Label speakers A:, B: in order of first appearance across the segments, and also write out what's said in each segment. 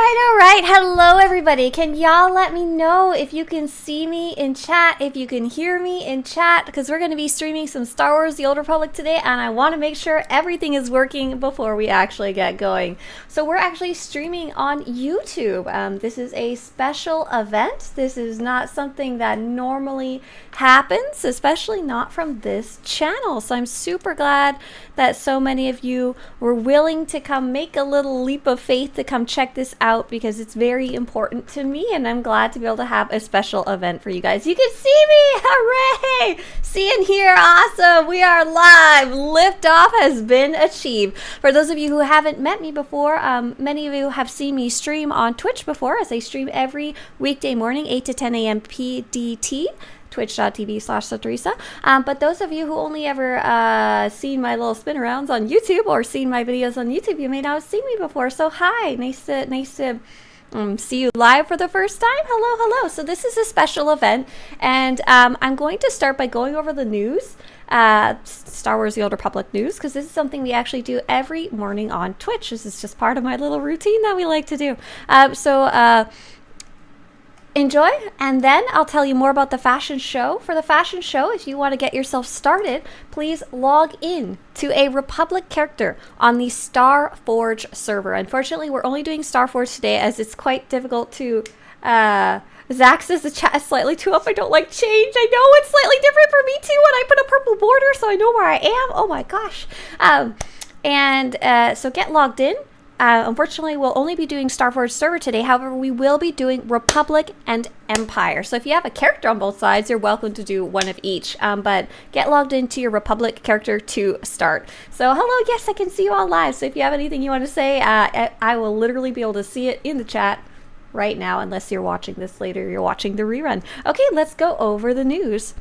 A: right. Hello, everybody. Can y'all let me know if you can see me in chat, if you can hear me in chat, because we're going to be streaming some Star Wars The Old Republic today, and I want to make sure everything is working before we actually get going. So we're actually streaming on YouTube. This is a special event. This is not something that normally happens, especially not from this channel. So I'm super glad that so many of you were willing to come make a little leap of faith to come check this out, because it's very important to me, and I'm glad to be able to have a special event for you guys. You can see me! Hooray! See and hear, awesome! We are live! Liftoff has been achieved. For those of you who haven't met me before, many of you have seen me stream on Twitch before, as I stream every weekday morning, 8 to 10 a.m. PDT. Twitch.tv/Swtorista. But those of you who only ever seen my little spin arounds on YouTube or seen my videos on YouTube, you may not have seen me before. So hi, nice to see you live for the first time. Hello. So this is a special event, and I'm going to start by going over the news, Star Wars The Old Republic news, because this is something we actually do every morning on Twitch. This is just part of my little routine that we like to do. Enjoy, and then I'll tell you more about the fashion show. For the fashion show, if you want to get yourself started, please log in to a Republic character on the Starforge server. Unfortunately, we're only doing Starforge today, as it's quite difficult to... Zach says the chat is slightly too up. I don't like change. I know it's slightly different for me too when I put a purple border, so I know where I am. Oh my gosh. So get logged in. Unfortunately, we'll only be doing Starforge server today. However, we will be doing Republic and Empire. So if you have a character on both sides, you're welcome to do one of each. But get logged into your Republic character to start. So hello, yes, I can see you all live. So if you have anything you want to say, I will literally be able to see it in the chat right now, unless you're watching this later, you're watching the rerun. Okay, let's go over the news.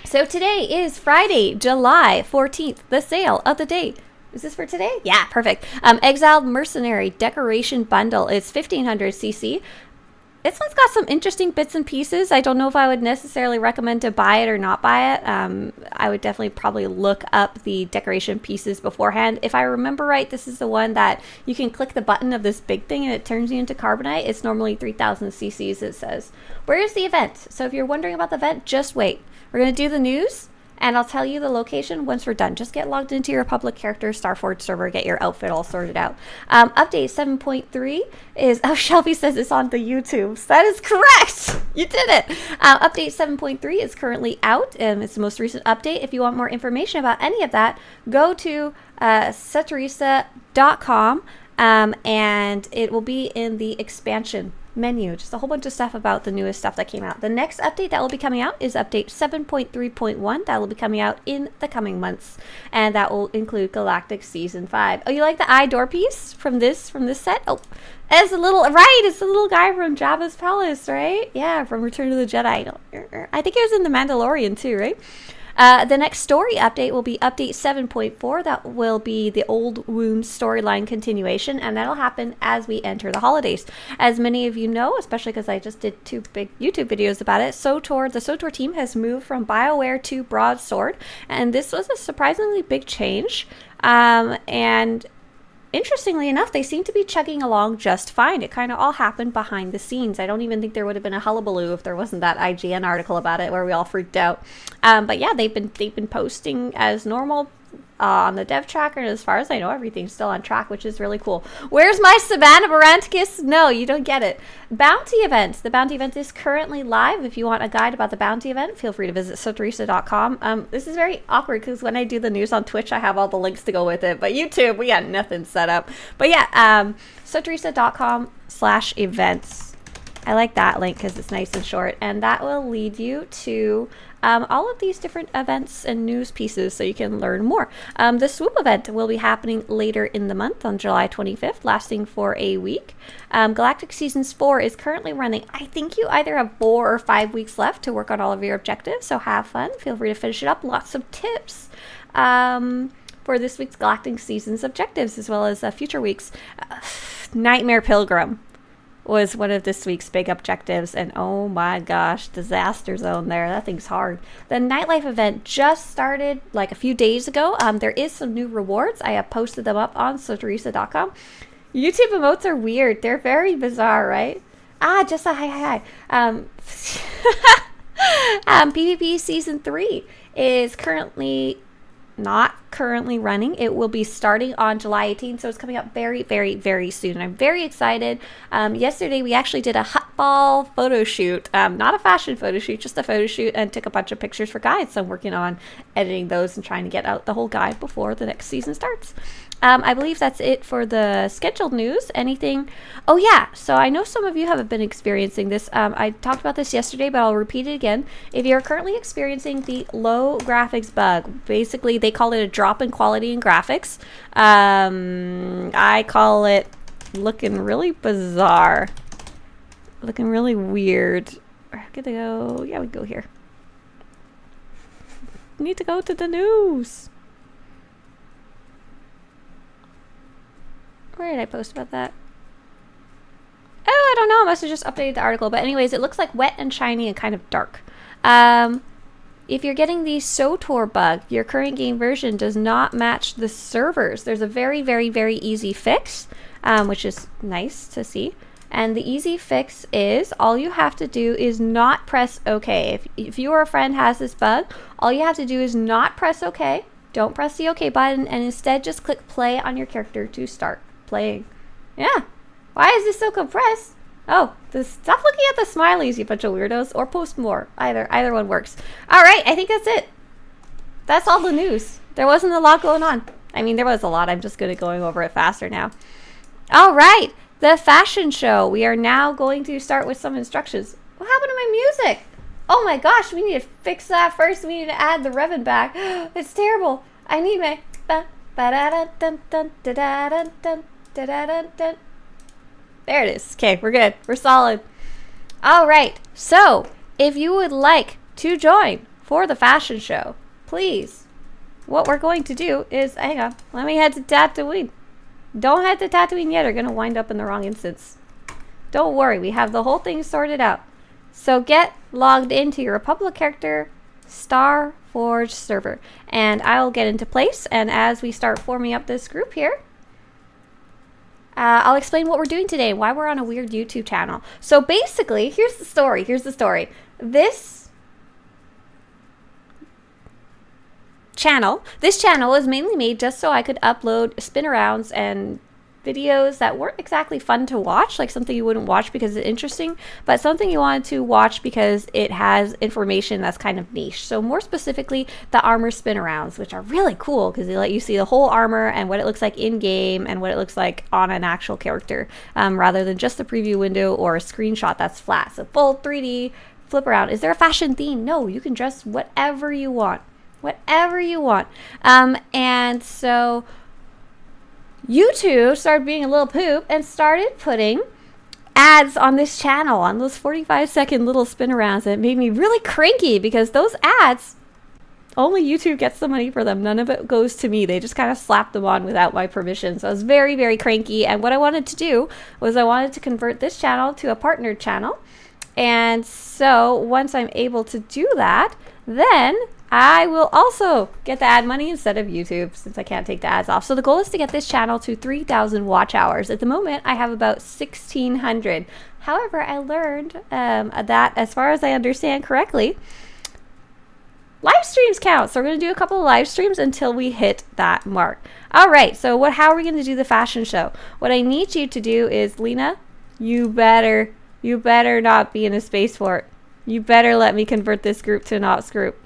A: So today is Friday, July 14th, the sale of the day. Is this for today? Yeah, perfect. Exiled Mercenary Decoration Bundle is 1500 cc. This one's got some interesting bits and pieces. I don't know if I would necessarily recommend to buy it or not buy it. I would definitely probably look up the decoration pieces beforehand. If I remember right, this is the one that you can click the button of this big thing and it turns you into carbonite. It's normally 3000 cc's, it says. Where is the event? So if you're wondering about the event, just wait. We're going to do the news, and I'll tell you the location once we're done. Just get logged into your Republic character Starforge server, get your outfit all sorted out. Update 7.3 is, oh, Shelby says it's on the YouTubes. That is correct. You did it. Update 7.3 is currently out. It's the most recent update. If you want more information about any of that, go to SWTOR.com, and it will be in the expansion menu. Just a whole bunch of stuff about the newest stuff that came out. The next update that will be coming out is update 7.3.1. That will be coming out in the coming months, and that will include Galactic Season 5. Oh, you like the eye door piece from this set? Oh, it's a little, right, it's the little guy from Jabba's palace, right? Yeah, from Return of the Jedi. I think it was in The Mandalorian too, right? The next story update will be update 7.4. That will be the Old Wound storyline continuation, and that'll happen as we enter the holidays. As many of you know, especially because I just did 2 big YouTube videos about it, SWTOR, the SWTOR team has moved from BioWare to Broadsword, and this was a surprisingly big change. And interestingly enough, they seem to be chugging along just fine. It kind of all happened behind the scenes. I don't even think there would have been a hullabaloo if there wasn't that IGN article about it where we all freaked out. But yeah, they've been posting as normal on the dev tracker, and as far as I know, everything's still on track, which is really cool. Where's my Savannah Baranticus? No, you don't get it. Bounty event. The bounty event is currently live. If you want a guide about the bounty event, feel free to visit SWTORista.com. This is very awkward because when I do the news on Twitch, I have all the links to go with it, but YouTube, we got nothing set up. But yeah, SWTORista.com/events. I like that link because it's nice and short, and that will lead you to all of these different events and news pieces so you can learn more. The swoop event will be happening later in the month on July 25th, lasting for a week. Galactic Seasons 4 is currently running. I think you either have 4 or 5 weeks left to work on all of your objectives, so have fun. Feel free to finish it up. Lots of tips for this week's Galactic Seasons objectives, as well as future weeks. Nightmare Pilgrim was one of this week's big objectives, and oh my gosh, disaster zone there. That thing's hard. The nightlife event just started like a few days ago. There is some new rewards. I have posted them up on Swtorista.com. YouTube emotes are weird. They're very bizarre, right? Ah, just a hi. PvP Season 3 is not currently running. It will be starting on July 18th, so it's coming up very, very, very soon. I'm very excited. Yesterday, we actually did a hotball photo shoot. Not a fashion photo shoot, just a photo shoot, and took a bunch of pictures for guides. So I'm working on editing those and trying to get out the whole guide before the next season starts. I believe that's it for the scheduled news. Anything? Oh yeah, so I know some of you have been experiencing this. I talked about this yesterday, but I'll repeat it again. If you're currently experiencing the low graphics bug, basically they call it a drop in quality in graphics. I call it looking really bizarre, looking really weird. I'm gonna go, yeah, we go here. Need to go to the news. Where did I post about that? Oh, I don't know. I must have just updated the article. But anyways, it looks like wet and shiny and kind of dark. If you're getting the SWTOR bug, your current game version does not match the servers. There's a very, very, very easy fix, which is nice to see. And the easy fix is all you have to do is not press OK. If you or a friend has this bug, all you have to do is not press OK. Don't press the OK button, and instead just click play on your character to start playing. Yeah. Why is this so compressed? Oh, stop looking at the smileys, you bunch of weirdos, or post more. Either one works. All right, I think that's it. That's all the news. There wasn't a lot going on. I mean, there was a lot. I'm just going over it faster now. All right, the fashion show. We are now going to start with some instructions. What happened to my music? Oh my gosh, we need to fix that first. We need to add the Revan back. It's terrible. I need my... There it is. Okay, we're good. We're solid. All right. So, if you would like to join for the fashion show, please, what we're going to do is, hang on, let me head to Tatooine. Don't head to Tatooine yet. You're going to wind up in the wrong instance. Don't worry. We have the whole thing sorted out. So, get logged into your Republic character Star Forge server, and I'll get into place. And as we start forming up this group here, I'll explain what we're doing today and why we're on a weird YouTube channel. So basically, here's the story. This channel is mainly made just so I could upload spin-arounds and videos that weren't exactly fun to watch, like something you wouldn't watch because it's interesting, but something you wanted to watch because it has information that's kind of niche. So more specifically, the armor spin-arounds, which are really cool because they let you see the whole armor and what it looks like in-game and what it looks like on an actual character, rather than just the preview window or a screenshot that's flat. So full 3D flip around. Is there a fashion theme? No, you can dress whatever you want. And so YouTube started being a little poop and started putting ads on this channel, on those 45-second little spin-arounds. And it made me really cranky because those ads, only YouTube gets the money for them. None of it goes to me. They just kind of slap them on without my permission. So I was very, very cranky. And what I wanted to do was I wanted to convert this channel to a partnered channel. And so once I'm able to do that, then I will also get the ad money instead of YouTube, since I can't take the ads off. So the goal is to get this channel to 3,000 watch hours. At the moment, I have about 1,600. However, I learned that, as far as I understand correctly, live streams count. So we're going to do a couple of live streams until we hit that mark. All right, so how are we going to do the fashion show? What I need you to do is, Lena, you better not be in a spaceport. You better let me convert this group to an ops group.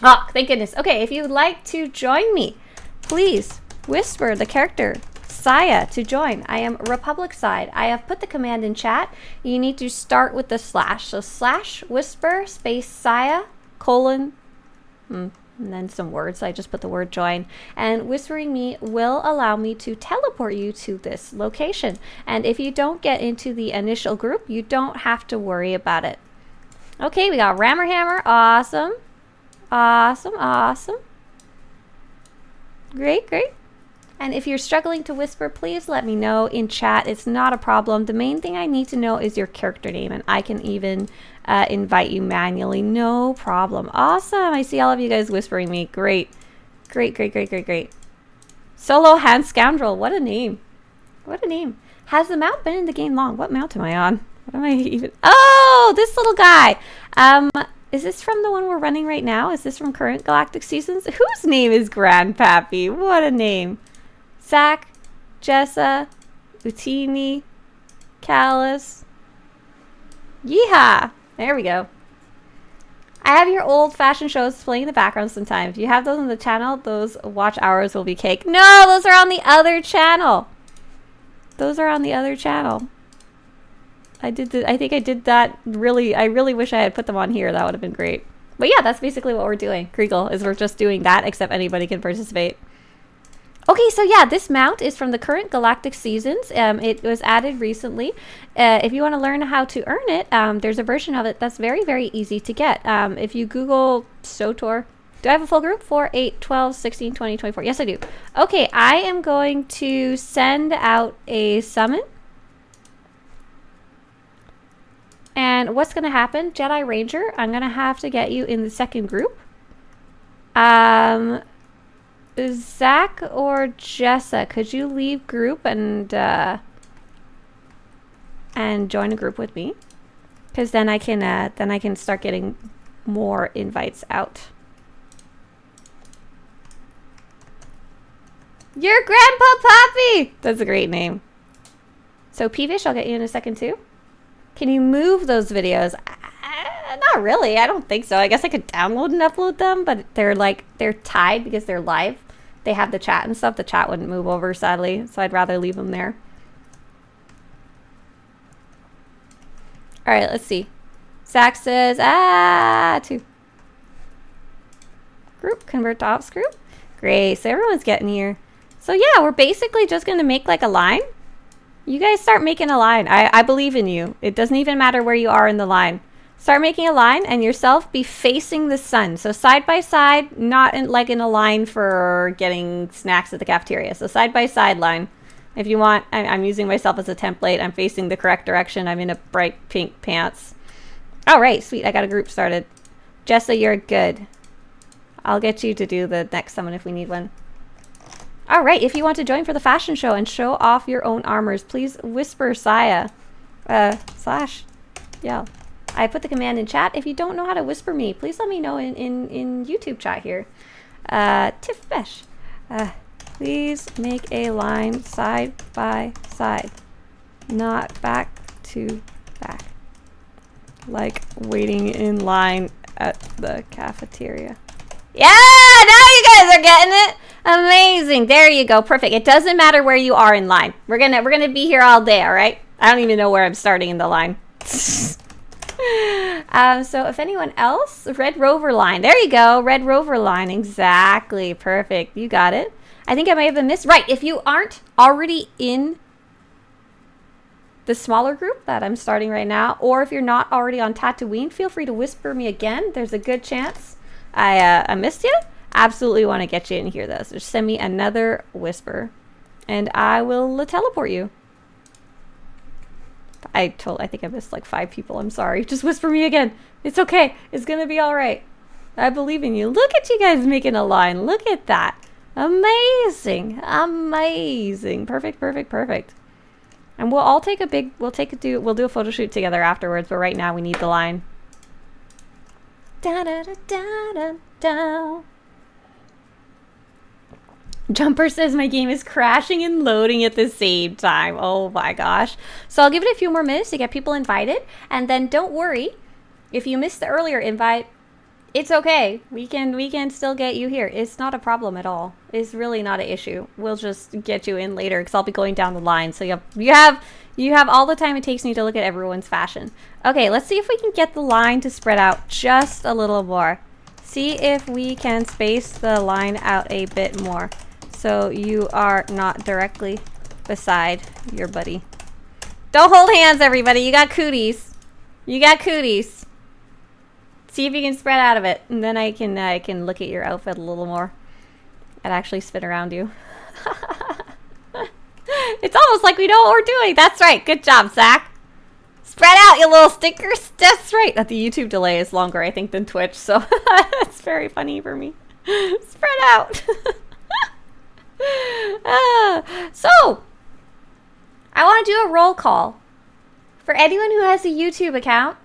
A: Oh, thank goodness. Okay, if you'd like to join me, please whisper the character Saya to join. I am Republic side. I have put the command in chat. You need to start with the slash. So /whisper space Saya : and then some words. I just put the word join. And whispering me will allow me to teleport you to this location. And if you don't get into the initial group, you don't have to worry about it. Okay, we got Rammer Hammer. Awesome. Awesome. Great. And if you're struggling to whisper, please let me know in chat. It's not a problem. The main thing I need to know is your character name, and I can even invite you manually. No problem. Awesome. I see all of you guys whispering me. Great. Solo Hand Scoundrel. What a name. What a name. Has the mount been in the game long? What mount am I on? What am I even? Oh, this little guy. Is this from the one we're running right now? Is this from current Galactic Seasons? Whose name is Grandpappy? What a name. Zach, Jessa, Utini, Callus. Yeehaw. There we go. I have your old fashion shows playing in the background sometimes. If you have those on the channel, those watch hours will be cake. No, those are on the other channel. Those are on the other channel. I think I did that really. I really wish I had put them on here. That would have been great. But yeah, that's basically what we're doing. Kriegel is we're just doing that, except anybody can participate. Okay, so yeah, this mount is from the current Galactic Seasons. It was added recently. If you want to learn how to earn it, there's a version of it that's very, very easy to get. If you Google SWTOR, do I have a full group? 4, 8, 12, 16, 20, 24. Yes, I do. Okay, I am going to send out a summon. And what's going to happen? Jedi Ranger, I'm going to have to get you in the second group. Zach or Jessa, could you leave group and join a group with me? Because then I can start getting more invites out. Your Grandpa Poppy! That's a great name. So Peevish, I'll get you in a second too. Can you move those videos? Not really. I don't think so. I guess I could download and upload them, but they're tied because they're live. They have the chat and stuff. The chat wouldn't move over, sadly, so I'd rather leave them there. All right, let's see. Zach says, 2. Group, convert to ops group. Great, so everyone's getting here. So yeah, we're basically just gonna make like a line. You guys start making a line. I believe in you. It doesn't even matter where you are in the line. Start making a line and yourself be facing the sun. So side by side, not in, like in a line for getting snacks at the cafeteria. So side by side line. If you want, I'm using myself as a template. I'm facing the correct direction. I'm in a bright pink pants. All right, sweet. I got a group started. Jessa, you're good. I'll get you to do the next summon if we need one. All right, if you want to join for the fashion show and show off your own armors, please whisper Saya. Yeah. I put the command in chat. If you don't know how to whisper me, please let me know in YouTube chat here. Tiff Besh. Please make a line side by side, not back to back. Like waiting in line at the cafeteria. Yeah, now you guys are getting it. Amazing. There you go. Perfect. It doesn't matter where you are in line. We're gonna be here all day, all right? I don't even know where I'm starting in the line. So if anyone else, Red Rover line. There you go. Red Rover line. Exactly. Perfect. You got it. I think I may have been missed. Right. If you aren't already in the smaller group that I'm starting right now, or if you're not already on Tatooine, feel free to whisper me again. There's a good chance I missed you. Absolutely want to get you in here though. So just send me another whisper and I will teleport you. I think I missed like 5 people. I'm sorry. Just whisper me again. It's okay. It's going to be all right. I believe in you. Look at you guys making a line. Look at that. Amazing. Amazing. Perfect, perfect, perfect. And we'll all take a big, we'll do a photo shoot together afterwards, but right now we need the line. Da da da da da da. Jumper says my game is crashing and loading at the same time. Oh my gosh. So I'll give it a few more minutes to get people invited. And then don't worry, if you missed the earlier invite, it's okay. We can still get you here. It's not a problem at all. It's really not an issue. We'll just get you in later because I'll be going down the line. So you have all the time it takes me to look at everyone's fashion. Okay, let's see if we can get the line to spread out just a little more. See if we can space the line out a bit more. So you are not directly beside your buddy. Don't hold hands, everybody. You got cooties. You got cooties. See if you can spread out of it. And then I can look at your outfit a little more. And actually spin around you. It's almost like we know what we're doing. That's right. Good job, Zach. Spread out, you little stickers. That's right. The YouTube delay is longer, I think, than Twitch. So it's very funny for me. Spread out. So I want to do a roll call. For anyone who has a YouTube account,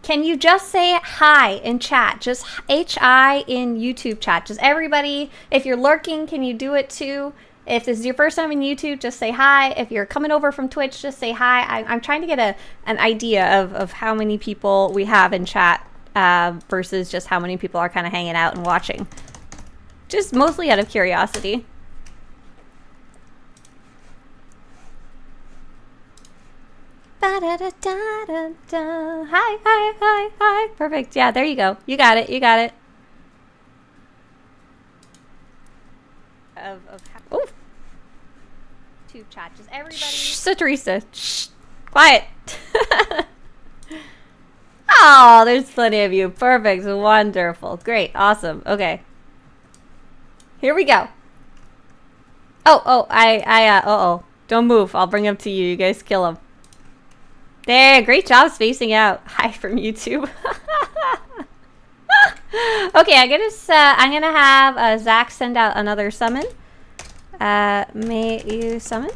A: can you just say hi in chat? Just H-I in YouTube chat. Just everybody, if you're lurking, can you do it too? If this is your first time in YouTube, just say hi. If you're coming over from Twitch, just say hi. I'm trying to get an idea of how many people we have in chat versus just how many people are kind of hanging out and watching. Just mostly out of curiosity. Ba-da-da-da-da-da. Hi, hi, hi, hi. Perfect. Yeah, there you go. You got it. You got it. Oh. Tube chat. Just everybody. Shh, Swtorista. Shh. Quiet. Oh, there's plenty of you. Perfect. Wonderful. Great. Awesome. Okay. Here we go. Oh. Don't move. I'll bring him to you. You guys kill him. There, great job spacing out. Hi from YouTube. Okay, I'm gonna have Zach send out another summon. May you summon?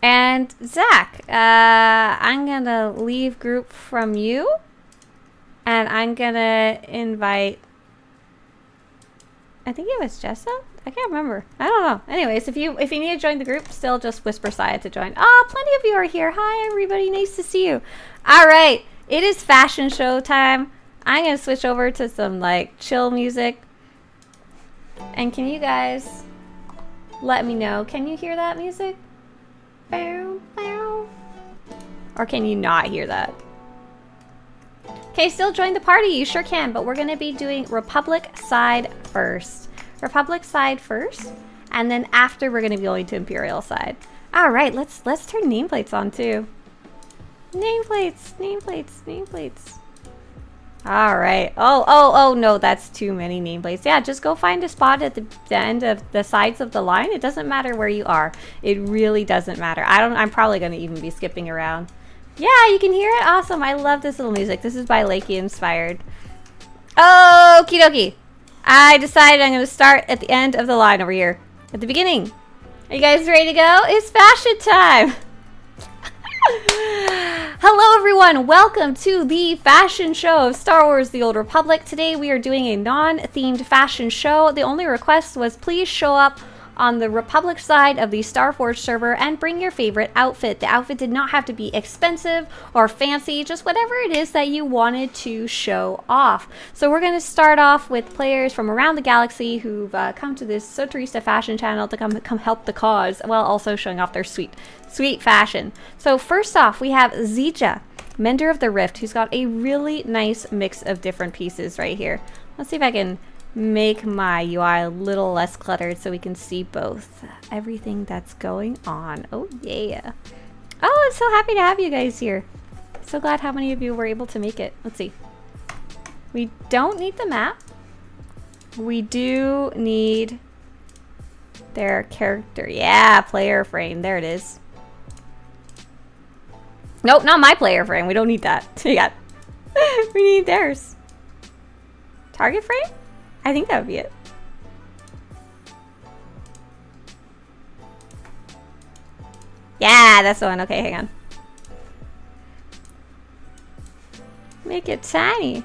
A: And Zach, I'm gonna leave group from you, and I'm gonna invite. I think it was Jessa. I can't remember. I don't know. Anyways, if you need to join the group, still just whisper Saya to join. Oh, plenty of you are here. Hi, everybody. Nice to see you. All right. It is fashion show time. I'm going to switch over to some, like, chill music. And can you guys let me know? Can you hear that music? Bow, bow. Or can you not hear that? Okay, still join the party. You sure can. But we're going to be doing Republic side first. Republic side first, and then after we're going to be going to Imperial side. All right, let's turn nameplates on too. Nameplates. All right. Oh no, that's too many nameplates. Yeah, just go find a spot at the end of the sides of the line. It doesn't matter where you are. It really doesn't matter. I'm probably going to even be skipping around. Yeah, you can hear it. Awesome. I love this little music. This is by Lakey inspired. Okie dokie. I decided I'm going to start at the end of the line over here. At the beginning. Are you guys ready to go? It's fashion time! Hello everyone! Welcome to the fashion show of Star Wars The Old Republic. Today we are doing a non-themed fashion show. The only request was please show up on the Republic side of the Starforge server and bring your favorite outfit. The outfit did not have to be expensive or fancy, just whatever it is that you wanted to show off. So we're going to start off with players from around the galaxy who've come to this SWTORista fashion channel to come help the cause, while also showing off their sweet fashion. So first off, we have Zija, Mender of the Rift, who's got a really nice mix of different pieces right here. Let's see if I can make my UI a little less cluttered so we can see both everything that's going on. Oh yeah. Oh, I'm so happy to have you guys here. So glad how many of you were able to make it. Let's see. We don't need the map. We do need their character. Yeah, player frame. There it is. Nope, not my player frame. We don't need that. Yeah. We need theirs. Target frame? I think that would be it. Yeah, that's the one. Okay, hang on. Make it tiny.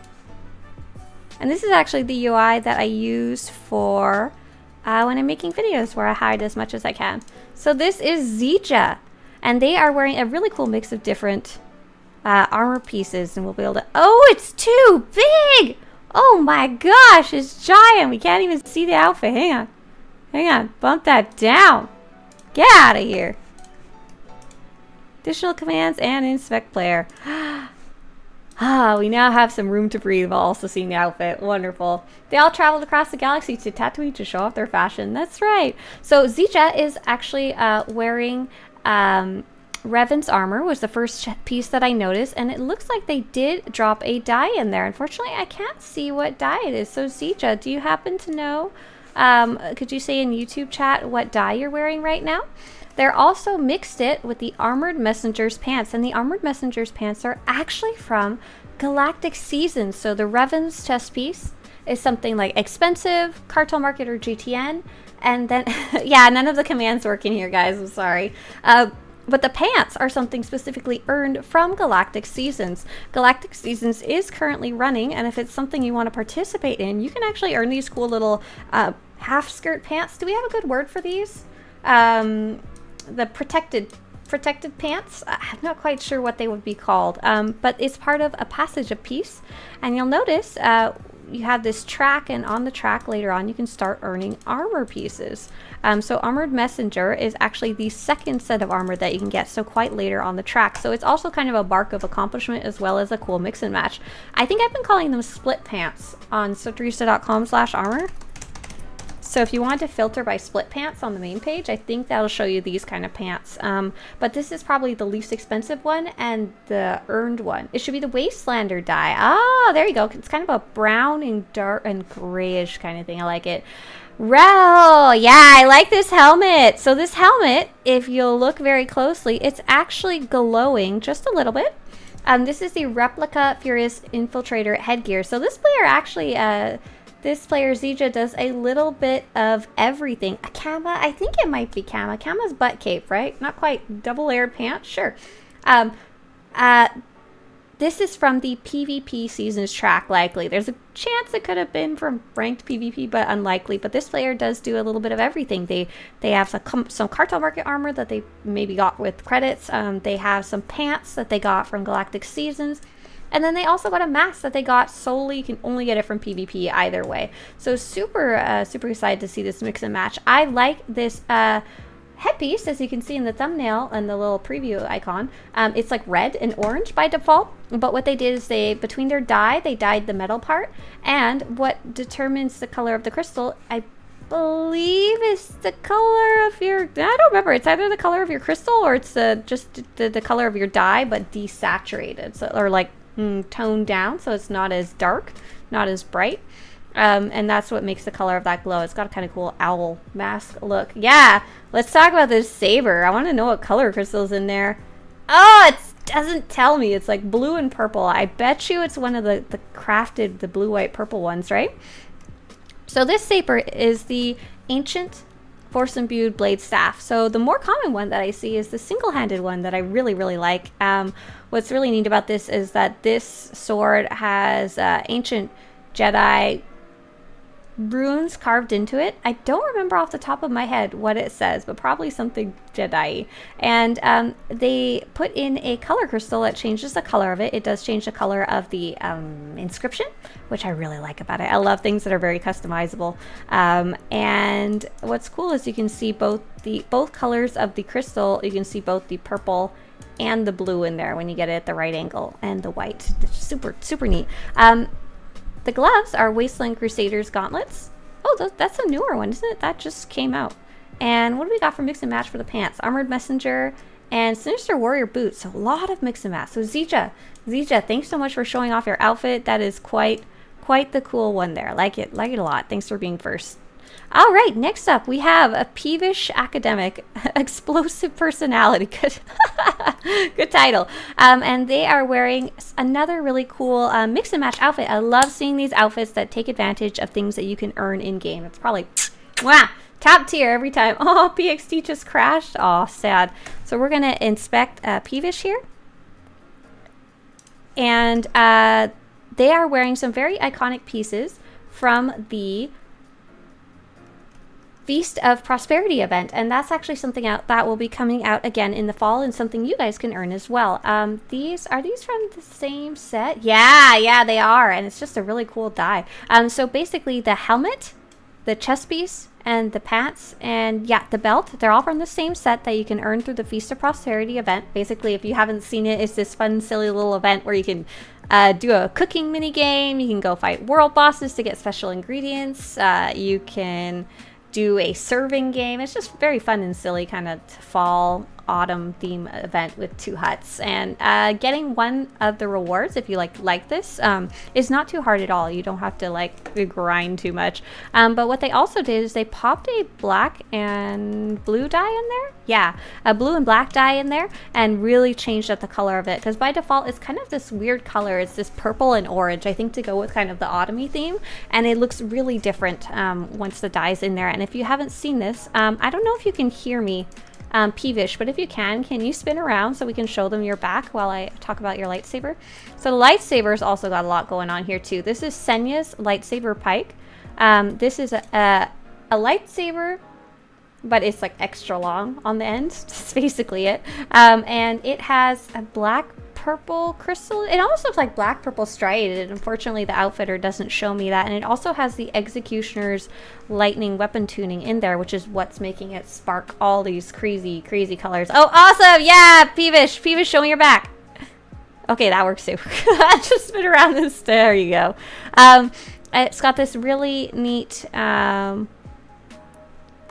A: And this is actually the UI that I use for when I'm making videos where I hide as much as I can. So this is Zija. And they are wearing a really cool mix of different armor pieces. And we'll be able to... Oh, it's too big! Oh my gosh, it's giant. We can't even see the outfit. Hang on. Hang on. Bump that down. Get out of here. Additional commands and inspect player. We now have some room to breathe while also seeing the outfit. Wonderful. They all traveled across the galaxy to Tatooine to show off their fashion. That's right. So Zija is actually wearing Revan's armor, was the first piece that I noticed, and it looks like they did drop a dye in there. Unfortunately, I can't see what dye it is. So Zija, do you happen to know, could you say in YouTube chat what dye you're wearing right now? They're also mixed it with the Armored Messenger's pants, and the Armored Messenger's pants are actually from Galactic Seasons. So the Revan's chest piece is something like expensive, cartel market, or GTN. And then, yeah, none of the commands work in here, guys. I'm sorry. But the pants are something specifically earned from Galactic Seasons. Galactic Seasons is currently running, and if it's something you want to participate in, you can actually earn these cool little half skirt pants. Do we have a good word for these? The protected pants. I'm not quite sure what they would be called, but it's part of a passage of peace. And you'll notice you have this track, and on the track later on you can start earning armor pieces. So Armored Messenger is actually the second set of armor that you can get, so quite later on the track. So it's also kind of a mark of accomplishment as well as a cool mix and match. I think I've been calling them split pants on Swtorista.com/armor. So if you wanted to filter by split pants on the main page, I think that'll show you these kind of pants. But this is probably the least expensive one and the earned one. It should be the Wastelander dye. Ah, there you go. It's kind of a brown and dark and grayish kind of thing. I like it. Rel, yeah, I like this helmet. So this helmet, if you'll look very closely, it's actually glowing just a little bit. This is the Replica Furious Infiltrator headgear. So this player actually... this player, Zija, does a little bit of everything. A Kama? I think it might be Kama. Kama's butt cape, right? Not quite double-layered pants? Sure. This is from the PvP Seasons track, likely. There's a chance it could have been from ranked PvP, but unlikely. But this player does do a little bit of everything. They have some cartel market armor that they maybe got with credits. They have some pants that they got from Galactic Seasons. And then they also got a mask that they got solely. You can only get it from PvP either way. So super excited to see this mix and match. I like this headpiece, as you can see in the thumbnail and the little preview icon. It's like red and orange by default. But what they did is between their dye, they dyed the metal part. And what determines the color of the crystal, I believe, is the color of your... I don't remember. It's either the color of your crystal or it's just the color of your dye, but desaturated. So, or like... toned down, so it's not as dark, not as bright, and that's what makes the color of that glow. It's got a kind of cool owl mask look. Yeah, let's talk about this saber. I want to know what color crystal's in there. Oh, it doesn't tell me. It's like blue and purple. I bet you it's one of the crafted, the blue, white, purple ones, right? So this saber is the ancient Force Imbued Blade Staff. So the more common one that I see is the single-handed one that I really, really like. What's really neat about this is that this sword has ancient Jedi runes carved into it. I don't remember off the top of my head what it says, but probably something Jedi. And they put in a color crystal that changes the color of it. It does change the color of the inscription, which I really like about it. I love things that are very customizable. And what's cool is you can see both colors of the crystal. You can see both the purple and the blue in there when you get it at the right angle, and the white. It's super neat. The gloves are Wasteland Crusaders gauntlets. Oh, that's a newer one, isn't it? That just came out. And what do we got for mix and match for the pants? Armored Messenger and Sinister Warrior boots. So a lot of mix and match. So Zija, thanks so much for showing off your outfit. That is quite the cool one there. Like it a lot. Thanks for being first. All right, next up we have a Peevish Academic, Explosive Personality. Good title. And they are wearing another really cool mix and match outfit. I love seeing these outfits that take advantage of things that you can earn in game. It's probably top tier every time. Oh, PXT just crashed. Oh, sad. So we're gonna inspect Peevish here, and they are wearing some very iconic pieces from the Feast of Prosperity event, and that's actually something that will be coming out again in the fall, and something you guys can earn as well. These from the same set? Yeah, they are, and it's just a really cool dye. So basically the helmet, the chest piece, and the pants, and yeah, the belt, they're all from the same set that you can earn through the Feast of Prosperity event. Basically, if you haven't seen it, it's this fun, silly little event where you can do a cooking mini game, you can go fight world bosses to get special ingredients, you can do a serving game. It's just very fun and silly kind of fall autumn theme event with 2 huts. And getting one of the rewards, if you like this, is not too hard at all. You don't have to like grind too much. But what they also did is they popped a black and blue dye in there. Yeah, a blue and black dye in there, and really changed up the color of it, because by default it's kind of this weird color. It's this purple and orange, I think, to go with kind of the autumny theme, and it looks really different once the dye's in there. And if you haven't seen this, I don't know if you can hear me, Peevish, but if you can you spin around so we can show them your back while I talk about your lightsaber? So the lightsaber's also got a lot going on here too. This is Senya's lightsaber pike. This is a lightsaber, but it's like extra long on the end. That's basically it. And it has a black purple crystal. It almost looks like black purple striated. Unfortunately, the outfitter doesn't show me that. And it also has the Executioner's lightning weapon tuning in there, which is what's making it spark all these crazy colors. Oh, awesome! Yeah, Peevish, show me your back. Okay, that works too. Just spin around this. There you go. It's got this really neat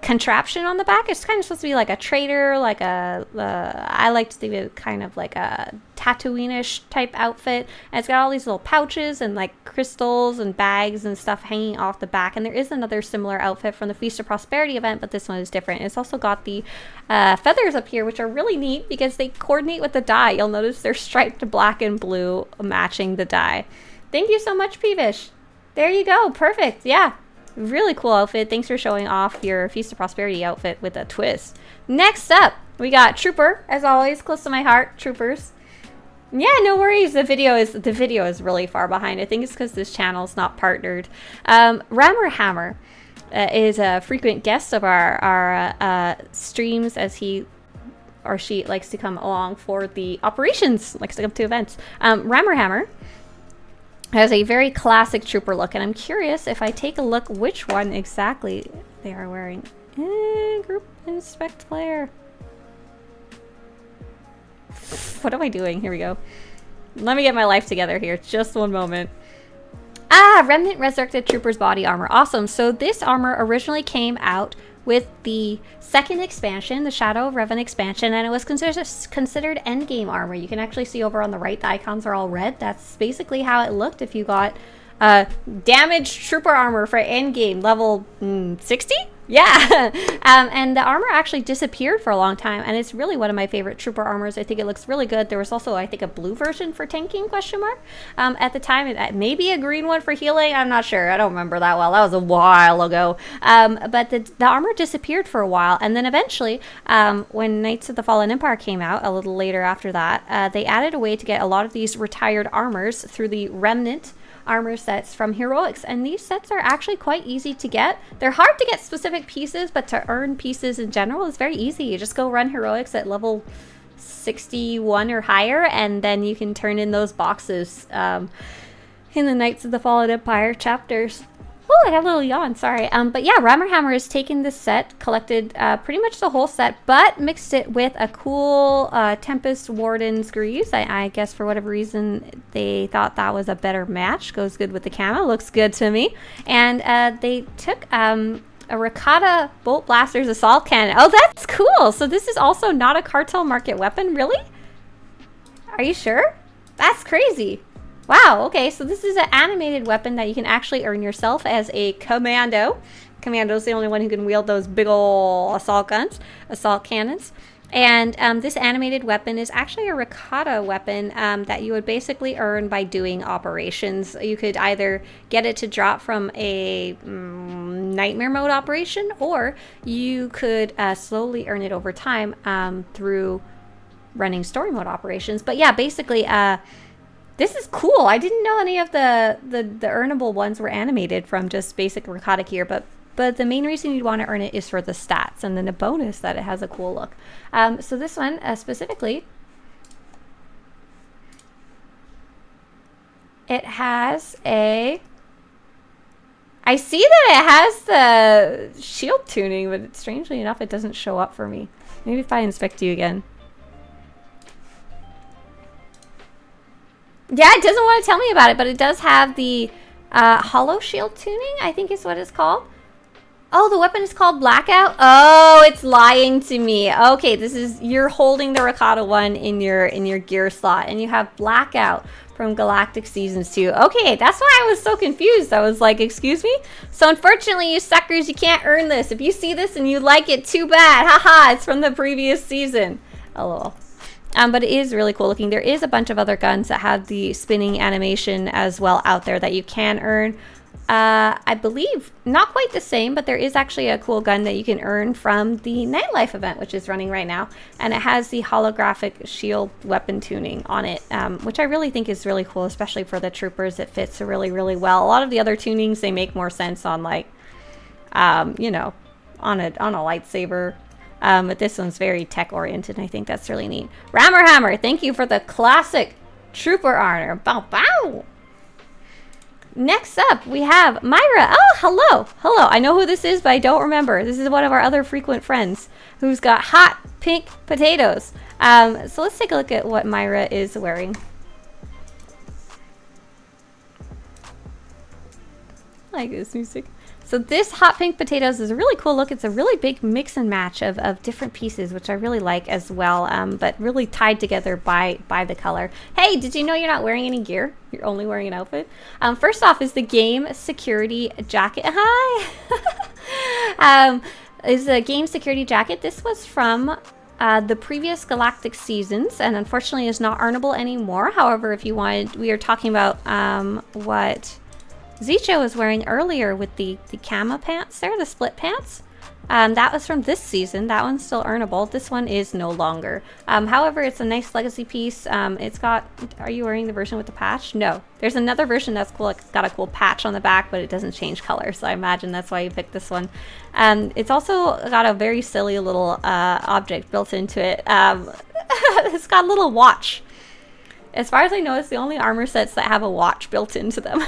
A: contraption on the back. It's kind of supposed to be like a trader, like I like to think of it kind of like a Tatooine-ish type outfit. And it's got all these little pouches and like crystals and bags and stuff hanging off the back. And there is another similar outfit from the Feast of Prosperity event, but this one is different. It's also got the feathers up here, which are really neat because they coordinate with the dye. You'll notice they're striped black and blue, matching the dye. Thank you so much, Peevish. There you go. Perfect. Yeah. Really cool outfit. Thanks for showing off your Feast of Prosperity outfit with a twist. Next up, we got Trooper, as always, close to my heart. Troopers. Yeah, no worries. The video is really far behind. I think it's because this channel is not partnered. Rammer Hammer is a frequent guest of our streams, as he or she likes to come along for the operations, likes to come to events. Rammer Hammer has a very classic trooper look, and I'm curious if I take a look which one exactly they are wearing. Group inspect player. What am I doing? Here we go. Let me get my life together here. Just one moment. Ah, Remnant Resurrected Trooper's body armor. Awesome. So this armor originally came out with the second expansion, the Shadow of Revan expansion, and it was considered endgame armor. You can actually see over on the right, the icons are all red. That's basically how it looked if you got damaged trooper armor for endgame level 60? Yeah. And the armor actually disappeared for a long time, and it's really one of my favorite trooper armors. I think it looks really good. There was also, I think, a blue version for tanking, question mark, at the time. Maybe a green one for healing. I'm not sure. I don't remember that well. That was a while ago. But the armor disappeared for a while, and then eventually, when Knights of the Fallen Empire came out, a little later after that, they added a way to get a lot of these retired armors through the Remnant armor sets from Heroics, and these sets are actually quite easy to get. They're hard to get specific pieces, but to earn pieces in general is very easy. You just go run Heroics at level 61 or higher, and then you can turn in those boxes in the Knights of the Fallen Empire chapters. Oh, I got a little yawn, sorry. But yeah, Rammer Hammer has taken this set, collected pretty much the whole set, but mixed it with a cool Tempest Warden's Greaves. I guess for whatever reason they thought that was a better match. Goes good with the camo, looks good to me. And they took a Rakata Bolt Blaster's Assault Cannon. Oh, that's cool! So this is also not a cartel market weapon, really? Are you sure? That's crazy. Wow, okay, so this is an animated weapon that you can actually earn yourself as a commando. Commando's the only one who can wield those big ol' assault cannons. And this animated weapon is actually a Rakata weapon that you would basically earn by doing operations. You could either get it to drop from a nightmare mode operation, or you could slowly earn it over time through running story mode operations. But yeah, basically, this is cool. I didn't know any of the earnable ones were animated from just basic Rakata gear, but the main reason you'd want to earn it is for the stats, and then a bonus that it has a cool look. So this one specifically, it has a... I see that it has the shield tuning, but strangely enough, it doesn't show up for me. Maybe if I inspect you again. Yeah, it doesn't want to tell me about it, but it does have the hollow shield tuning, I think is what it's called. Oh, the weapon is called Blackout? Oh, it's lying to me. Okay, this is, you're holding the Rakata one in your gear slot, and you have Blackout from Galactic Seasons 2. Okay, that's why I was so confused. I was like, excuse me? So unfortunately, you suckers, you can't earn this. If you see this and you like it, too bad. Haha, it's from the previous season. LOL. But it is really cool looking. There is a bunch of other guns that have the spinning animation as well out there that you can earn. I believe not quite the same, but there is actually a cool gun that you can earn from the Nightlife event, which is running right now, and it has the holographic shield weapon tuning on it, which I really think is really cool, especially for the troopers. It fits really, really well. A lot of the other tunings, they make more sense on, like, you know, on a lightsaber, but this one's very tech oriented, and I think that's really neat. Rammer Hammer, thank you for the classic trooper honor. Bow bow. Next up, we have Myra. Oh, hello. Hello. I know who this is, but I don't remember. This is one of our other frequent friends who's got hot pink potatoes. So let's take a look at what Myra is wearing. I like this music. So this hot pink potatoes is a really cool look. It's a really big mix and match of different pieces, which I really like as well, but really tied together by the color. Hey, did you know you're not wearing any gear? You're only wearing an outfit? First off is the game security jacket. Hi! Is a game security jacket. This was from the previous Galactic Seasons, and unfortunately is not earnable anymore. However, if you wanted, we are talking about what Zicho was wearing earlier with the camo pants there, the split pants. That was from this season. That one's still earnable. This one is no longer. However, it's a nice legacy piece. It's got, are you wearing the version with the patch? No. There's another version that's cool. It's got a cool patch on the back, but it doesn't change color. So I imagine that's why you picked this one. It's also got a very silly little object built into it. It's got a little watch. As far as I know, it's the only armor sets that have a watch built into them.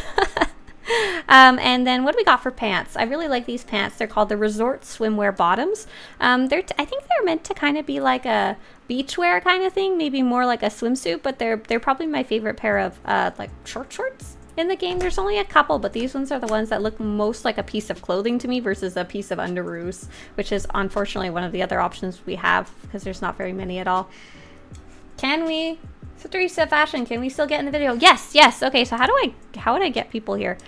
A: And then what do we got for pants? I really like these pants. They're called the Resort Swimwear Bottoms. I think they're meant to kind of be like a beachwear kind of thing, maybe more like a swimsuit, but they're probably my favorite pair of like shorts in the game. There's only a couple, but these ones are the ones that look most like a piece of clothing to me versus a piece of underoos, which is unfortunately one of the other options we have because there's not very many at all. Can we? Swtorista fashion, can we still get in the video? Yes, yes. Okay, so how would I get people here?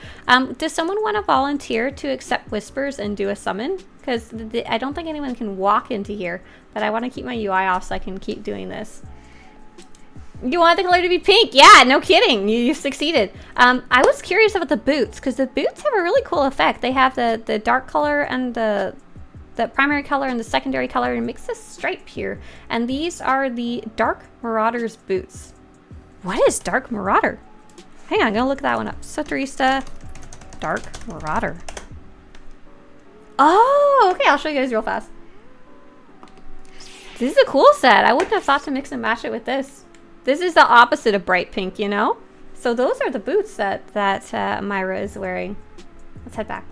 A: Does someone want to volunteer to accept whispers and do a summon? Because I don't think anyone can walk into here, but I want to keep my UI off so I can keep doing this. You want the color to be pink? Yeah, no kidding. You succeeded. I was curious about the boots, because the boots have a really cool effect. They have the dark color and the primary color and the secondary color, and makes a stripe here. And these are the Dark Marauder's boots. What is Dark Marauder? Hang on, I'm gonna look that one up. Swtorista Dark Marauder. Oh, okay, I'll show you guys real fast. This is a cool set. I wouldn't have thought to mix and match it with this. This is the opposite of bright pink, you know? So those are the boots that Myra is wearing. Let's head back.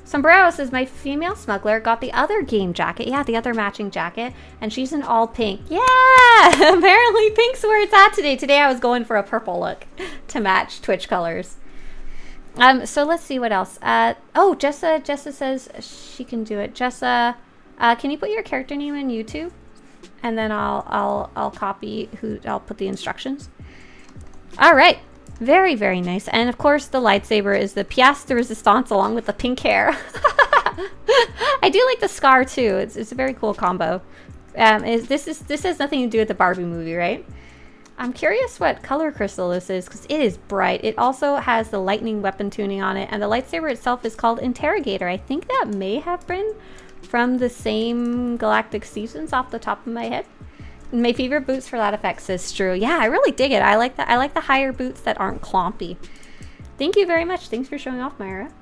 A: Sombrero says, my female smuggler got the other game jacket. Yeah, the other matching jacket. And she's in all pink. Yeah! Apparently pink's where it's at today. Today I was going for a purple look to match Twitch colors. So let's see what else. Oh, Jessa says she can do it. Jessa, can you put your character name in YouTube? And then I'll copy I'll put the instructions. All right. Very, very nice. And of course, the lightsaber is the pièce de résistance along with the pink hair. I do like the scar too. It's a very cool combo. This has nothing to do with the Barbie movie, right? I'm curious what color crystal this is because it is bright. It also has the lightning weapon tuning on it, and the lightsaber itself is called Interrogator. I think that may have been from the same Galactic Seasons off the top of my head. My favorite boots for that effect, says Stru. Yeah, I really dig it. I like that. I like the higher boots that aren't clompy. Thank you very much. Thanks for showing off, Myra.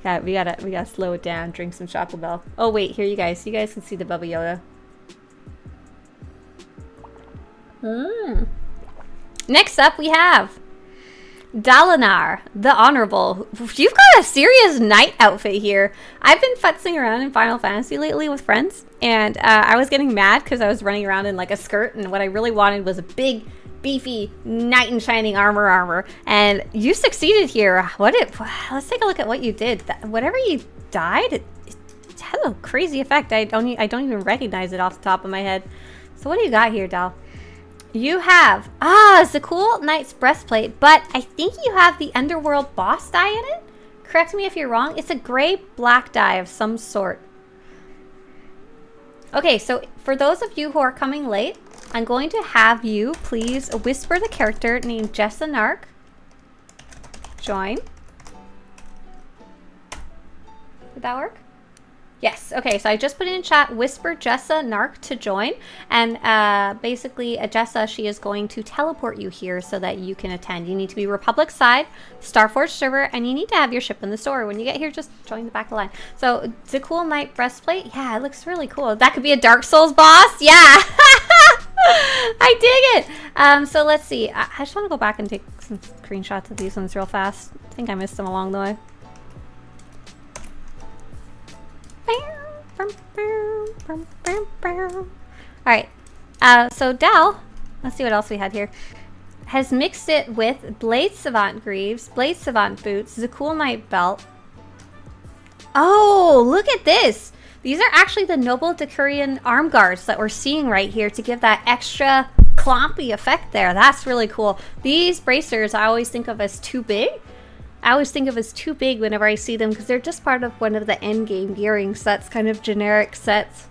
A: Yeah, we gotta slow it down. Drink some Choco Bell. Oh wait, here you guys. You guys can see the Bubba Yoda. Next up, we have Dalinar, the Honorable. You've got a serious knight outfit here. I've been futzing around in Final Fantasy lately with friends, and I was getting mad because I was running around in like a skirt, and what I really wanted was a big beefy knight in shining armor, and you succeeded here. Let's take a look at what you did. Whatever you dyed, it had a crazy effect. I don't even recognize it off the top of my head. So what do you got here, Dal? You have it's a cool knight's breastplate, but I think you have the underworld boss dye in it. Correct me if you're wrong. It's a gray black dye of some sort. Okay, so for those of you who are coming late, I'm going to have you please whisper the character named Jessa Nark. Join. Did that work? Yes. Okay, so I just put in chat, whisper Jessa Nark to join. And basically, Jessa, she is going to teleport you here so that you can attend. You need to be Republic side, Starforge server, and you need to have your ship in the store. When you get here, just join the back of the line. So, it's a cool knight breastplate. Yeah, it looks really cool. That could be a Dark Souls boss. Yeah. I dig it. So, let's see. I just want to go back and take some screenshots of these ones real fast. I think I missed them along the way. Alright, so Dal, let's see what else we had here, has mixed it with Blade Savant Greaves, Blade Savant Boots, Zakul Knight Belt. Oh, look at this! These are actually the Noble Decurion arm guards that we're seeing right here to give that extra clompy effect there. That's really cool. These bracers I always think of as too big. Whenever I see them because they're just part of one of the end game gearing sets, kind of generic sets.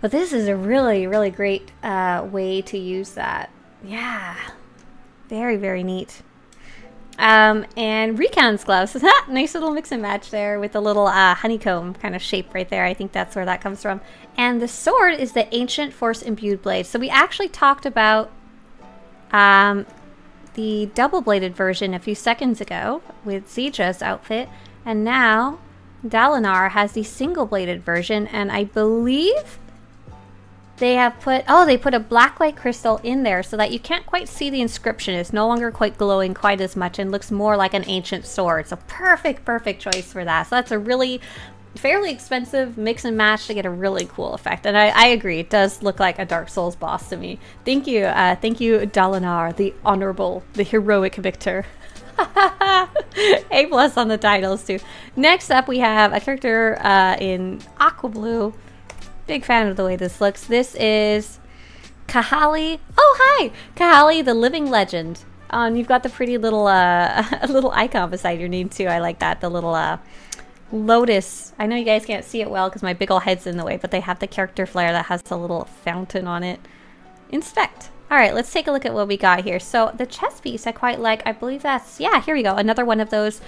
A: But this is a really, really great way to use that. Yeah, very, very neat. And Recon's gloves. Nice little mix and match there with the little honeycomb kind of shape right there. I think that's where that comes from. And the sword is the Ancient Force Imbued Blade. So we actually talked about the double-bladed version a few seconds ago with Zedra's outfit, and now Dalinar has the single-bladed version, and I believe they have put a black light crystal in there so that you can't quite see the inscription. It's no longer quite glowing quite as much and looks more like an ancient sword. So perfect choice for that. So that's a really fairly expensive mix and match to get a really cool effect, and I agree, it does look like a Dark Souls boss to me. Thank you Dalinar, the honorable, the heroic victor. A+ on the titles too. Next up we have a character in aqua blue. Big fan of the way this looks. This is Kahali. Oh hi, Kahali, the living legend. You've got the pretty little little icon beside your name too. I like that, the little lotus. I know you guys can't see it well because my big ol' head's in the way, but they have the character flare that has a little fountain on it. Inspect. All right, let's take a look at what we got here. So the chest piece I quite like. I believe that's, yeah, here we go. Another one of those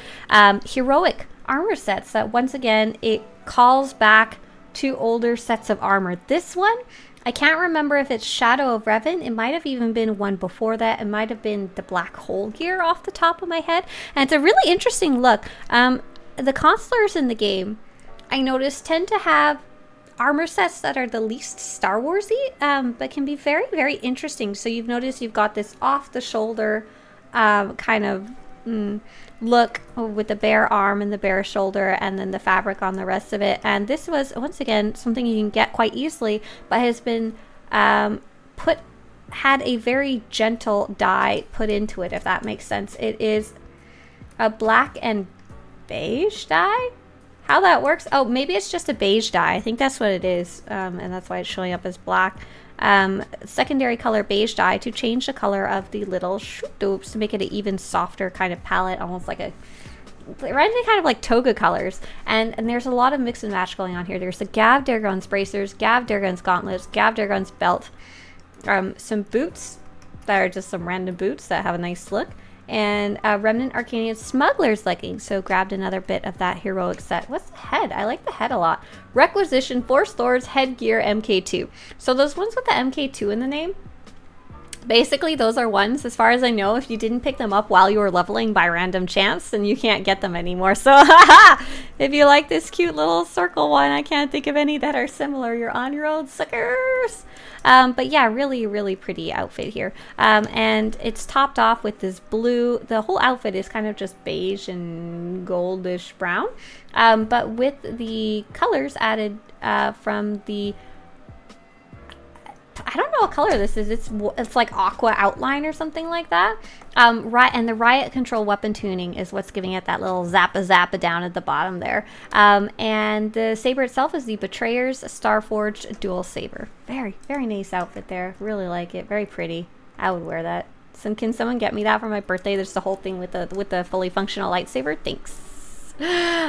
A: heroic armor sets that once again, it calls back to older sets of armor. This one, I can't remember if it's Shadow of Revan. It might have even been one before that. It might have been the Black Hole gear off the top of my head. And it's a really interesting look. The constellars in the game, I noticed, tend to have armor sets that are the least Star Warsy, but can be very, very interesting. So you've noticed you've got this off-the-shoulder kind of look with the bare arm and the bare shoulder, and then the fabric on the rest of it. And this was, once again, something you can get quite easily, but has been had a very gentle dye put into it, if that makes sense. It is a black and beige dye. How that works? Oh, maybe it's just a beige dye. I think that's what it is, and that's why it's showing up as black. Secondary color beige dye to change the color of the little dupes to make it an even softer kind of palette, almost like a kind of like toga colors. And there's a lot of mix and match going on here. There's the Gav Dargon's bracers, Gav Dargon's gauntlets, Gav Dargon's belt, some boots that are just some random boots that have a nice look, and Remnant Arcanian Smuggler's leggings. So grabbed another bit of that heroic set. What's the head? I like the head a lot. Requisition Force Lord's Headgear MK2. So those ones with the MK2 in the name, basically those are ones, as far as I know, if you didn't pick them up while you were leveling by random chance, then you can't get them anymore. So if you like this cute little circle one, I can't think of any that are similar. You're on your own, suckers. But yeah, really, really pretty outfit here. And it's topped off with this blue. The whole outfit is kind of just beige and goldish brown, but with the colors added from the I don't know what color this is. It's like aqua outline or something like that. And the riot control weapon tuning is what's giving it that little zappa down at the bottom there. And the saber itself is the Betrayer's Starforged dual saber. Very, very nice outfit there. Really like it. Very pretty. I would wear that. Can someone get me that for my birthday? There's the whole thing with the fully functional lightsaber. Thanks. All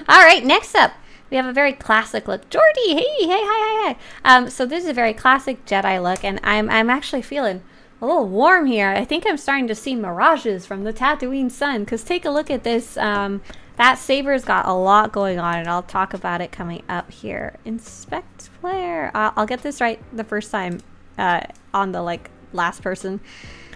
A: right, next up. We have a very classic look. Jordy, hi. So this is a very classic Jedi look, and I'm actually feeling a little warm here. I think I'm starting to see mirages from the Tatooine sun, because take a look at this. That saber's got a lot going on, and I'll talk about it coming up here. Inspect flare. I'll get this right the first time on the last person.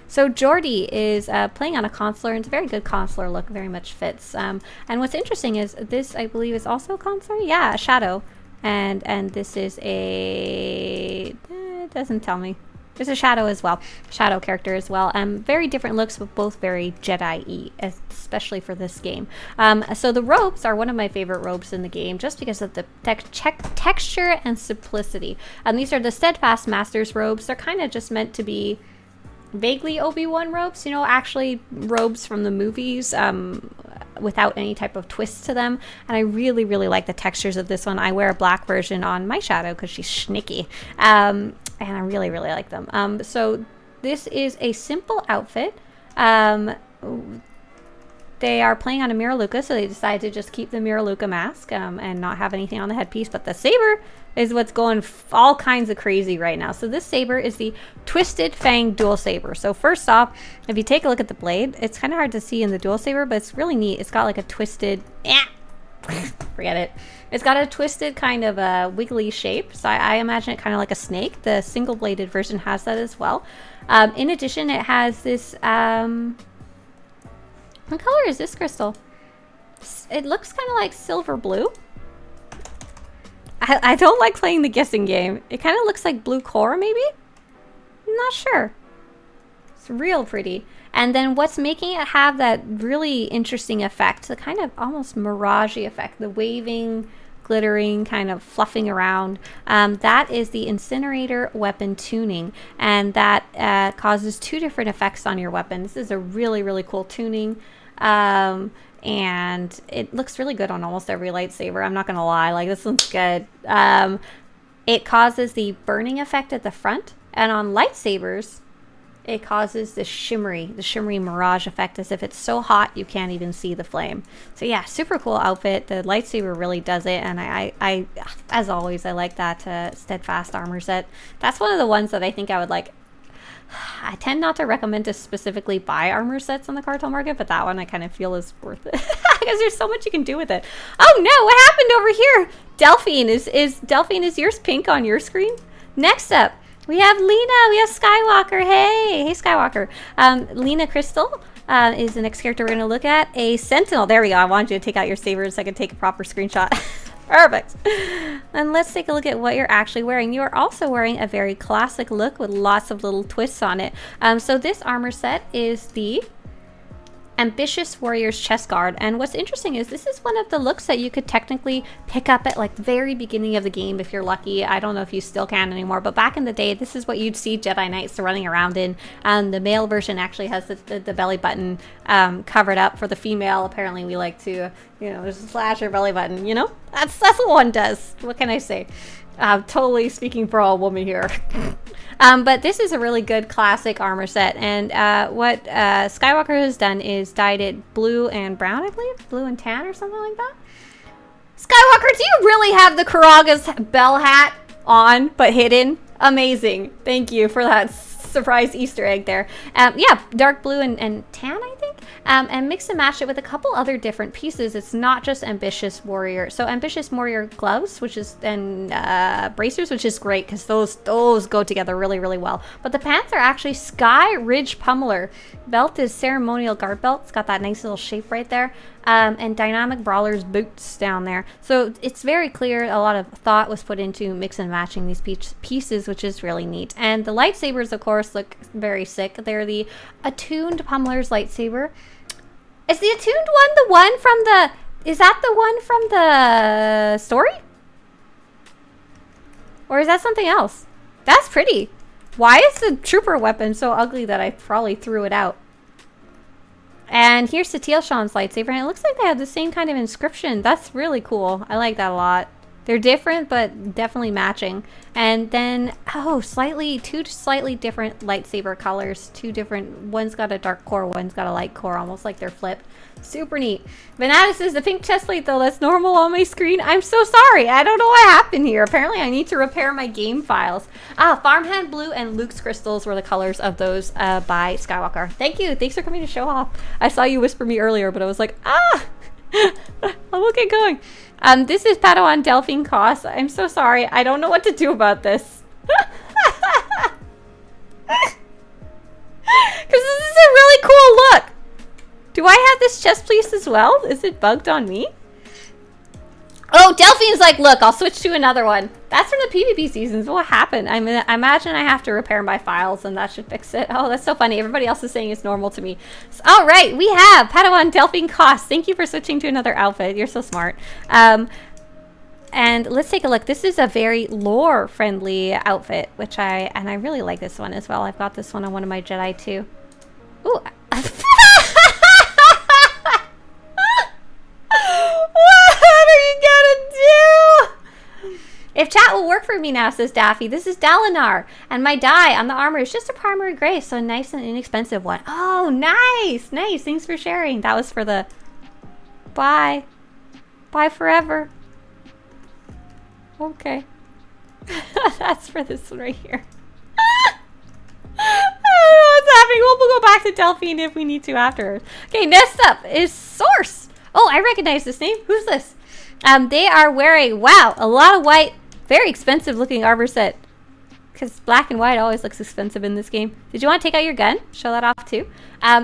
A: So Jordy is playing on a consular, and it's a very good consular look, very much fits. And what's interesting is this, I believe, is also a consular? Yeah, a shadow. And this is a... it doesn't tell me. There's a shadow as well. Shadow character as well. Very different looks, but both very Jedi-y, especially for this game. So the robes are one of my favorite robes in the game, just because of the texture and simplicity. These are the Steadfast Master's robes. They're kind of just meant to be vaguely Obi-Wan robes, you know, actually robes from the movies without any type of twist to them. And I really, really like the textures of this one. I wear a black version on my shadow because she's sneaky. And I really, really like them. So this is a simple outfit. They are playing on a Miraluka, so they decided to just keep the Miraluka mask and not have anything on the headpiece. But the saber is what's going all kinds of crazy right now. So this saber is the Twisted Fang Dual Saber. So first off, if you take a look at the blade, it's kind of hard to see in the Dual Saber, but it's really neat. It's got like a twisted... forget it. It's got a twisted kind of a wiggly shape. So I imagine it kind of like a snake. The single-bladed version has that as well. In addition, it has this... what color is this crystal? It looks kind of like silver blue. I don't like playing the guessing game. It kind of looks like blue core, maybe? I'm not sure. It's real pretty. And then what's making it have that really interesting effect, the kind of almost mirage-y effect, the waving, glittering, kind of fluffing around, that is the Incinerator weapon tuning. And that causes two different effects on your weapon. This is a really, really cool tuning. And it looks really good on almost every lightsaber. I'm not gonna lie, like this one's good. It causes the burning effect at the front, and on lightsabers it causes the shimmery mirage effect, as if it's so hot you can't even see the flame. So yeah, super cool outfit. The lightsaber really does it, and I as always, I like that Steadfast armor set. That's one of the ones that I think I would like. I tend not to recommend to specifically buy armor sets on the cartel market, but that one I kind of feel is worth it because there's so much you can do with it. Oh no, what happened over here? Delphine, is yours pink on your screen? Next up, we have Lena, we have Skywalker. Hey Skywalker. Lena Crystal is the next character we're going to look at. A Sentinel. There we go. I wanted you to take out your saber so I could take a proper screenshot. Perfect. And let's take a look at what you're actually wearing. You are also wearing a very classic look with lots of little twists on it. So this armor set is the Ambitious Warrior's chest guard, and what's interesting is this is one of the looks that you could technically pick up at like the very beginning of the game if you're lucky. I don't know if you still can anymore, but back in the day, this is what you'd see Jedi Knights running around in. The male version actually has the belly button covered up. For the female, apparently we like to, you know, just slash her belly button, you know? That's what one does. What can I say? Totally speaking for a woman here. But this is a really good classic armor set, and what Skywalker has done is dyed it blue and brown, I believe? Blue and tan or something like that? Skywalker, do you really have the Karaga's bell hat on, but hidden? Amazing. Thank you for that surprise Easter egg there. Yeah, dark blue and tan, I think. And mix and match it with a couple other different pieces. It's not just Ambitious Warrior. So Ambitious Warrior gloves, which is, and bracers, which is great because those go together really, really well. But the pants are actually Sky Ridge Pummeler. Belt is ceremonial guard belt. It's got that nice little shape right there. And Dynamic Brawler's boots down there. So it's very clear a lot of thought was put into mix and matching these pieces, which is really neat. And the lightsabers, of course, look very sick. They're the Attuned Pummeler's lightsaber. Is the Attuned one the one from the... Is that the one from the story? Or is that something else? That's pretty. Why is the trooper weapon so ugly that I probably threw it out? And here's Swtorish's lightsaber, and it looks like they have the same kind of inscription. That's really cool. I like that a lot. They're different, but definitely matching. And then, oh, two slightly different lightsaber colors. Two different, one's got a dark core, one's got a light core, almost like they're flipped. Super neat. Vanada says, the pink chest plate, though, that's normal on my screen. I'm so sorry. I don't know what happened here. Apparently, I need to repair my game files. Farmhand Blue and Luke's Crystals were the colors of those by Skywalker. Thank you. Thanks for coming to show off. I saw you whisper me earlier, but I was like, I'll get going. This is Padawan Delphine Koss. I'm so sorry. I don't know what to do about this. Because this is a really cool look. Do I have this chest piece as well? Is it bugged on me? Oh, Delphine's like, look, I'll switch to another one. That's from the PvP seasons. What happened? I imagine I have to repair my files and that should fix it. Oh, that's so funny. Everybody else is saying it's normal to me. So, all right, we have Padawan Delphine Koss. Thank you for switching to another outfit. You're so smart. And let's take a look. This is a very lore-friendly outfit, which I really like this one as well. I've got this one on one of my Jedi too. Ooh. If chat will work for me now, says Daffy, this is Dalinar, and my dye on the armor is just a primary gray, so a nice and inexpensive one. Oh, nice! Nice, thanks for sharing. That was for the... Bye. Bye forever. Okay. That's for this one right here. I don't know what's happening. We'll go back to Delphine if we need to afterwards. Okay, next up is Source. Oh, I recognize this name. Who's this? They are wearing, wow, a lot of white, very expensive looking armor set. Because black and white always looks expensive in this game. Did you want to take out your gun? Show that off too.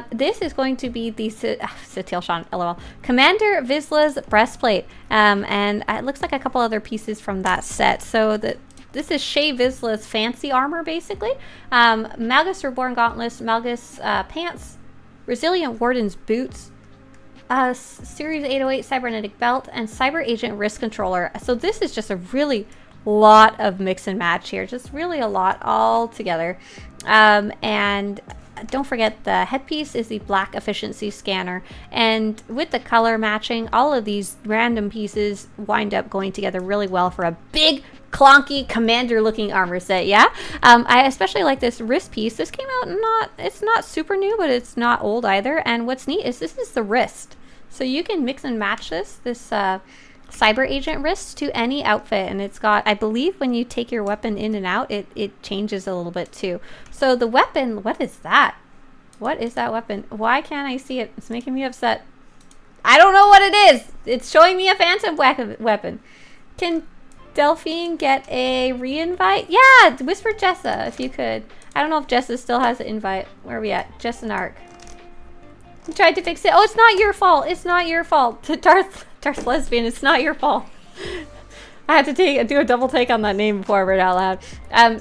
A: This is going to be the Swtorista, LOL. Commander Vizsla's breastplate. And it looks like a couple other pieces from that set. So this is Shae Vizsla's fancy armor, basically. Malgus Reborn Gauntlets, Malgus pants, Resilient Warden's boots, Series 808 Cybernetic Belt, and Cyber Agent Wrist Controller. So this is just a really lot of mix and match here. Just really a lot all together. And don't forget the headpiece is the black efficiency scanner. And with the color matching, all of these random pieces wind up going together really well for a big, clunky, commander-looking armor set, yeah? I especially like this wrist piece. This came out it's not super new, but it's not old either. And what's neat is this is the wrist. So you can mix and match this Cyber Agent wrist to any outfit. And it's got, I believe when you take your weapon in and out, it changes a little bit too. So the weapon, what is that? What is that weapon? Why can't I see it? It's making me upset. I don't know what it is. It's showing me a phantom weapon. Can Delphine get a re-invite? Yeah, whisper Jessa if you could. I don't know if Jessa still has an invite. Where are we at? Jess and Ark. You tried to fix it. Oh, it's not your fault. It's not your fault. Darth Lesbian, it's not your fault. I had to do a double take on that name before I read it out loud.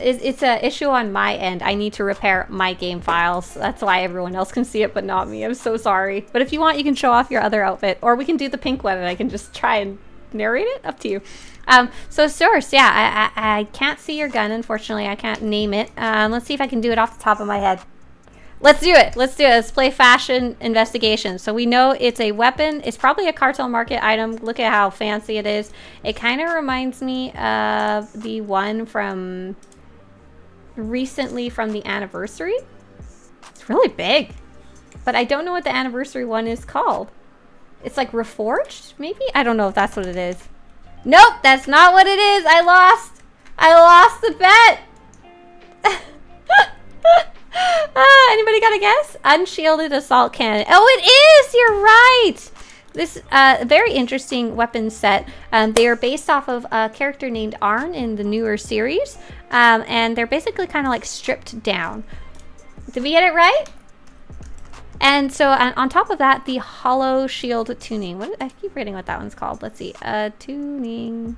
A: It's an issue on my end. I need to repair my game files. That's why everyone else can see it, but not me. I'm so sorry. But if you want, you can show off your other outfit. Or we can do the pink one and I can just try and narrate it. Up to you. So Source, yeah, I can't see your gun, unfortunately. I can't name it. Let's see if I can do it off the top of my head. Let's do it. Let's do it. Let's play fashion investigation. So we know it's a weapon. It's probably a cartel market item. Look at how fancy it is. It kind of reminds me of the one from recently from the anniversary. It's really big. But I don't know what the anniversary one is called. It's like Reforged, maybe? I don't know if that's what it is. Nope, that's not what it is. I lost the bet. Anybody got a guess? Unshielded assault cannon. Oh, it is! You're right! This very interesting weapon set. They are based off of a character named Arn in the newer series. And they're basically kind of like stripped down. Did we get it right? And so on top of that, the hollow shield tuning. I keep reading what that one's called. Let's see. Tuning.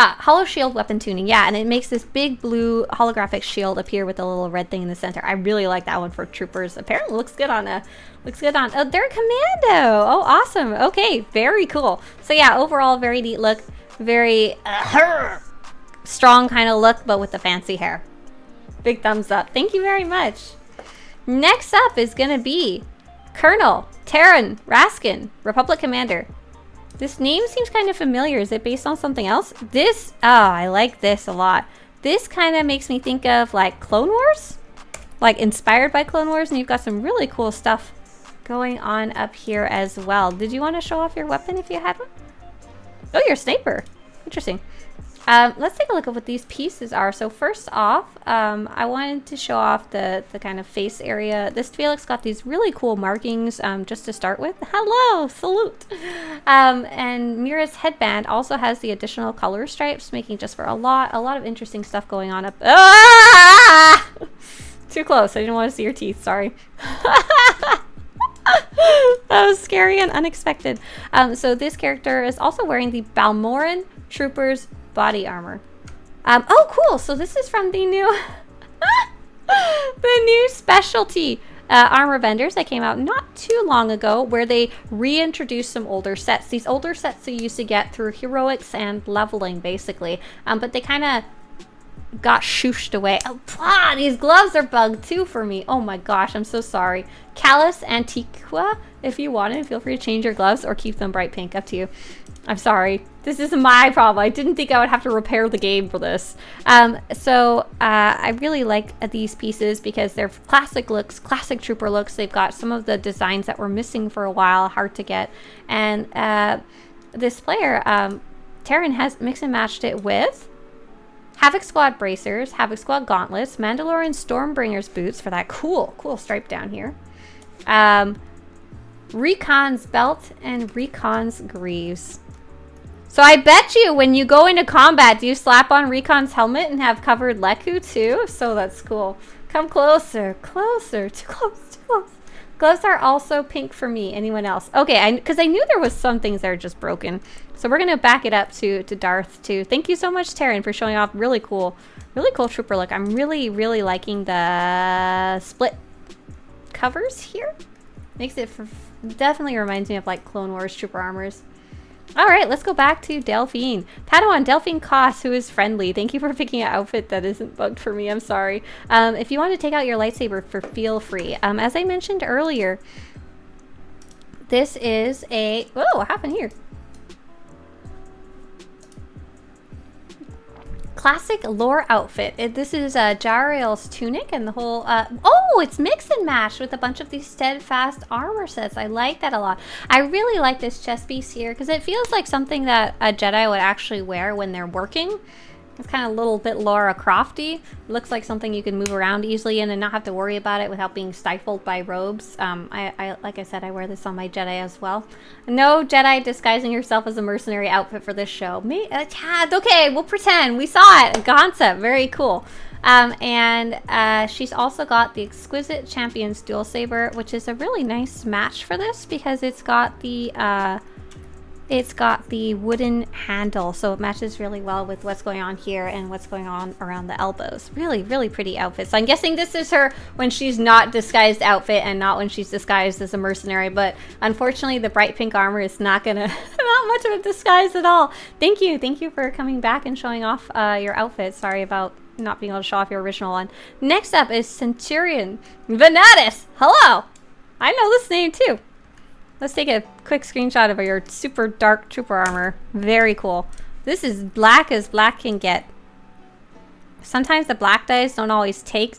A: Hollow shield weapon tuning. Yeah, and it makes this big blue holographic shield appear with a little red thing in the center. I really like that one for troopers. Apparently looks good on oh, they're a commando. Oh, awesome. Okay, very cool. So yeah, overall very neat look. Very strong kind of look, but with the fancy hair. Big thumbs up. Thank you very much. Next up is going to be Colonel Taryn Raskin, Republic Commander. This name seems kind of familiar. Is it based on something else? This, oh, I like this a lot. This kind of makes me think of like Clone Wars, like inspired by Clone Wars, and you've got some really cool stuff going on up here as well. Did you want to show off your weapon if you had one? Oh, you're a sniper. Interesting. Let's take a look at what these pieces are. So first off, I wanted to show off the kind of face area. This Felix got these really cool markings just to start with. Hello, salute. And Mira's headband also has the additional color stripes, making just for a lot of interesting stuff going on up. Ah! Too close. I didn't want to see your teeth. Sorry. That was scary and unexpected. So this character is also wearing the Balmoran Troopers body armor. Oh, cool. So this is from the new the new specialty armor vendors that came out not too long ago, where they reintroduced some older sets. These older sets you used to get through heroics and leveling, basically. But they kind of got shooshed away. Oh, these gloves are bugged too for me. Oh my gosh, I'm so sorry. Callus Antiqua, if you wanted, feel free to change your gloves or keep them bright pink, up to you. I'm sorry. This isn't my problem. I didn't think I would have to repair the game for this. I really like these pieces because they're classic looks, classic trooper looks. They've got some of the designs that were missing for a while, hard to get. And this player, Taryn, has mixed and matched it with Havoc Squad bracers, Havoc Squad gauntlets, Mandalorian Stormbringer's boots for that cool stripe down here. Recon's belt and Recon's greaves. So I bet you when you go into combat, do you slap on Recon's helmet and have covered Leku too? So that's cool. Come closer, closer, too close, too close. Gloves are also pink for me. Anyone else? Okay, because I knew there was some things that are just broken. So we're going to back it up to Darth too. Thank you so much, Taryn, for showing off really cool trooper look. I'm really liking the split covers here. Makes it, definitely reminds me of like Clone Wars trooper armors. All right, let's go back to Delphine. Padawan Delphine Koss, who is friendly. Thank you for picking an outfit that isn't bugged for me. I'm sorry. If you want to take out your lightsaber, feel free. As I mentioned earlier, this is a... Whoa, what happened here? Classic lore outfit. This is Jariel's tunic and the whole... oh, it's mix and match with a bunch of these steadfast armor sets. I like that a lot. I really like this chest piece here because it feels like something that a Jedi would actually wear when they're working. It's kind of a little bit Lara Crofty. Looks like something you can move around easily in and not have to worry about it without being stifled by robes. Like I said, I wear this on my Jedi as well. No Jedi disguising yourself as a mercenary outfit for this show. Okay, we'll pretend. We saw it. Concept. Very cool. She's also got the Exquisite Champions Dual Saber, which is a really nice match for this because it's got the wooden handle, so it matches really well with what's going on here and what's going on around the elbows. Really pretty outfit. So I'm guessing this is her when she's not disguised outfit and not when she's disguised as a mercenary, but unfortunately the bright pink armor is not gonna not much of a disguise at all. Thank you for coming back and showing off your outfit. Sorry about not being able to show off your original one. Next up is Centurion Venatus. Hello! I know this name too. Let's take a quick screenshot of your super dark trooper armor. Very cool. This is black as black can get. Sometimes the black dice don't always take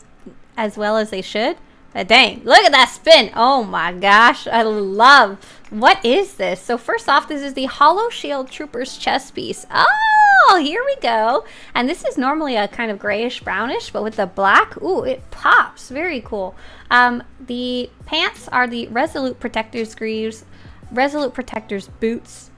A: as well as they should. But dang, look at that spin. Oh my gosh, I love. What is this? So first off, this is the Hollow Shield Trooper's chest piece. Oh, here we go. And this is normally a kind of grayish brownish, but with the black, ooh, it pops. Very cool. The pants are the Resolute Protector's greaves, Resolute Protector's boots,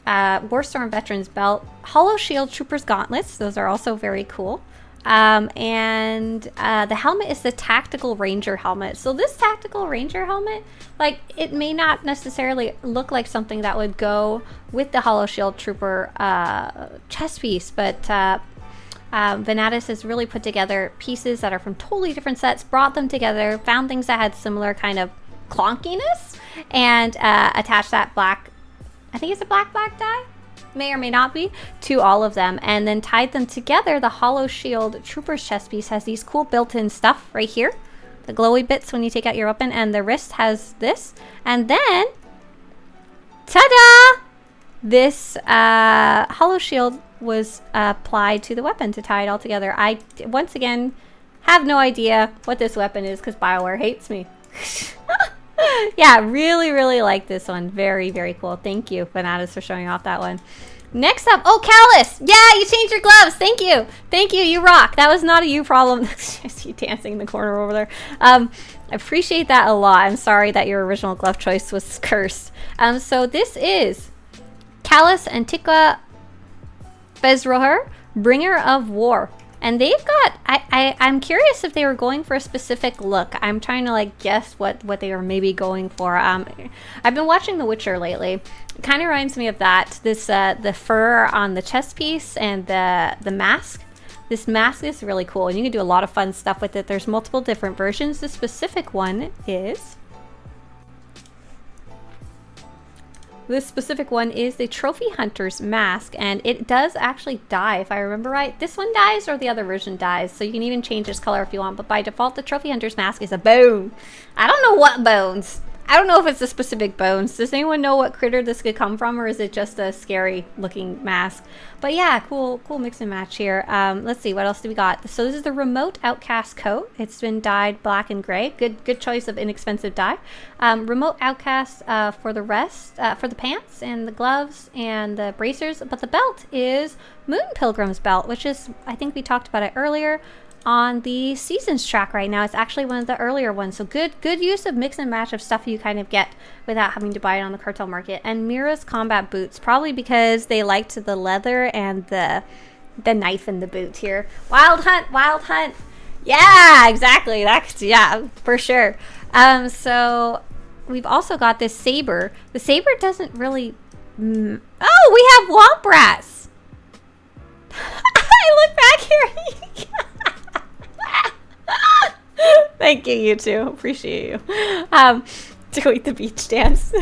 A: Warstorm Veteran's belt, Hollow Shield Trooper's gauntlets. Those are also very cool. The helmet is the Tactical Ranger helmet. So this Tactical Ranger helmet, like, it may not necessarily look like something that would go with the Hollow Shield Trooper chest piece, but Venatus has really put together pieces that are from totally different sets, brought them together, found things that had similar kind of clunkiness, and attached that black, I think it's a black dye? may or may not be, to all of them, and then tied them together. The Hollow Shield Trooper's chest piece has these cool built-in stuff right here, the glowy bits when you take out your weapon, and the wrist has this, and then ta-da! This Hollow Shield was applied to the weapon to tie it all together. I once again have no idea what this weapon is because BioWare hates me. Yeah, really like this one. Very cool. Thank you, Bananas, for showing off that one. Next up, oh, Callus! Yeah, you changed your gloves. Thank you, you rock. That was not a you problem. I see you dancing in the corner over there. I appreciate that a lot. I'm sorry that your original glove choice was cursed. So this is Callus Antiqua Bezroher, Bringer of War. And they've got, I'm curious if they were going for a specific look. I'm trying to like guess what they were maybe going for. I've been watching The Witcher lately. It kind of reminds me of that. This the fur on the chest piece and the mask. This mask is really cool, and you can do a lot of fun stuff with it. There's multiple different versions. The specific one is the Trophy Hunter's mask, and it does actually die, if I remember right. This one dies or the other version dies, so you can even change its color if you want, but by default the Trophy Hunter's mask is a bone. I don't know what bones. I don't know if it's a specific bones. Does anyone know what critter this could come from, or is it just a scary looking mask? But yeah, cool mix and match here. Let's see, what else do we got? So this is the Remote Outcast coat. It's been dyed black and gray. Good choice of inexpensive dye. Remote Outcast for the rest, for the pants and the gloves and the bracers, but the belt is Moon Pilgrim's belt, which is, I think we talked about it earlier, on the Seasons track right now. It's actually one of the earlier ones, so good use of mix and match of stuff you kind of get without having to buy it on the cartel market. And Mira's combat boots, probably because they liked the leather and the knife in the boot here. Wild Hunt. Yeah, exactly. That's, yeah, for sure. So we've also got this saber. The saber doesn't really oh, we have Womp Rats. I look back here. Thank you, you two. Appreciate you. Doing the beach dance.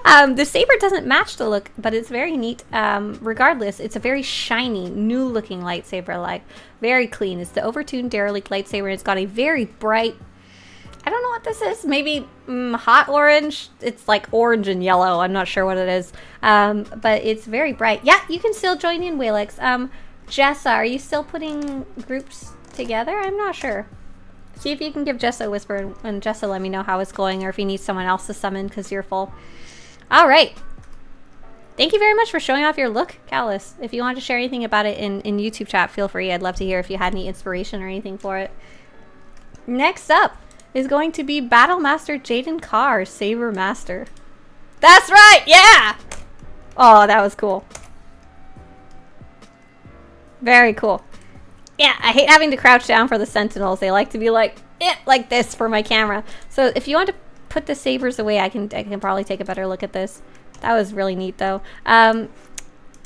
A: The saber doesn't match the look, but it's very neat. Regardless, it's a very shiny, new-looking lightsaber. Like, very clean. It's the overtuned Derelict lightsaber. It's got a very bright, I don't know what this is. Maybe hot orange. It's like orange and yellow. I'm not sure what it is. But it's very bright. Yeah, you can still join in, Walex. Jessa, are you still putting groups together? I'm not sure. See if you can give Jessa a whisper, and Jessa let me know how it's going, or if you need someone else to summon because you're full. All right. Thank you very much for showing off your look, Callus. If you want to share anything about it in YouTube chat, feel free. I'd love to hear if you had any inspiration or anything for it. Next up is going to be Battle Master Jaden Carr, Saber Master. That's right, yeah! Oh, that was cool. Very cool. Yeah, I hate having to crouch down for the Sentinels. They like to be like this for my camera. So if you want to put the sabers away, I can probably take a better look at this. That was really neat, though.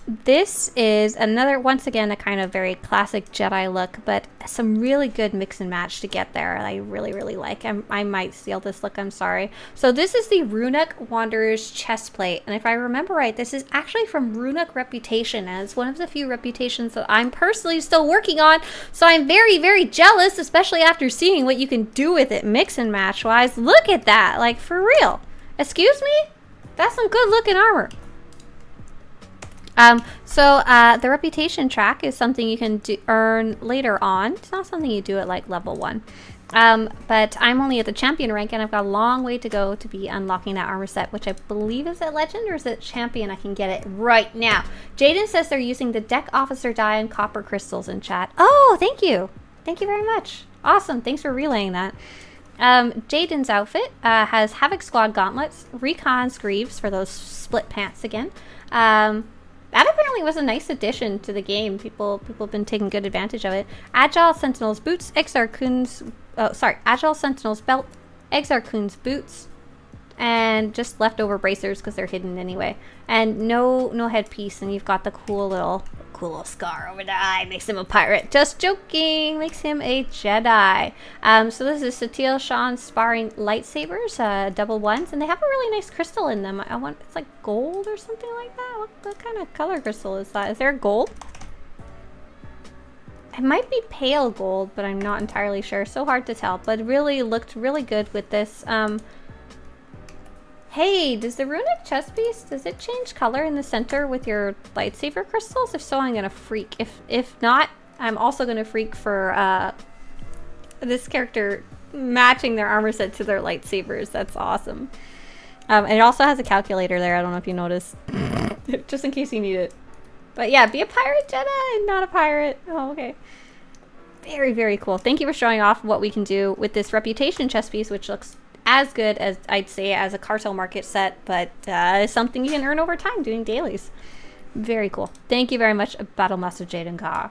A: This is another, once again, a kind of very classic Jedi look, but some really good mix and match to get there. I really like. I might steal this look, I'm sorry. So this is the Runuk Wanderer's chest plate, and if I remember right, this is actually from Runuk Reputation, and it's one of the few reputations that I'm personally still working on, so I'm very jealous, especially after seeing what you can do with it mix and match wise. Look at that, like, for real. Excuse me? That's some good looking armor. The Reputation track is something you can earn later on. It's not something you do at like level 1. But I'm only at the champion rank, and I've got a long way to go to be unlocking that armor set, which I believe is at legend, or is it champion? I can get it right now. Jaden says they're using the deck officer die and copper crystals in chat. Oh, thank you. Thank you very much. Awesome. Thanks for relaying that. Jaden's outfit has Havoc Squad gauntlets, Recon's greaves for those split pants again. That apparently was a nice addition to the game. People have been taking good advantage of it. Agile Sentinel's boots, Agile Sentinel's belt, Exarchun's boots, and just leftover bracers because they're hidden anyway. And no headpiece, and you've got the cool little Cool little scar over the eye makes him a pirate. Just joking. Makes him a Jedi. So this is Satele Shan sparring lightsabers, double ones, and they have a really nice crystal in them. It's like gold or something like that. What kind of color crystal is that? Is there gold? It might be pale gold, but I'm not entirely sure. So hard to tell, but really looked really good with this. Hey, does the runic chest piece, does it change color in the center with your lightsaber crystals? If so, I'm gonna freak. If not, I'm also gonna freak for this character matching their armor set to their lightsabers. That's awesome. And it also has a calculator there. I don't know if you noticed, just in case you need it. But yeah, be a pirate Jedi, not a pirate. Oh, okay. Very, very cool. Thank you for showing off what we can do with this reputation chest piece, which looks as good as, I'd say, as a cartel market set, but something you can earn over time doing dailies. Very cool. Thank you very much, Battle Master Jaden Ka.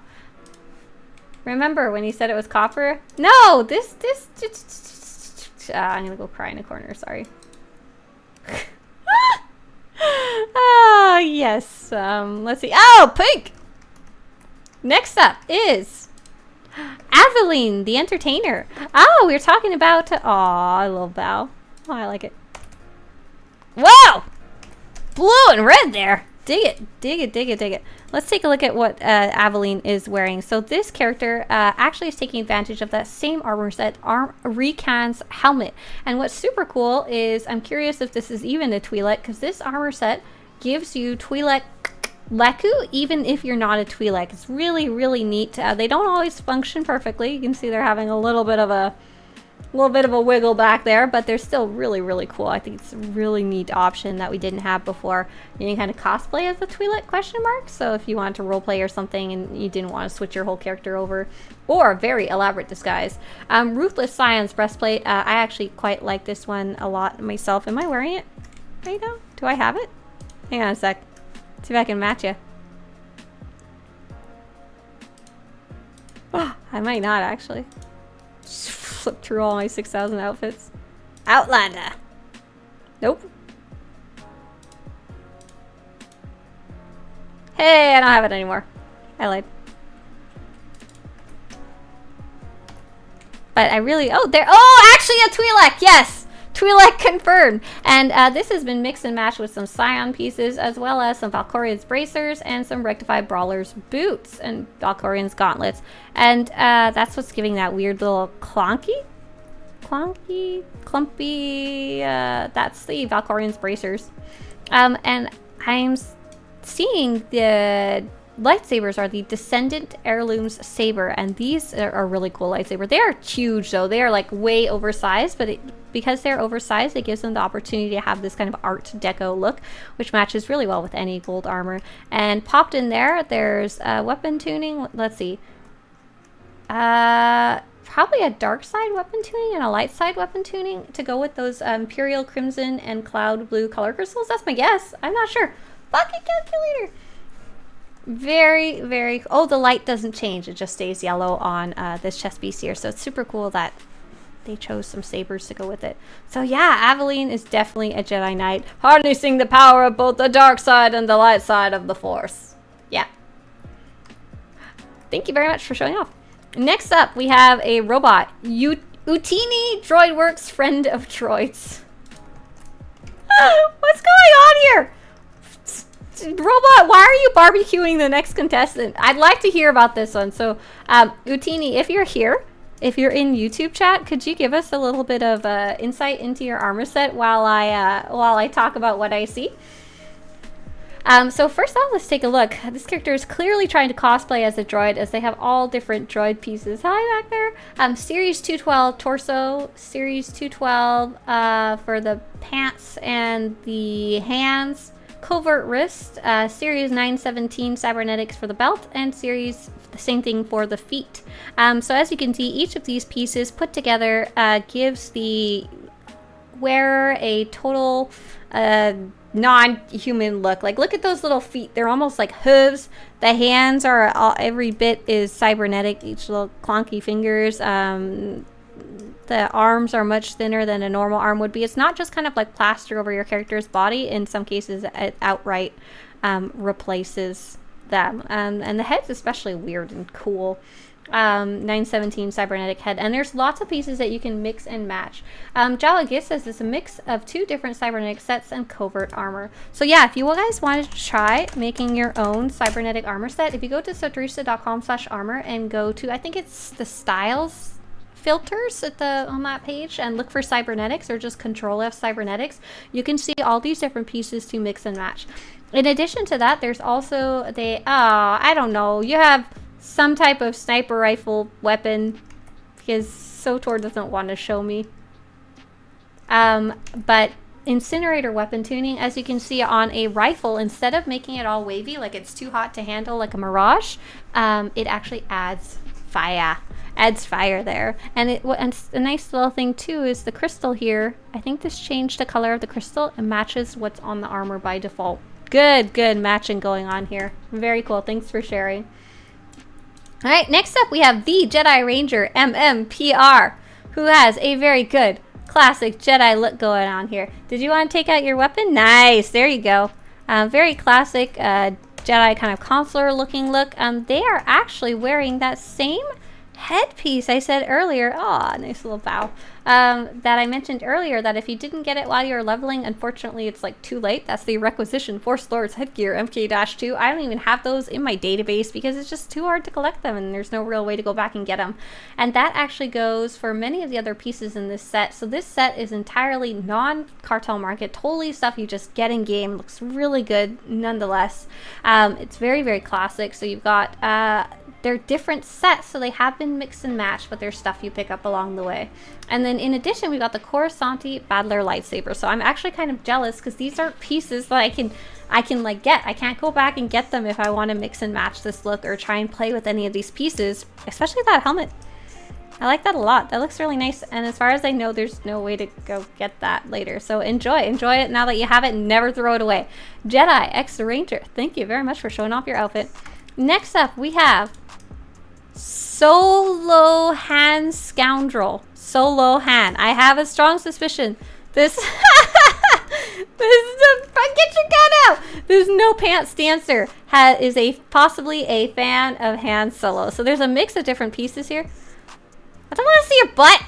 A: Remember when you said it was copper? No, this I'm gonna go cry in a corner, sorry. Ah, yes. Let's see. Oh, pink! Next up is Aveline, the entertainer. Oh, we were talking about... Aw, I love Bao. Oh, I like it. Whoa! Blue and red there. Dig it, dig it, dig it, dig it. Let's take a look at what Aveline is wearing. So this character actually is taking advantage of that same armor set, Recan's helmet. And what's super cool is, I'm curious if this is even a Twi'lek, because this armor set gives you Twi'lek Leku, even if you're not a Twi'lek. It's really, really neat. They don't always function perfectly. You can see they're having a little bit of a wiggle back there, but they're still really, really cool. I think it's a really neat option that we didn't have before. You can kind of cosplay as a Twi'lek question mark. So if you wanted to roleplay or something and you didn't want to switch your whole character over, or very elaborate disguise. Ruthless Scion's breastplate. I actually quite like this one a lot myself. Am I wearing it right now? Do I have it? Hang on a sec. See if I can match you. Oh, I might not actually. Just flip through all my 6,000 outfits. Outlander. Nope. Hey, I don't have it anymore. I lied. But I really... Oh, there... Oh, actually a Twi'lek! Yes! Twi'lek confirmed! And this has been mixed and matched with some Scion pieces, as well as some Valkorian's bracers and some Rectified Brawler's boots and Valkorian's gauntlets. And that's what's giving that weird little clumpy. That's the Valkorian's bracers. And I'm seeing the lightsabers are the Descendant Heirlooms Saber, and these are really cool lightsabers. They are huge though. They are like way oversized, but because they're oversized, it gives them the opportunity to have this kind of Art Deco look, which matches really well with any gold armor. And popped in there, there's weapon tuning. Let's see. Probably a dark side weapon tuning and a light side weapon tuning to go with those Imperial Crimson and Cloud Blue color crystals. That's my guess. I'm not sure. Bucket calculator. Very, very... Oh, the light doesn't change. It just stays yellow on this chest piece here. So it's super cool that they chose some sabers to go with it. So yeah, Aveline is definitely a Jedi Knight, harnessing the power of both the dark side and the light side of the Force. Yeah. Thank you very much for showing off. Next up, we have a robot. Utini Droidworks Friend of Droids. What's going on here? Robot, why are you barbecuing the next contestant? I'd like to hear about this one. So, Utini, if you're here, if you're in YouTube chat, could you give us a little bit of insight into your armor set while I talk about what I see? So first off, let's take a look. This character is clearly trying to cosplay as a droid, as they have all different droid pieces. Hi back there. Series 212 torso, Series 212 for the pants and the hands. Covert wrist, Series 917 cybernetics for the belt, and Series the same thing for the feet. So as you can see, each of these pieces put together gives the wearer a total non-human look. Like, look at those little feet. They're almost like hooves. The hands are every bit is cybernetic, each little clunky fingers. The arms are much thinner than a normal arm would be. It's not just kind of like plaster over your character's body. In some cases, it outright replaces them. And the head's especially weird and cool. 917 cybernetic head, and there's lots of pieces that you can mix and match. Jalagis says it's a mix of 2 different cybernetic sets and covert armor. So yeah, if you guys wanted to try making your own cybernetic armor set, if you go to swtorista.com/armor and go to, I think it's the styles filters on that page, and look for cybernetics or just Control F cybernetics, you can see all these different pieces to mix and match. In addition to that, there's also I don't know, you have some type of sniper rifle weapon, because SWTOR doesn't want to show me. But incinerator weapon tuning, as you can see on a rifle, instead of making it all wavy like it's too hot to handle like a Mirage, it actually adds fire. There. And a nice little thing too is the crystal here. I think this changed the color of the crystal and matches what's on the armor by default. Good matching going on here. Very cool. Thanks for sharing. All right, next up we have the Jedi Ranger MMPR, who has a very good classic Jedi look going on here. Did you want to take out your weapon? Nice, there you go. Very classic Jedi kind of consular looking look. They are actually wearing that same headpiece I said earlier. Oh, nice little bow. That I mentioned earlier, that if you didn't get it while you were leveling, unfortunately it's like too late. That's the requisition Force Lord's headgear MK-2. I don't even have those in my database because it's just too hard to collect them and there's no real way to go back and get them. And that actually goes for many of the other pieces in this set. So this set is entirely non-cartel market, totally stuff you just get in game. Looks really good nonetheless. It's very classic. So you've got they're different sets, so they have been mixed and matched, but there's stuff you pick up along the way. And then in addition, we've got the Coruscanti Battler lightsaber. So I'm actually kind of jealous because these aren't pieces that I can like get. I can't go back and get them if I want to mix and match this look or try and play with any of these pieces, especially that helmet. I like that a lot. That looks really nice. And as far as I know, there's no way to go get that later. So enjoy it now that you have it, and never throw it away. Jedi X Ranger, thank you very much for showing off your outfit. Next up, we have Solo Han Scoundrel. Solo Han. I have a strong suspicion this get your gun out. This No Pants Dancer is possibly a fan of Han Solo. So there's a mix of different pieces here. I don't want to see your butt.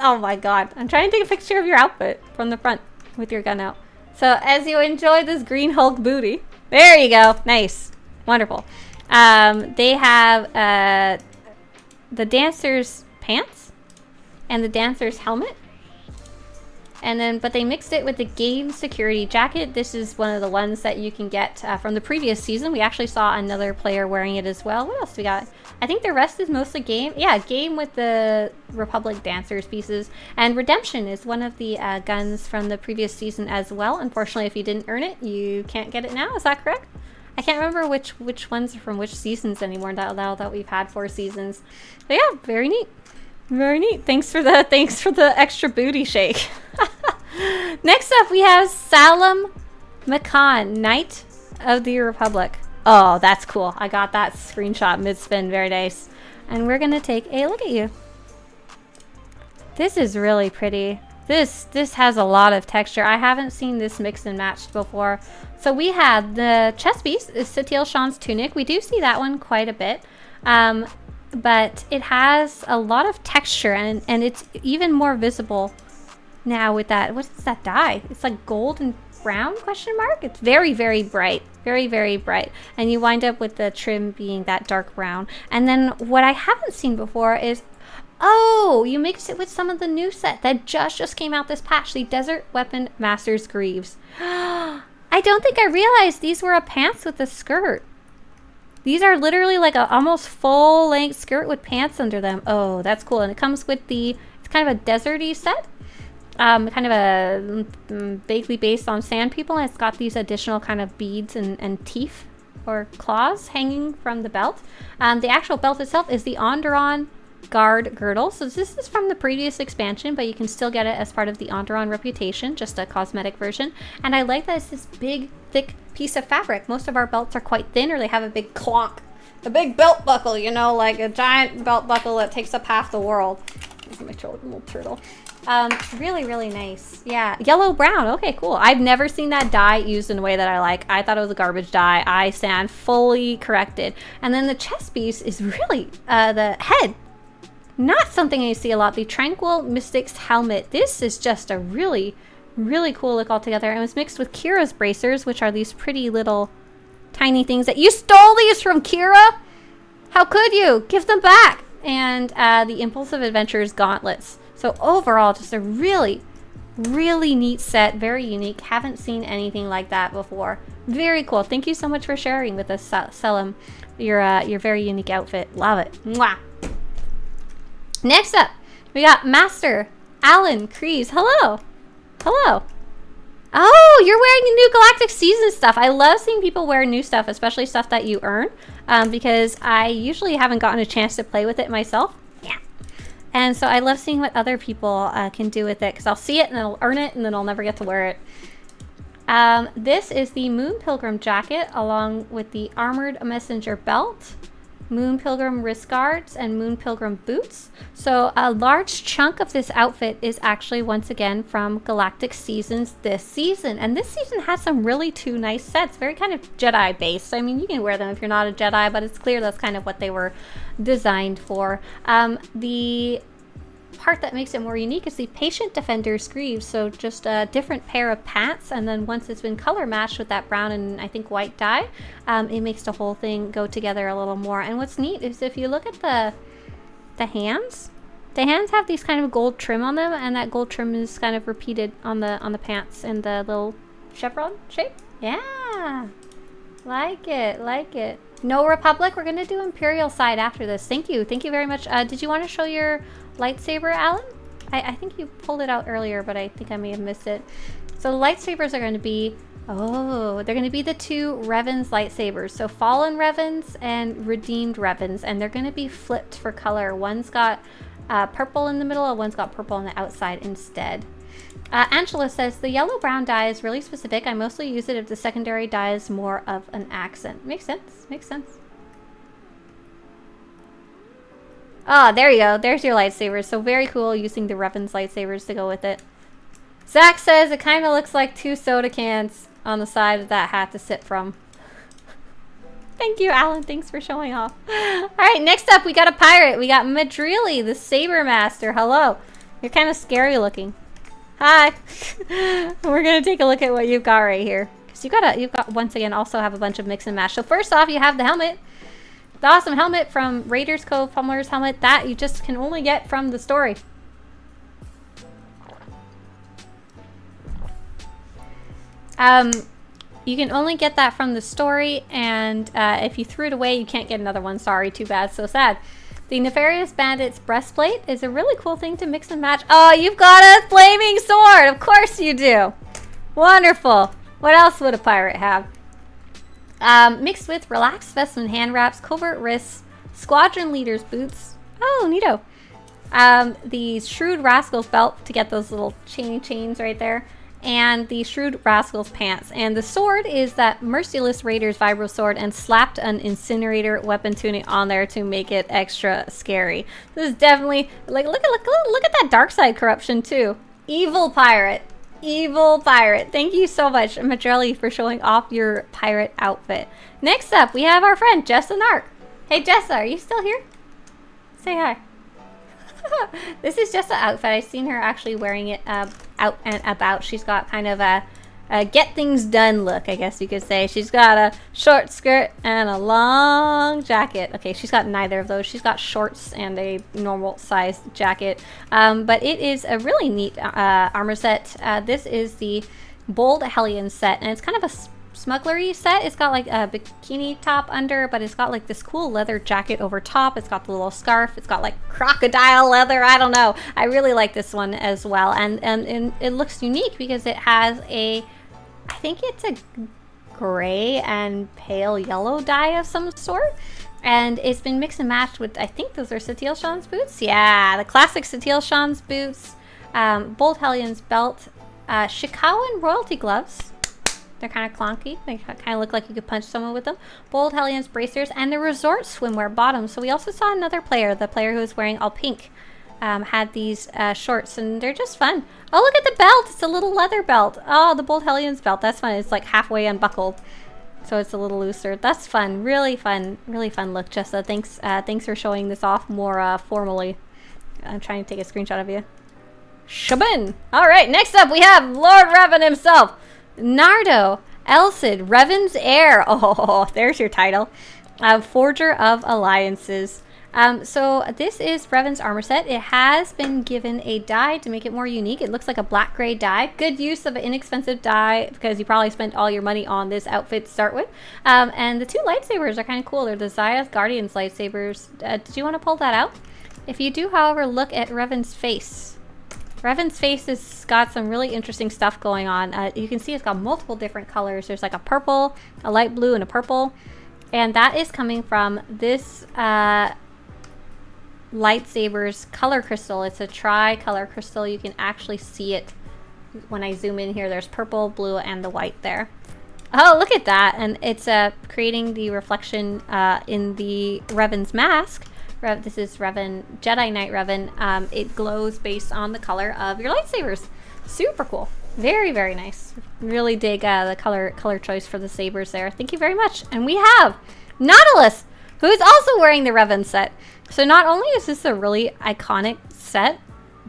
A: Oh my god. I'm trying to take a picture of your outfit from the front with your gun out. So as you enjoy this Green Hulk booty. There you go. Nice. Wonderful. They have the dancer's pants and the dancer's helmet, and then but they mixed it with the game security jacket. This is one of the ones that you can get from the previous season. We actually saw another player wearing it as well. What else we got? I think the rest is mostly game. Yeah, game with the Republic dancers pieces. And Redemption is one of the guns from the previous season as well. Unfortunately, if you didn't earn it, you can't get it now. Is that correct? I can't remember which ones are from which seasons anymore now that we've had 4 seasons. But yeah, very neat. Very neat. Thanks for the extra booty shake. Next up, we have Salam Makan, Knight of the Republic. Oh, that's cool. I got that screenshot mid-spin. Very nice. And we're going to take a look at you. This is really pretty. This has a lot of texture. I haven't seen this mixed and matched before. So we have the chest piece is Satil Shan's tunic. We do see that one quite a bit. But it has a lot of texture, and it's even more visible now with that. What is that dye? It's like gold and brown question mark. It's very bright. Very bright. And you wind up with the trim being that dark brown. And then what I haven't seen before is, oh, you mix it with some of the new set that just came out this patch, the Desert Weapon Master's Greaves. I don't think I realized these were a pants with a skirt. These are literally like a almost full-length skirt with pants under them. Oh, that's cool. And it comes with it's kind of a deserty set. Kind of a vaguely based on sand people. And it's got these additional kind of beads and teeth or claws hanging from the belt. The actual belt itself is the Onderon Guard girdle. So this is from the previous expansion, but you can still get it as part of the Onderon Reputation, just a cosmetic version. And I like that it's this big, thick piece of fabric. Most of our belts are quite thin, or they have a big clonk. A big belt buckle, you know, like a giant belt buckle that takes up half the world. This is my little turtle. Really, really nice. Yeah, yellow brown. Okay, cool. I've never seen that dye used in a way that I like. I thought it was a garbage dye. I stand fully corrected. And then the chest piece is really the head. Not something you see a lot. The Tranquil Mystic's helmet. This is just a really, really cool look altogether. And it was mixed with Kira's bracers, which are these pretty little tiny things that you stole these from Kira. How could you? Give them back. And the Impulsive Adventures gauntlets. So overall, just a really, really neat set. Very unique. Haven't seen anything like that before. Very cool. Thank you so much for sharing with us, Selim, your very unique outfit. Love it. Mwah. Next up, we got Master Alan Kreese. Hello. Hello. Oh, you're wearing the new Galactic Season stuff. I love seeing people wear new stuff, especially stuff that you earn, because I usually haven't gotten a chance to play with it myself. Yeah. And so I love seeing what other people can do with it, because I'll see it and then I'll earn it and then I'll never get to wear it. This is the Moon Pilgrim jacket along with the Armored Messenger belt, Moon Pilgrim wrist guards, and Moon Pilgrim boots. So a large chunk of this outfit is actually once again from Galactic Seasons this season. And this season has some really two nice sets, very kind of Jedi based. I mean, you can wear them if you're not a Jedi, but it's clear that's kind of what they were designed for. The part that makes it more unique is the Patient Defender Greaves. So just a different pair of pants, and then once it's been color matched with that brown and I think white dye, it makes the whole thing go together a little more. And what's neat is if you look at the hands have these kind of gold trim on them, and that gold trim is kind of repeated on the pants in the little chevron shape. Yeah, like it. No Republic. We're gonna do Imperial side after this. Thank you very much. Did you want to show your lightsaber, Alan? I think you pulled it out earlier, but I think I may have missed it. So the lightsabers are going to be, they're going to be the two Revan's lightsabers. So Fallen Revan's and Redeemed Revan's, and they're going to be flipped for color. One's got purple in the middle, and one's got purple on the outside instead. Angela says, the yellow-brown dye is really specific. I mostly use it if the secondary dye is more of an accent. Makes sense. Makes sense. Ah, there you go. There's your lightsabers. So very cool using the Revan's lightsabers to go with it. Zach says it kind of looks like two soda cans on the side of that hat to sip from. Thank you, Alan. Thanks for showing off. All right, next up, we got a pirate. We got Madrilli, the Saber Master. Hello. You're kind of scary looking. Hi. We're going to take a look at what you've got right here. Because you've got, once again, also have a bunch of mix and match. So first off, you have the helmet. The awesome helmet from Raiders Cove Pummeler's helmet that you just can only get from the story. You can only get that from the story, and if you threw it away, you can't get another one. Sorry, too bad, so sad. The Nefarious Bandit's breastplate is a really cool thing to mix and match. Oh, you've got a flaming sword! Of course you do! Wonderful! What else would a pirate have? Mixed with relaxed specimen hand wraps, covert wrists, squadron leader's boots. Oh, neato. The Shrewd Rascal's belt to get those little chains right there. And the Shrewd Rascal's pants. And the sword is that Merciless Raider's Vibro sword, and slapped an incinerator weapon tuning on there to make it extra scary. This is definitely, like, look at that dark side corruption too. Evil pirate. Evil pirate. Thank you so much, Madrelli, for showing off your pirate outfit. Next up, we have our friend Jessa Nark. Hey Jessa, are you still here? Say hi. This is Jessa outfit. I've seen her actually wearing it out and about. She's got kind of a get things done look, I guess you could say. She's got a short skirt and a long jacket. Okay, she's got neither of those. She's got shorts and a normal size jacket. But it is a really neat armor set. This is the Bold Hellion set, and it's kind of a smugglery set. It's got like a bikini top under, but it's got like this cool leather jacket over top. It's got the little scarf. It's got like crocodile leather. I don't know. I really like this one as well. And it looks unique because it has a, I think it's a gray and pale yellow dye of some sort. And it's been mixed and matched with, I think those are Satil Shan's boots. Yeah, the classic Satil Shan's boots. Bold Hellion's belt. Shikawan royalty gloves. They're kind of clunky. They kind of look like you could punch someone with them. Bold Hellion's bracers and the resort swimwear bottoms. So we also saw another player, the player who was wearing all pink. had these shorts, and they're just fun. Oh, look at the belt. It's a little leather belt. Oh, the Bold Hellions belt. That's fun. It's like halfway unbuckled, so it's a little looser. That's fun. Really fun look, Jessa. Thanks for showing this off more formally. I'm trying to take a screenshot of you. Shabin. All right, next up we have Lord Revan himself, Nardo Elcid, Revan's heir. Oh, there's your title. Forger of Alliances. So this is Revan's armor set. It has been given a dye to make it more unique. It looks like a black gray dye. Good use of an inexpensive dye because you probably spent all your money on this outfit to start with. And the two lightsabers are kind of cool. They're the Zayath Guardians lightsabers. Did you want to pull that out? If you do, however, look at Revan's face. Revan's face has got some really interesting stuff going on. You can see it's got multiple different colors. There's like a purple, a light blue, and a purple. And that is coming from this lightsaber's color crystal. It's a tri-color crystal. You can actually see it when I zoom in here. There's purple, blue, and the white there. Oh, look at that. And it's creating the reflection in the Revan's mask. This is Revan, Jedi Knight Revan. It glows based on the color of your lightsabers. Super cool. Very, very nice. Really dig the color choice for the sabers there. Thank you very much. And we have Nautilus, who is also wearing the Revan set. So not only is this a really iconic set,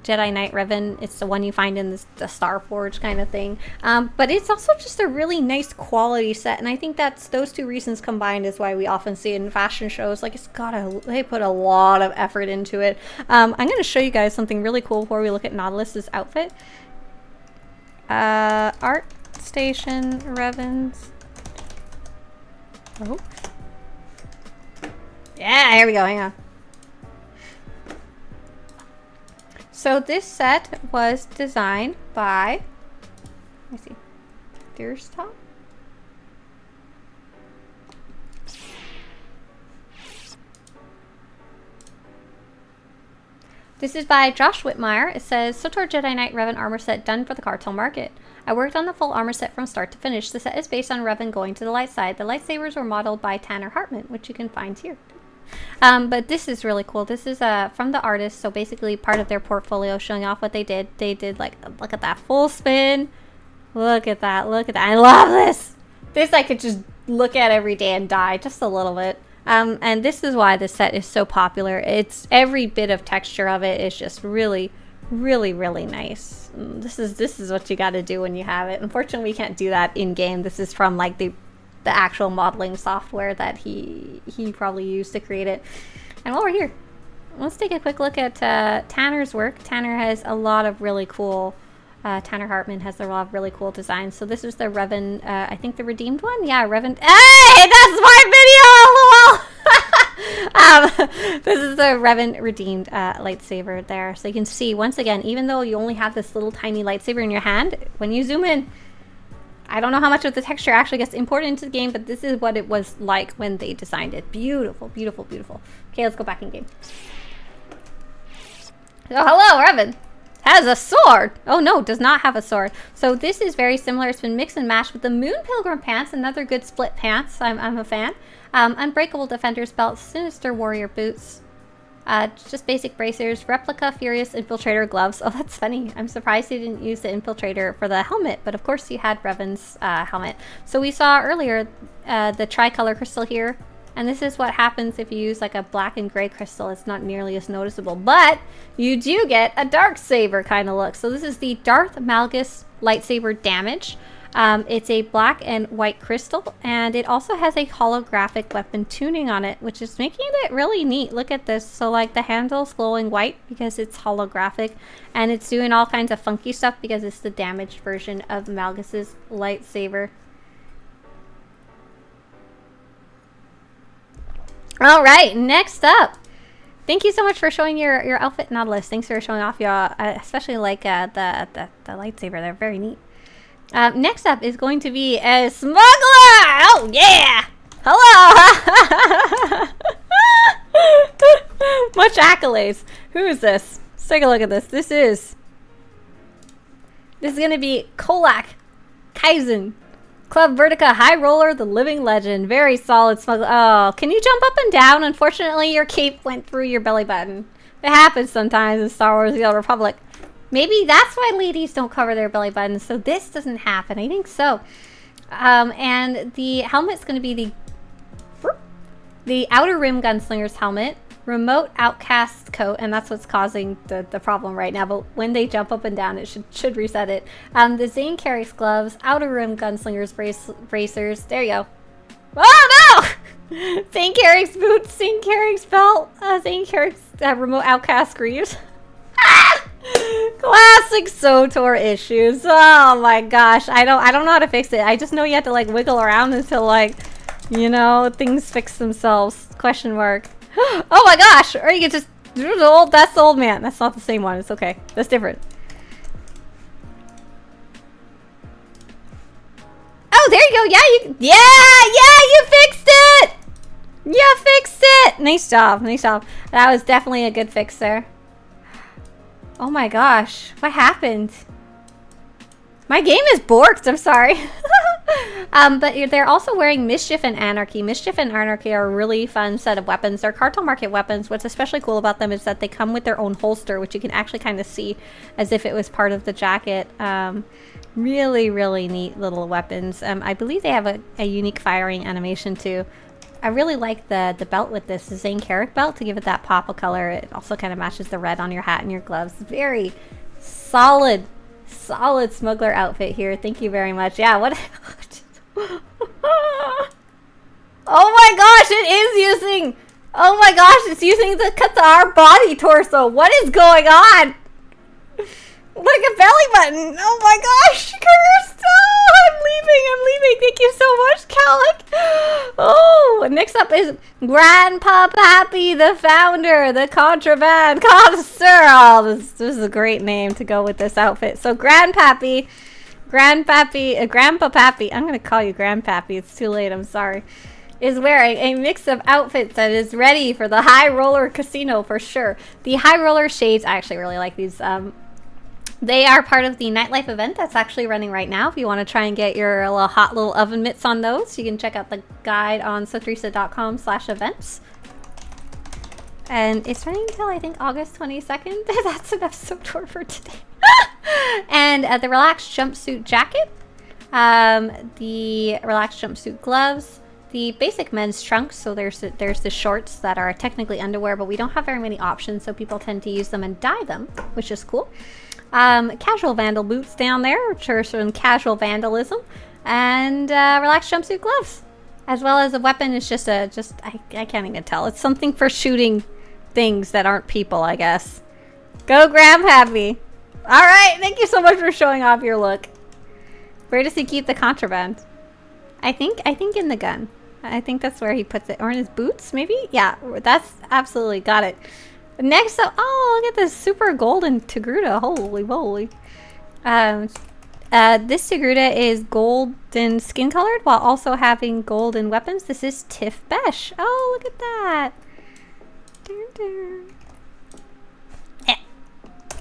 A: Jedi Knight Revan, it's the one you find in the Star Forge kind of thing, but it's also just a really nice quality set, and I think that's those two reasons combined is why we often see it in fashion shows. Like, they put a lot of effort into it. I'm going to show you guys something really cool before we look at Nautilus's outfit. Art Station Revan's. Oh. Yeah, here we go. Hang on. So this set was designed by, let me see, Swtorista? This is by Josh Whitmire. It says, SWTOR Jedi Knight Revan armor set done for the cartel market. I worked on the full armor set from start to finish. The set is based on Revan going to the light side. The lightsabers were modeled by Tanner Hartman, which you can find here. But this is really cool. This is from the artist, so basically part of their portfolio showing off what they did. They did, like, look at that full spin. Look at that. Look at that. I love this. This I could just look at every day and die just a little bit. And this is why this set is so popular. It's every bit of texture of it is just really, really, really nice. This is what you got to do when you have it. Unfortunately, we can't do that in game. This is from like the actual modeling software that he probably used to create it. And while we're here, let's take a quick look at Tanner's work. Tanner has a lot of really cool. Tanner Hartman has a lot of really cool designs. So this is the Revan, I think the redeemed one. Yeah, Revan. Hey, that's my video. LOL. This is the Revan redeemed lightsaber there. So you can see once again, even though you only have this little tiny lightsaber in your hand, when you zoom in, I don't know how much of the texture actually gets imported into the game, but this is what it was like when they designed it. Beautiful, beautiful, beautiful. Okay, let's go back in game. Oh, hello, Revan. Has a sword. Oh no, does not have a sword. So this is very similar. It's been mixed and matched with the Moon Pilgrim pants, another good split pants. I'm a fan. Unbreakable Defender's belt, Sinister Warrior boots, just basic bracers, replica Furious Infiltrator gloves. Oh, that's funny. I'm surprised he didn't use the Infiltrator for the helmet, but of course he had Revan's helmet. So we saw earlier the tricolor crystal here. And this is what happens if you use like a black and gray crystal. It's not nearly as noticeable, but you do get a dark saber kind of look. So this is the Darth Malgus lightsaber damage. It's a black and white crystal, and it also has a holographic weapon tuning on it, which is making it really neat. Look at this. So like the handle's glowing white because it's holographic, and it's doing all kinds of funky stuff because it's the damaged version of Malgus's lightsaber. All right, next up. Thank you so much for showing your outfit, Nautilus. Thanks for showing off your, especially like the lightsaber. They're very neat. Next up is going to be a smuggler. Oh yeah! Hello. Much accolades. Who is this? Let's take a look at this. This is going to be Kolak Kaizen. Club Vertica High Roller, the living legend. Very solid smuggler. Oh, can you jump up and down? Unfortunately, your cape went through your belly button. It happens sometimes in Star Wars: The Old Republic. Maybe that's why ladies don't cover their belly buttons, so this doesn't happen. I think so. And the helmet's going to be the Outer Rim Gunslinger's helmet, remote outcast coat, and that's what's causing the problem right now. But when they jump up and down, it should reset it. The Zane Carrick's gloves, Outer Rim Gunslinger's bracers. There you go. Oh no! Zane Carrick's boots, Zane Carrick's belt, Zane Carrick's remote outcast greaves. Classic SWTOR issues. Oh my gosh. I don't know how to fix it. I just know you have to like wiggle around until like, you know, things fix themselves. Question mark. Oh my gosh. Or you can just that's the old man. That's not the same one. It's okay. That's different. Oh, there you go. Yeah, you fixed it. You fixed it. Nice job. Nice job. That was definitely a good fix there. Oh my gosh, what happened? My game is borked, I'm sorry. But they're also wearing Mischief and Anarchy. Mischief and Anarchy are a really fun set of weapons. They're cartel market weapons. What's especially cool about them is that they come with their own holster, which you can actually kind of see as if it was part of the jacket. Really, really neat little weapons. I believe they have a unique firing animation too. I really like the belt with this, the Zane Carrick belt, to give it that pop of color. It also kind of matches the red on your hat and your gloves. Very solid smuggler outfit here. Thank you very much. Yeah, what? Oh my gosh, it is using... Oh my gosh, it's using the Qatar body torso. What is going on? Like a belly button. Oh my gosh, Kirst. Oh, I'm leaving. Thank you so much, Calic. Oh, next up is Grandpa Pappy, the founder, the contraband connoisseur. Oh, this is a great name to go with this outfit. So Grandpa Pappy, I'm going to call you Grandpappy. It's too late, I'm sorry. Is wearing a mix of outfits that is ready for the High Roller Casino for sure. The High Roller shades, I actually really like these. They are part of the nightlife event that's actually running right now. If you want to try and get your hot little oven mitts on those, you can check out the guide on swtorista.com/events. And it's running until I think August 22nd. That's enough SWTOR for today. And the relaxed jumpsuit jacket, the relaxed jumpsuit gloves, the basic men's trunks. So there's the shorts that are technically underwear, but we don't have very many options, so people tend to use them and dye them, which is cool. Casual vandal boots down there, which are some casual vandalism, and relaxed jumpsuit gloves, as well as a weapon. Is I can't even tell. It's something for shooting things that aren't people, I guess. Go Grandpappy. All right, thank you so much for showing off your look. Where does he keep the contraband? I think in the gun. I think that's where he puts it, or in his boots, maybe. Yeah, that's absolutely got it. Next up, oh, look at this super golden Togruta. Holy moly. This Togruta is golden skin colored while also having golden weapons. This is Tiff Besh. Oh, look at that.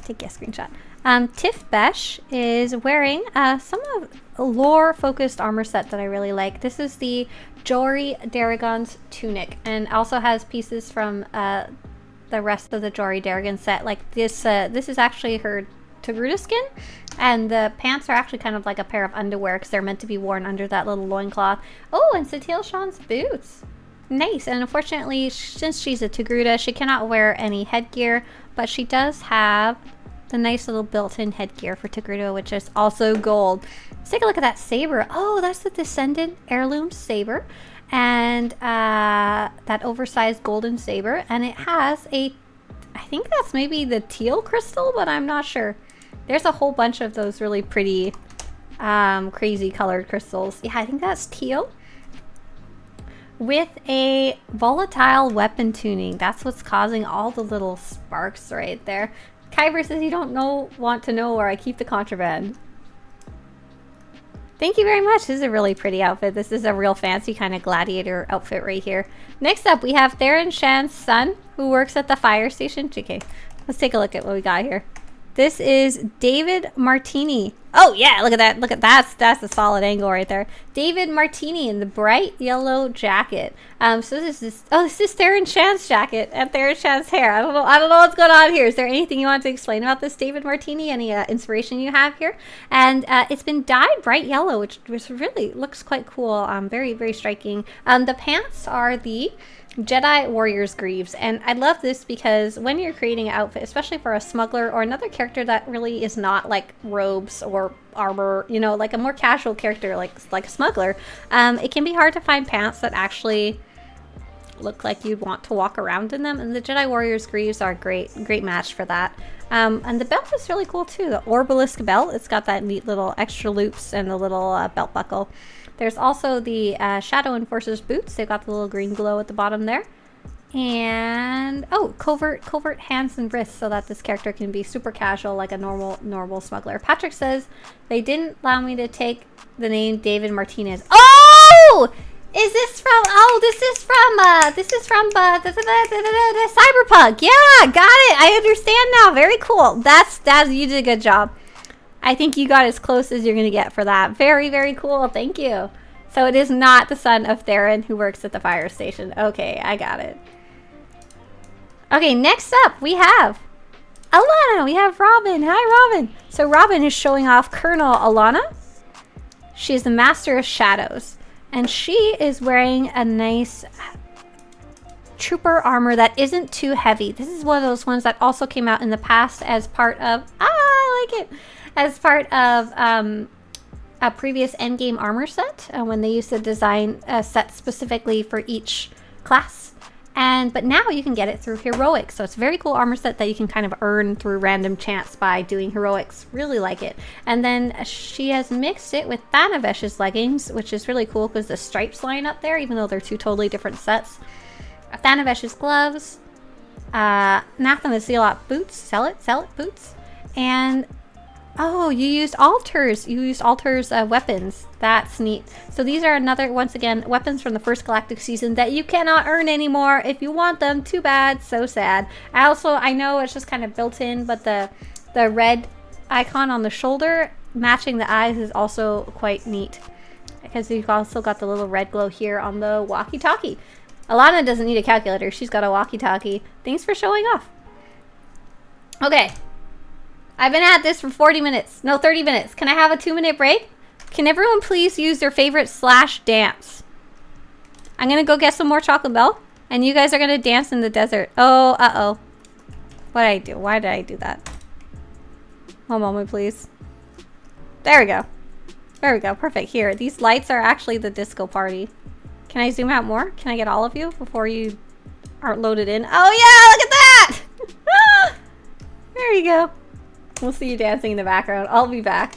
A: Take a screenshot. Tiff Besh is wearing some of a lore-focused armor set that I really like. This is the Jory Daragon's tunic, and also has pieces from the rest of the Jory Daragon set. Like this, this is actually her Togruta skin, and the pants are actually kind of like a pair of underwear because they're meant to be worn under that little loincloth. Oh, and Satil Sean's boots. Nice. And unfortunately, since she's a Togruta, she cannot wear any headgear, but she does have the nice little built-in headgear for Togruta, which is also gold. Let's take a look at that saber. Oh, that's the Descendant heirloom saber. And that oversized golden saber, and it has I think that's maybe the teal crystal, but I'm not sure. There's a whole bunch of those really pretty crazy colored crystals. Yeah, I think that's teal with a volatile weapon tuning. That's what's causing all the little sparks right there. Kyber says you don't want to know where I keep the contraband. Thank you very much. This is a really pretty outfit. This is a real fancy kind of gladiator outfit right here. Next up, we have Theron Shan's son, who works at the fire station. JK. Let's take a look at what we got here. This is David Martini. Oh yeah, look at that. Look at that. That's a solid angle right there. David Martini in the bright yellow jacket. So this is Theron Shan's jacket and Theron Shan's hair. I don't know what's going on here. Is there anything you want to explain about this, David Martini? Any inspiration you have here? And it's been dyed bright yellow, which really looks quite cool. Very, very striking. The pants are the Jedi Warrior's Greaves, and I love this because when you're creating an outfit, especially for a smuggler or another character that really is not like robes or armor, you know, like a more casual character like a smuggler, it can be hard to find pants that actually look like you'd want to walk around in them, and the Jedi Warrior's Greaves are a great match for that. And the belt is really cool too, the Orbalisk belt. It's got that neat little extra loops and the little belt buckle. There's also the Shadow Enforcer's boots. They've got the little green glow at the bottom there. And, oh, covert hands and wrists so that this character can be super casual like a normal smuggler. Patrick says, they didn't allow me to take the name David Martinez. Oh! Is this from, this is from the Cyberpunk. Yeah, got it. I understand now. Very cool. You did a good job. I think you got as close as you're going to get for that. Very, very cool. Thank you. So it is not the son of Theron who works at the fire station. Okay, I got it. Okay, next up we have Alana. We have Robin. Hi, Robin. So Robin is showing off Colonel Alana. She is the Master of Shadows. And she is wearing a nice trooper armor that isn't too heavy. This is one of those ones that also came out in the past as part of... I like it! As part of a previous endgame armor set, when they used to design a set specifically for each class. But now you can get it through heroics, so it's a very cool armor set that you can kind of earn through random chance by doing heroics. Really like it. And then she has mixed it with Thanavesh's leggings, which is really cool because the stripes line up there, even though they're two totally different sets. Thanavesh's gloves, Nathana's Zealot boots, sell it boots, and oh, you used altars. You used altars weapons. That's neat. So these are once again, weapons from the first Galactic season that you cannot earn anymore. If you want them, too bad. So sad. I know it's just kind of built in, but the red icon on the shoulder matching the eyes is also quite neat. Because you've also got the little red glow here on the walkie-talkie. Alana doesn't need a calculator. She's got a walkie-talkie. Thanks for showing off. Okay. I've been at this for 40 minutes. No, 30 minutes. Can I have a 2-minute break? Can everyone please use their favorite / dance? I'm going to go get some more chocolate milk. And you guys are going to dance in the desert. Oh, uh-oh. What did I do? Why did I do that? One moment, please. There we go. There we go. Perfect. Here. These lights are actually the disco party. Can I zoom out more? Can I get all of you before you aren't loaded in? Oh, yeah! Look at that! There you go. We'll see you dancing in the background. I'll be back.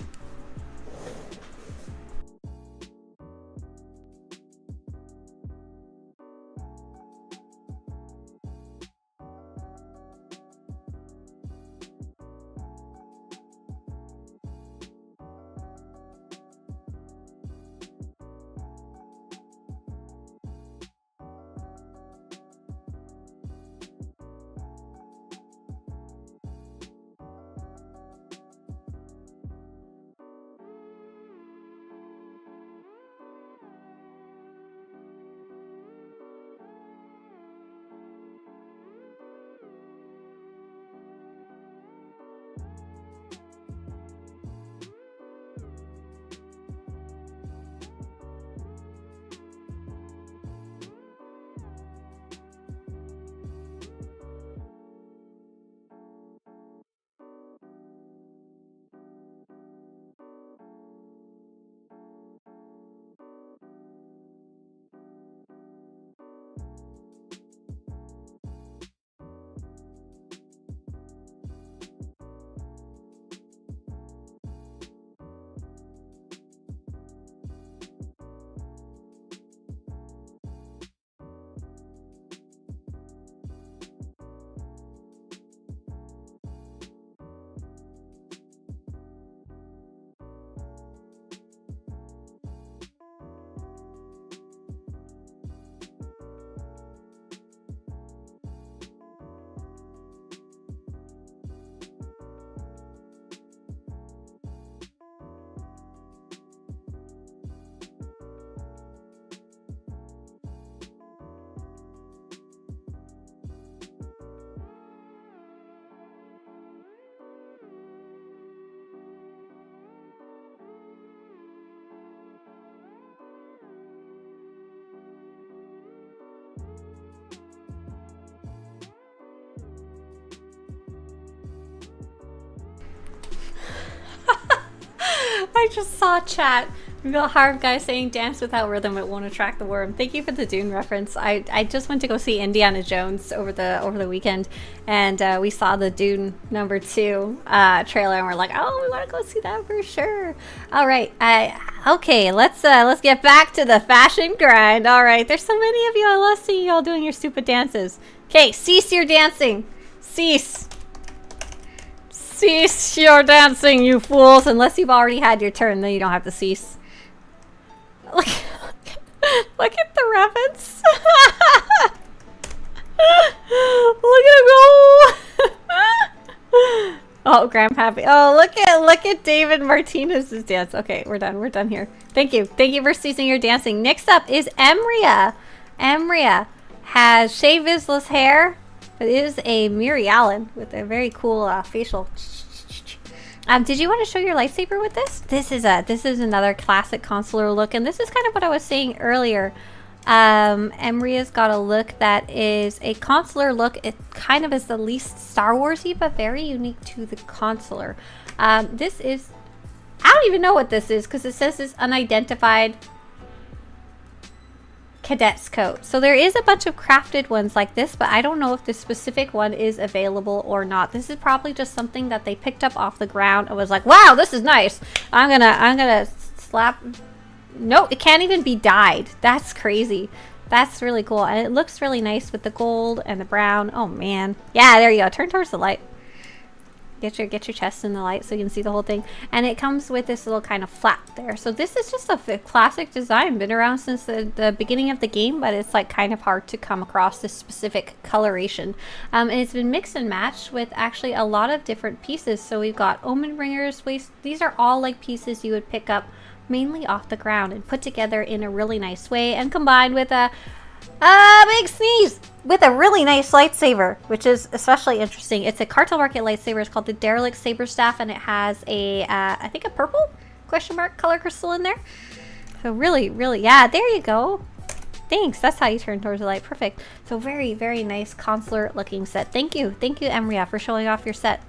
A: I just saw chat. We got Harv guy saying dance without rhythm, it won't attract the worm. Thank you for the Dune reference. I just went to go see Indiana Jones over the weekend, and we saw the Dune #2 trailer, and we're like, oh, we want to go see that for sure. All right, okay, let's get back to the fashion grind. All right, there's so many of you. I love seeing you all doing your stupid dances. Okay, cease your dancing. Cease. Cease your dancing, you fools! Unless you've already had your turn, then you don't have to cease. Look at the rabbits. Look at him go. Oh, Grandpappy. Oh, look at David Martinez's dance. Okay, we're done here. Thank you for ceasing your dancing. Next up is Emria. Emria has Shea Vizsla's hair. It is a Miri Allen with a very cool facial. Did you want to show your lightsaber with this? This is another classic consular look, and this is kind of what I was saying earlier. Emria's got a look that is a consular look. It kind of is the least Star Warsy, but very unique to the consular. This is, I don't even know what this is because it says it's unidentified cadet's coat. So there is a bunch of crafted ones like this, but I don't know if this specific one is available or not. This is probably just something that they picked up off the ground and was like, wow, this is nice. I'm gonna slap. No, it can't even be dyed. That's crazy. That's really cool. And it looks really nice with the gold and the brown. Oh man. Yeah, there you go. Turn towards the light. Get your chest in the light so you can see the whole thing. And it comes with this little kind of flap there. So this is just a classic design. Been around since the beginning of the game, but it's like kind of hard to come across this specific coloration. And it's been mixed and matched with actually a lot of different pieces. So we've got Omen Ringer's waist. These are all like pieces you would pick up mainly off the ground and put together in a really nice way and combined with a big sneeze with a really nice lightsaber, which is especially interesting. It's a Cartel Market lightsaber. It's called the Derelict Saber Staff, and it has a I think a purple question mark color crystal in there. So really, yeah, there you go. Thanks. That's how you turn towards the light. Perfect. So very, very nice consular looking set. Thank you, Emria, for showing off your set.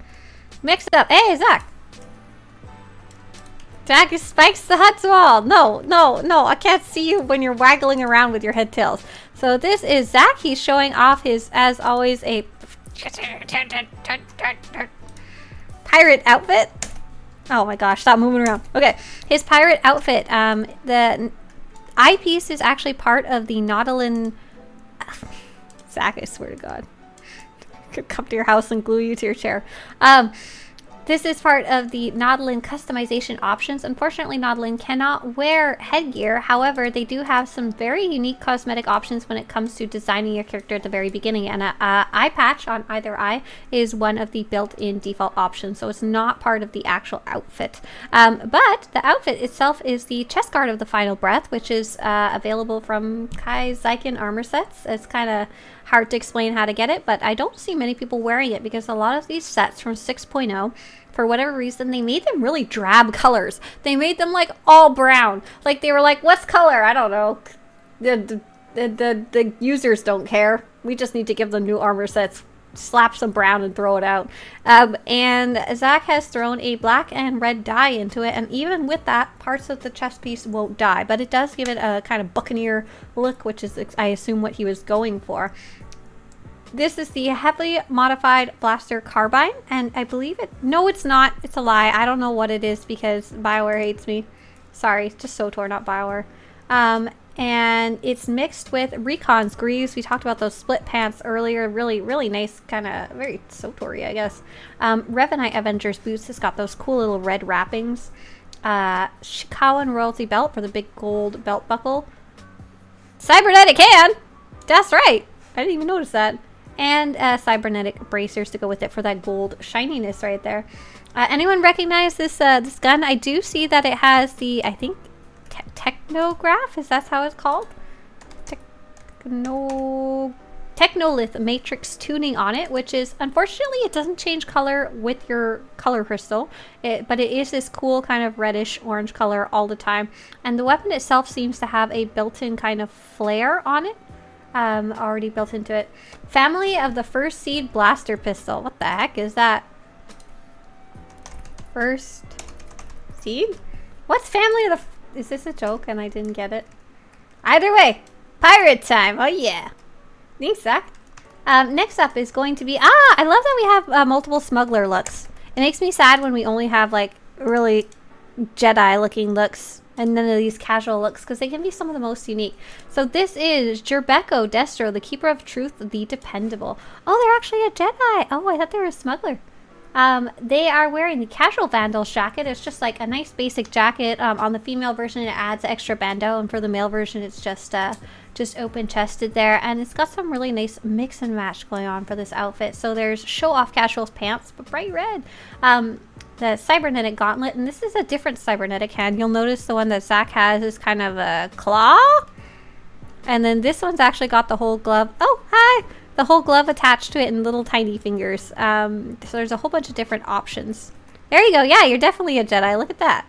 A: Mix it up. Hey, Zach. Zach spikes the hut wall. No, I can't see you when you're waggling around with your head tails. So this is Zach. He's showing off his, as always, a pirate outfit. Oh my gosh, stop moving around. Okay, his pirate outfit. The eyepiece is actually part of the Nautilin. Zach, I swear to God. I could come to your house and glue you to your chair. This is part of the Nautilin customization options. Unfortunately, Nautilin cannot wear headgear. However, they do have some very unique cosmetic options when it comes to designing your character at the very beginning. And an eye patch on either eye is one of the built-in default options. So it's not part of the actual outfit. But the outfit itself is the chest guard of the Final Breath, which is available from Kai Zykin armor sets. It's kind of hard to explain how to get it, but I don't see many people wearing it because a lot of these sets from 6.0, for whatever reason, they made them really drab colors. They made them like all brown. Like they were like, what's color? I don't know. The users don't care. We just need to give them new armor sets. Slap some brown and throw it out. And Zach has thrown a black and red dye into it, and even with that, parts of the chest piece won't dye, but it does give it a kind of buccaneer look, which is, I assume, what he was going for. This is the heavily modified blaster carbine, and I believe it. No, it's not. It's a lie. I don't know what it is because BioWare hates me. Sorry, it's just SWTOR, not BioWare. And it's mixed with Recon's greaves. We talked about those split pants earlier. Really, really nice, kind of very SWTOR-y, I guess. Revenite Avengers boots has got those cool little red wrappings. Shikawan royalty belt for the big gold belt buckle. Cybernetic hand. That's right. I didn't even notice that. And cybernetic bracers to go with it for that gold shininess right there. Anyone recognize this this gun? I do see that it has the, I think, technograph. Is that how it's called? Technolith matrix tuning on it, which is, unfortunately, it doesn't change color with your color crystal, but it is this cool kind of reddish orange color all the time. And the weapon itself seems to have a built-in kind of flare on it. Already built into it. Family of the First Seed Blaster Pistol. What the heck is that? First Seed? What's family of the... Is this a joke and I didn't get it? Either way, pirate time. Oh, yeah. Thanks, Zach. Next up is going to be... I love that we have multiple smuggler looks. It makes me sad when we only have, like, really Jedi-looking looks and none of these casual looks, because they can be some of the most unique. So this is Jerbeko Destro, the Keeper of Truth, the Dependable. Oh, they're actually a Jedi. Oh, I thought they were a smuggler. They are wearing the Casual Vandal jacket. It's just like a nice basic jacket. On the female version, it adds extra bandeau, and for the male version, it's just open-chested there. And it's got some really nice mix and match going on for this outfit. So there's show-off casual pants, but bright red. The cybernetic gauntlet, and this is a different cybernetic hand. You'll notice the one that Zach has is kind of a claw. And then this one's actually got the whole glove. Oh, hi! The whole glove attached to it and little tiny fingers. So there's a whole bunch of different options. There you go. Yeah, you're definitely a Jedi. Look at that.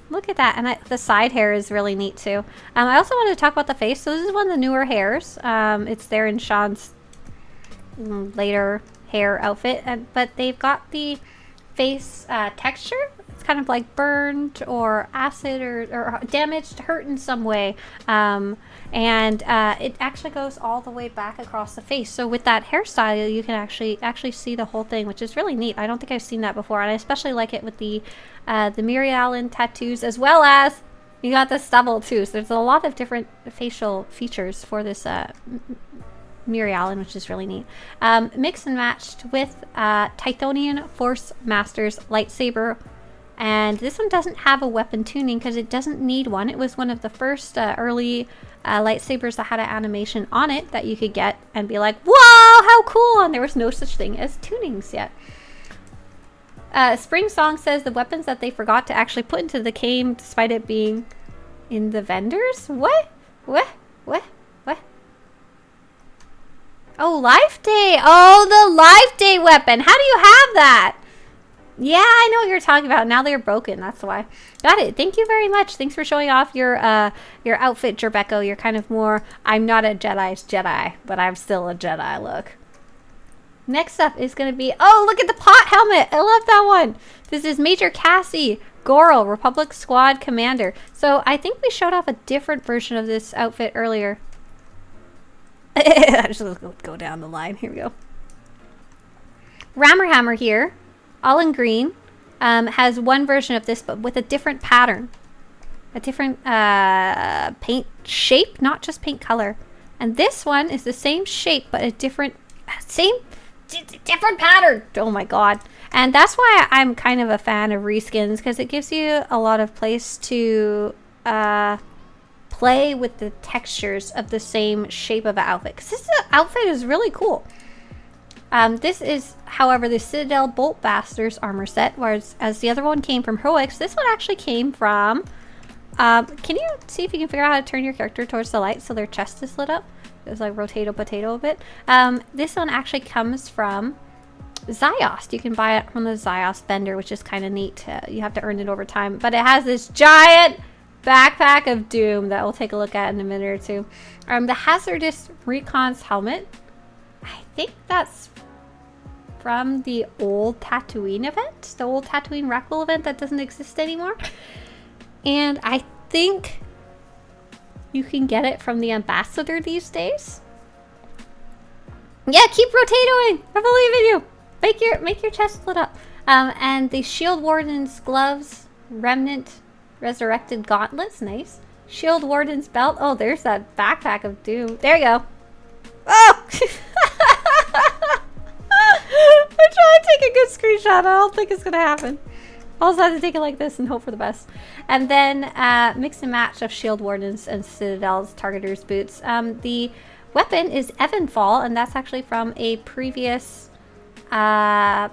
A: Look at that. And the side hair is really neat too. I also wanted to talk about the face. So this is one of the newer hairs. It's there in Sean's later hair outfit. But they've got the face texture. It's kind of like burned or acid or damaged, hurt in some way. And it actually goes all the way back across the face. So with that hairstyle, you can actually see the whole thing, which is really neat. I don't think I've seen that before, and I especially like it with the Imperial tattoos, as well as you got the stubble too. So there's a lot of different facial features for this Imperial, which is really neat. Mixed and matched with Tithonian Force Master's lightsaber. And this one doesn't have a weapon tuning because it doesn't need one. It was one of the first early lightsabers that had an animation on it that you could get and be like, whoa, how cool! And there was no such thing as tunings yet. Spring Song says the weapons that they forgot to actually put into the game despite it being in the vendors? What? Oh, Life Day! Oh, the Life Day weapon! How do you have that? Yeah, I know what you're talking about. Now they're broken. That's why. Got it. Thank you very much. Thanks for showing off your outfit, Jerbeko. You're kind of more, I'm not a Jedi's Jedi, but I'm still a Jedi look. Next up is going to be, oh, look at the pot helmet. I love that one. This is Major Cassie Goral, Republic Squad Commander. So I think we showed off a different version of this outfit earlier. I'm just going to go down the line. Here we go. Rammer Hammer here. All in green, has one version of this, but with a different pattern. A different paint shape, not just paint color. And this one is the same shape, but a different pattern. Oh my god. And that's why I'm kind of a fan of reskins, because it gives you a lot of place to play with the textures of the same shape of an outfit. Because this outfit is really cool. This is, however, the Citadel Boltbusters armor set, whereas as the other one came from Heroics, this one actually came from... can you see if you can figure out how to turn your character towards the light so their chest is lit up? It's like potato a bit. This one actually comes from Ziost. You can buy it from the Ziost vendor, which is kind of neat. You have to earn it over time. But it has this giant backpack of doom that we'll take a look at in a minute or two. The Hazardous Recon's helmet. I think that's from the old Tatooine event, the old Tatooine Rackle event that doesn't exist anymore. And I think you can get it from the ambassador these days. Yeah, keep rotating. I believe in you. Make your chest lit up. And the Shield Warden's gloves, Remnant Resurrected gauntlets, nice. Shield Warden's belt. Oh, there's that backpack of doom. There you go. Oh! I'm trying to take a good screenshot. I don't think it's gonna happen. I'll also have to take it like this and hope for the best. And then mix and match of Shield Wardens and Citadel's Targeter's boots. The weapon is Evanfall, and that's actually from a previous Galactic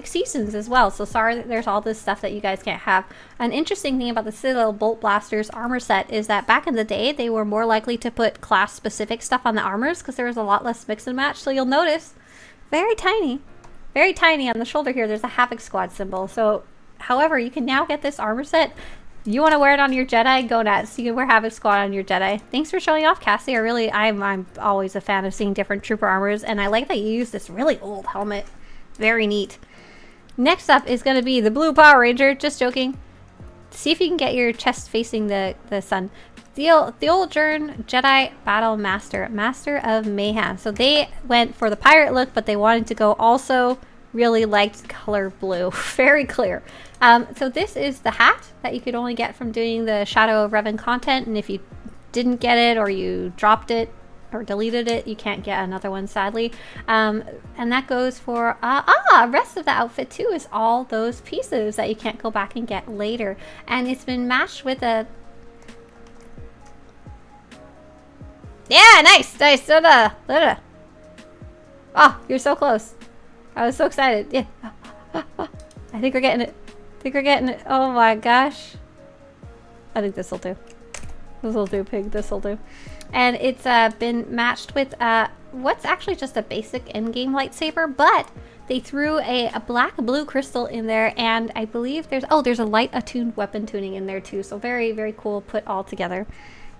A: Seasons as well. So sorry that there's all this stuff that you guys can't have. An interesting thing about the Citadel Bolt Blasters armor set is that back in the day, they were more likely to put class-specific stuff on the armors because there was a lot less mix and match. So you'll notice, very tiny on the shoulder here, there's a Havoc Squad symbol. So, however, you can now get this armor set. You want to wear it on your Jedi? Go nuts. You can wear Havoc Squad on your Jedi. Thanks for showing off, Cassie. I'm always a fan of seeing different trooper armors, and I like that you use this really old helmet. Very neat. Next up is going to be the Blue Power Ranger. Just joking. See if you can get your chest facing the sun. The old Jedi Battle Master. Master of Mayhem. So they went for the pirate look, but they wanted to go also really liked color blue. Very clear. So this is the hat that you could only get from doing the Shadow of Revan content. And if you didn't get it or you dropped it or deleted it, you can't get another one, sadly. And that goes for rest of the outfit too is all those pieces that you can't go back and get later. And it's been matched with a nice. Oh, you're so close. I was so excited. Yeah. I think we're getting it. Oh my gosh. I think this will do. This will do, pig. This will do. And it's been matched with what's actually just a basic in-game lightsaber, but they threw a black-blue crystal in there, and I believe there's a light attuned weapon tuning in there too. So very, very cool put all together.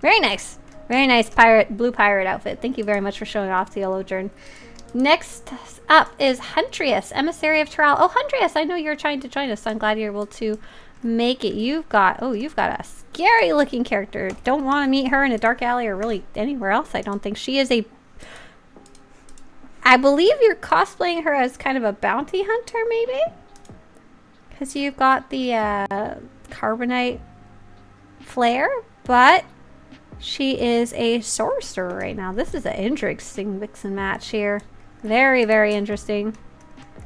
A: Very nice. Very nice blue pirate outfit. Thank you very much for showing off the yellow journey. Next up is Huntress, Emissary of Taral. Oh, Huntress, I know you're trying to join us, so I'm glad you're able to make it. You've got a scary looking character. Don't want to meet her in a dark alley or really anywhere else, I don't think. She is I believe you're cosplaying her as kind of a bounty hunter, maybe? Because you've got the carbonite flare, but she is a sorcerer right now. This is an interesting mix and match here. Very, very interesting.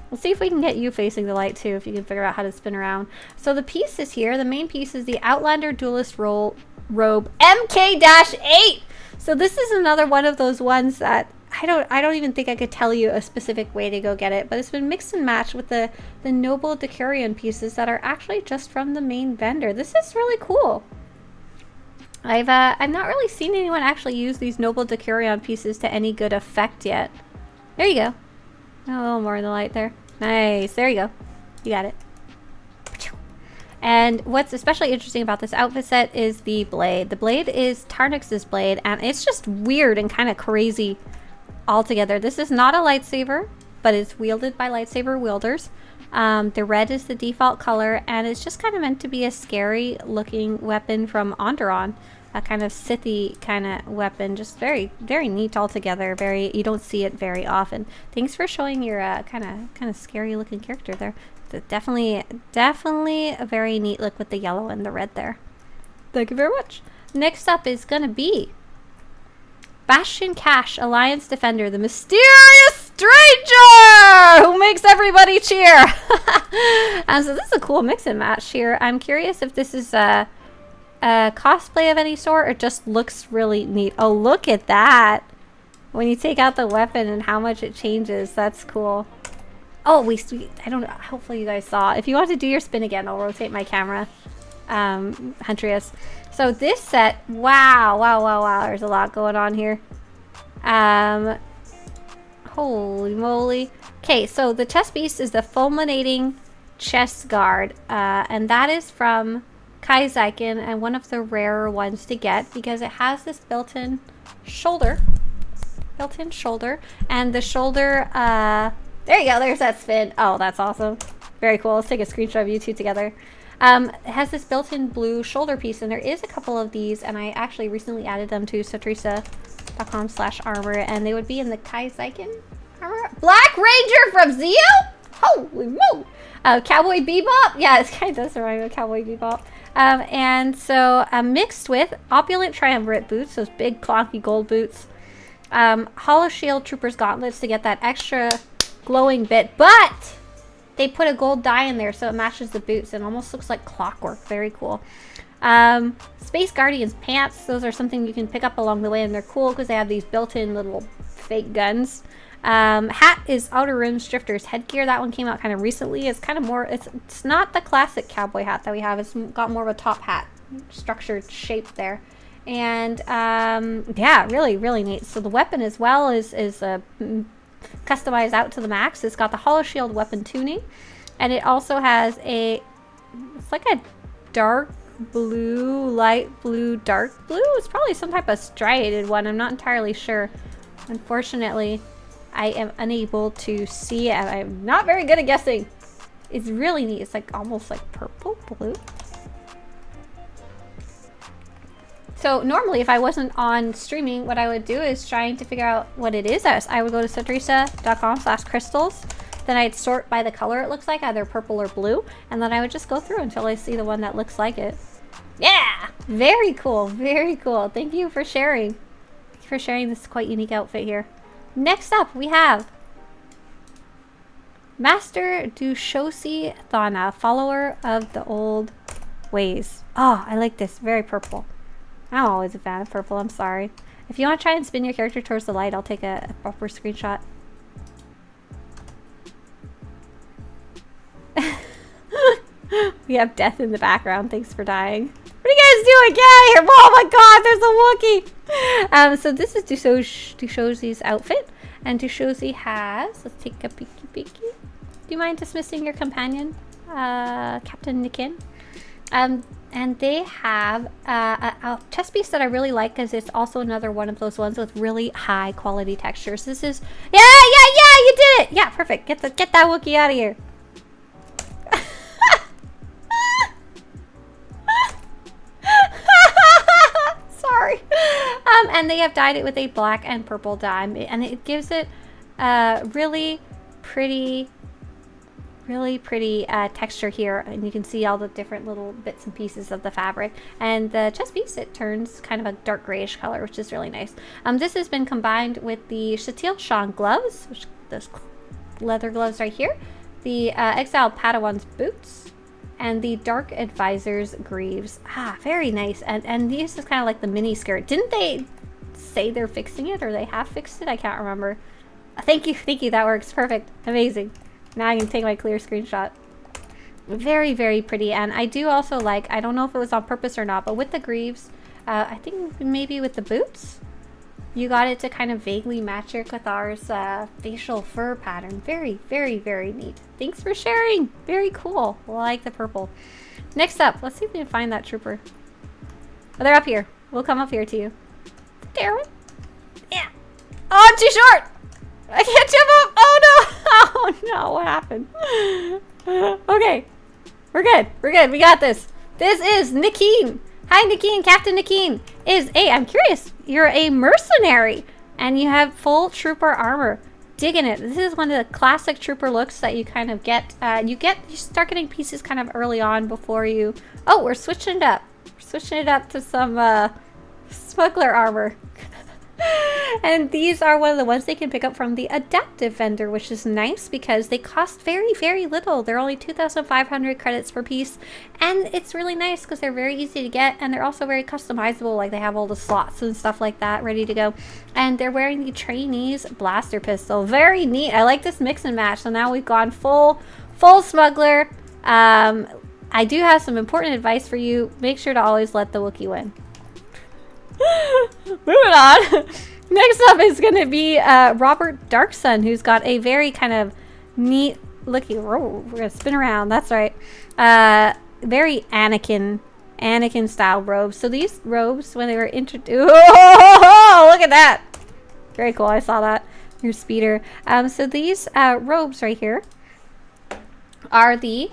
A: We'll see if we can get you facing the light too, if you can figure out how to spin around. So the piece is here. The main piece is the Outlander Duelist Robe MK-8. So this is another one of those ones that I don't even think I could tell you a specific way to go get it, but it's been mixed and matched with the Noble Decurion pieces that are actually just from the main vendor. This is really cool. I've not really seen anyone actually use these Noble Decurion pieces to any good effect yet. There you go. A little more in the light there. Nice. There you go. You got it. And what's especially interesting about this outfit set is the blade. The blade is Tarnix's blade, and it's just weird and kind of crazy altogether. This is not a lightsaber, but it's wielded by lightsaber wielders. The red is the default color, and it's just kind of meant to be a scary looking weapon from Onderon. A kind of Sithy kind of weapon. Just very, very neat altogether. You don't see it very often. Thanks for showing your kind of scary looking character there. Definitely a very neat look with the yellow and the red there. Thank you very much. Next up is gonna be Bastion Cash, Alliance Defender, the mysterious stranger who makes everybody cheer. So this is a cool mix and match here. I'm curious if this is a cosplay of any sort or just looks really neat. Oh, look at that. When you take out the weapon and how much it changes, that's cool. Oh, I don't know. Hopefully you guys saw. If you want to do your spin again, I'll rotate my camera. Huntress. So this set, wow. There's a lot going on here. Holy moly. Okay, so the chest piece is the fulminating chest guard. And that is from Kai Zykin, and one of the rarer ones to get because it has this built-in shoulder. And the shoulder, there you go, there's that spin. Oh, that's awesome. Very cool. Let's take a screenshot of you two together. It has this built-in blue shoulder piece, and there is a couple of these, and I actually recently added them to SWTORista.com/armor, and they would be in the Kai Zykin armor. Black Ranger from Zeo? Holy moly! Cowboy Bebop? Yeah, it kind of does remind me of Cowboy Bebop. And so mixed with opulent triumvirate boots, those big clonky gold boots, hollow shield trooper's gauntlets to get that extra glowing bit, but they put a gold dye in there so it matches the boots and almost looks like clockwork. Very cool. Space Guardians pants, those are something you can pick up along the way, and they're cool because they have these built-in little fake guns. Hat is Outer Rim Drifter's headgear. That one came out kind of recently. It's kind of more, it's not the classic cowboy hat that we have. It's got more of a top hat structured shape there. And yeah, really neat. So the weapon as well is customized out to the max. It's got the hollow shield weapon tuning, and it also has it's like a dark blue, light blue, dark blue. It's probably some type of striated one. I'm not entirely sure. Unfortunately, I am unable to see it. I'm not very good at guessing. It's really neat. It's like almost like purple, blue. So normally if I wasn't on streaming, what I would do is trying to figure out what it is. I would go to swtorista.com/crystals. Then I'd sort by the color it looks like, either purple or blue. And then I would just go through until I see the one that looks like it. Yeah! Very cool. Very cool. Thank you for sharing. Thank you for sharing this quite unique outfit here. Next up, we have Master Dushosi Thana, follower of the old ways. Oh, I like this. Very purple. I'm always a fan of purple. I'm sorry. If you want to try and spin your character towards the light, I'll take a proper screenshot. We have death in the background. Thanks for dying. What are you guys doing? Get out of here! Oh my god, there's a Wookiee! So this is Dushosi's outfit. And Dushosi has... Let's take a peeky peeky. Do you mind dismissing your companion, Captain Nikin? And they have a chest piece that I really like because it's also another one of those ones with really high quality textures. This is... Yeah, you did it! Yeah, perfect. Get that Wookiee out of here. Sorry. And they have dyed it with a black and purple dye, and it gives it really pretty texture here, and you can see all the different little bits and pieces of the fabric. And the chest piece, it turns kind of a dark grayish color, which is really nice. This has been combined with the Shatil gloves, which those leather gloves right here, the Exiled Padawan's boots, and the Dark Advisor's greaves. Ah, very nice. And these is kind of like the mini skirt. Didn't they say they're fixing it, or they have fixed it? I can't remember. Thank you, that works. Perfect. Amazing. Now I can take my clear screenshot. Very, very pretty. And I do also like, I don't know if it was on purpose or not, but with the greaves, I think maybe with the boots, you got it to kind of vaguely match your Cathar's facial fur pattern. Very, very, very neat. Thanks for sharing. Very cool. I like the purple. Next up, let's see if we can find that trooper. Oh, they're up here. We'll come up here to you. Darren? Yeah. Oh, I'm too short! I can't jump up! Oh no! Oh no, what happened? Okay. We're good. We're good. We got this. This is Nikeen. Hi, Nikeen. Captain Nikeen is I'm curious. You're a mercenary and you have full trooper armor. Digging it. This is one of the classic trooper looks that you kind of get. You start getting pieces kind of early on before you... Oh, we're switching it up. We're switching it up to some smuggler armor. And these are one of the ones they can pick up from the adaptive vendor, which is nice because they cost very, very little. They're only 2,500 credits per piece, and it's really nice because they're very easy to get, and they're also very customizable. Like, they have all the slots and stuff like that ready to go. And they're wearing the trainee's blaster pistol. Very neat. I like this mix and match. So now we've gone full smuggler. I do have some important advice for you. Make sure to always let the Wookiee win. Moving on. Next up is going to be Robert Darksun, who's got a very kind of neat looking... Oh, we're going to spin around. That's right. Very Anakin style robes. So these robes, when they were introduced... Oh, look at that. Very cool. I saw that. Your speeder. So these robes right here are the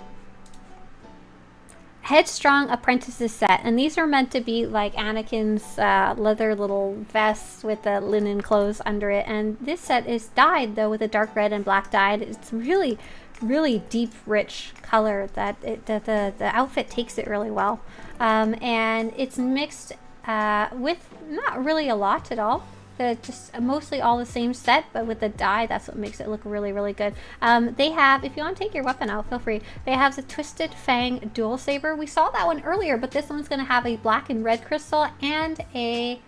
A: Headstrong Apprentices set, and these are meant to be like Anakin's leather little vests with the linen clothes under it. And this set is dyed though with a dark red and black dyed. It's really, really deep, rich color that the outfit takes it really well. And it's mixed with not really a lot at all. Just mostly all the same set, but with the dye, that's what makes it look really, really good. They have, if you want to take your weapon out, feel free. They have the Twisted Fang Dual Saber. We saw that one earlier, but this one's going to have a black and red crystal and I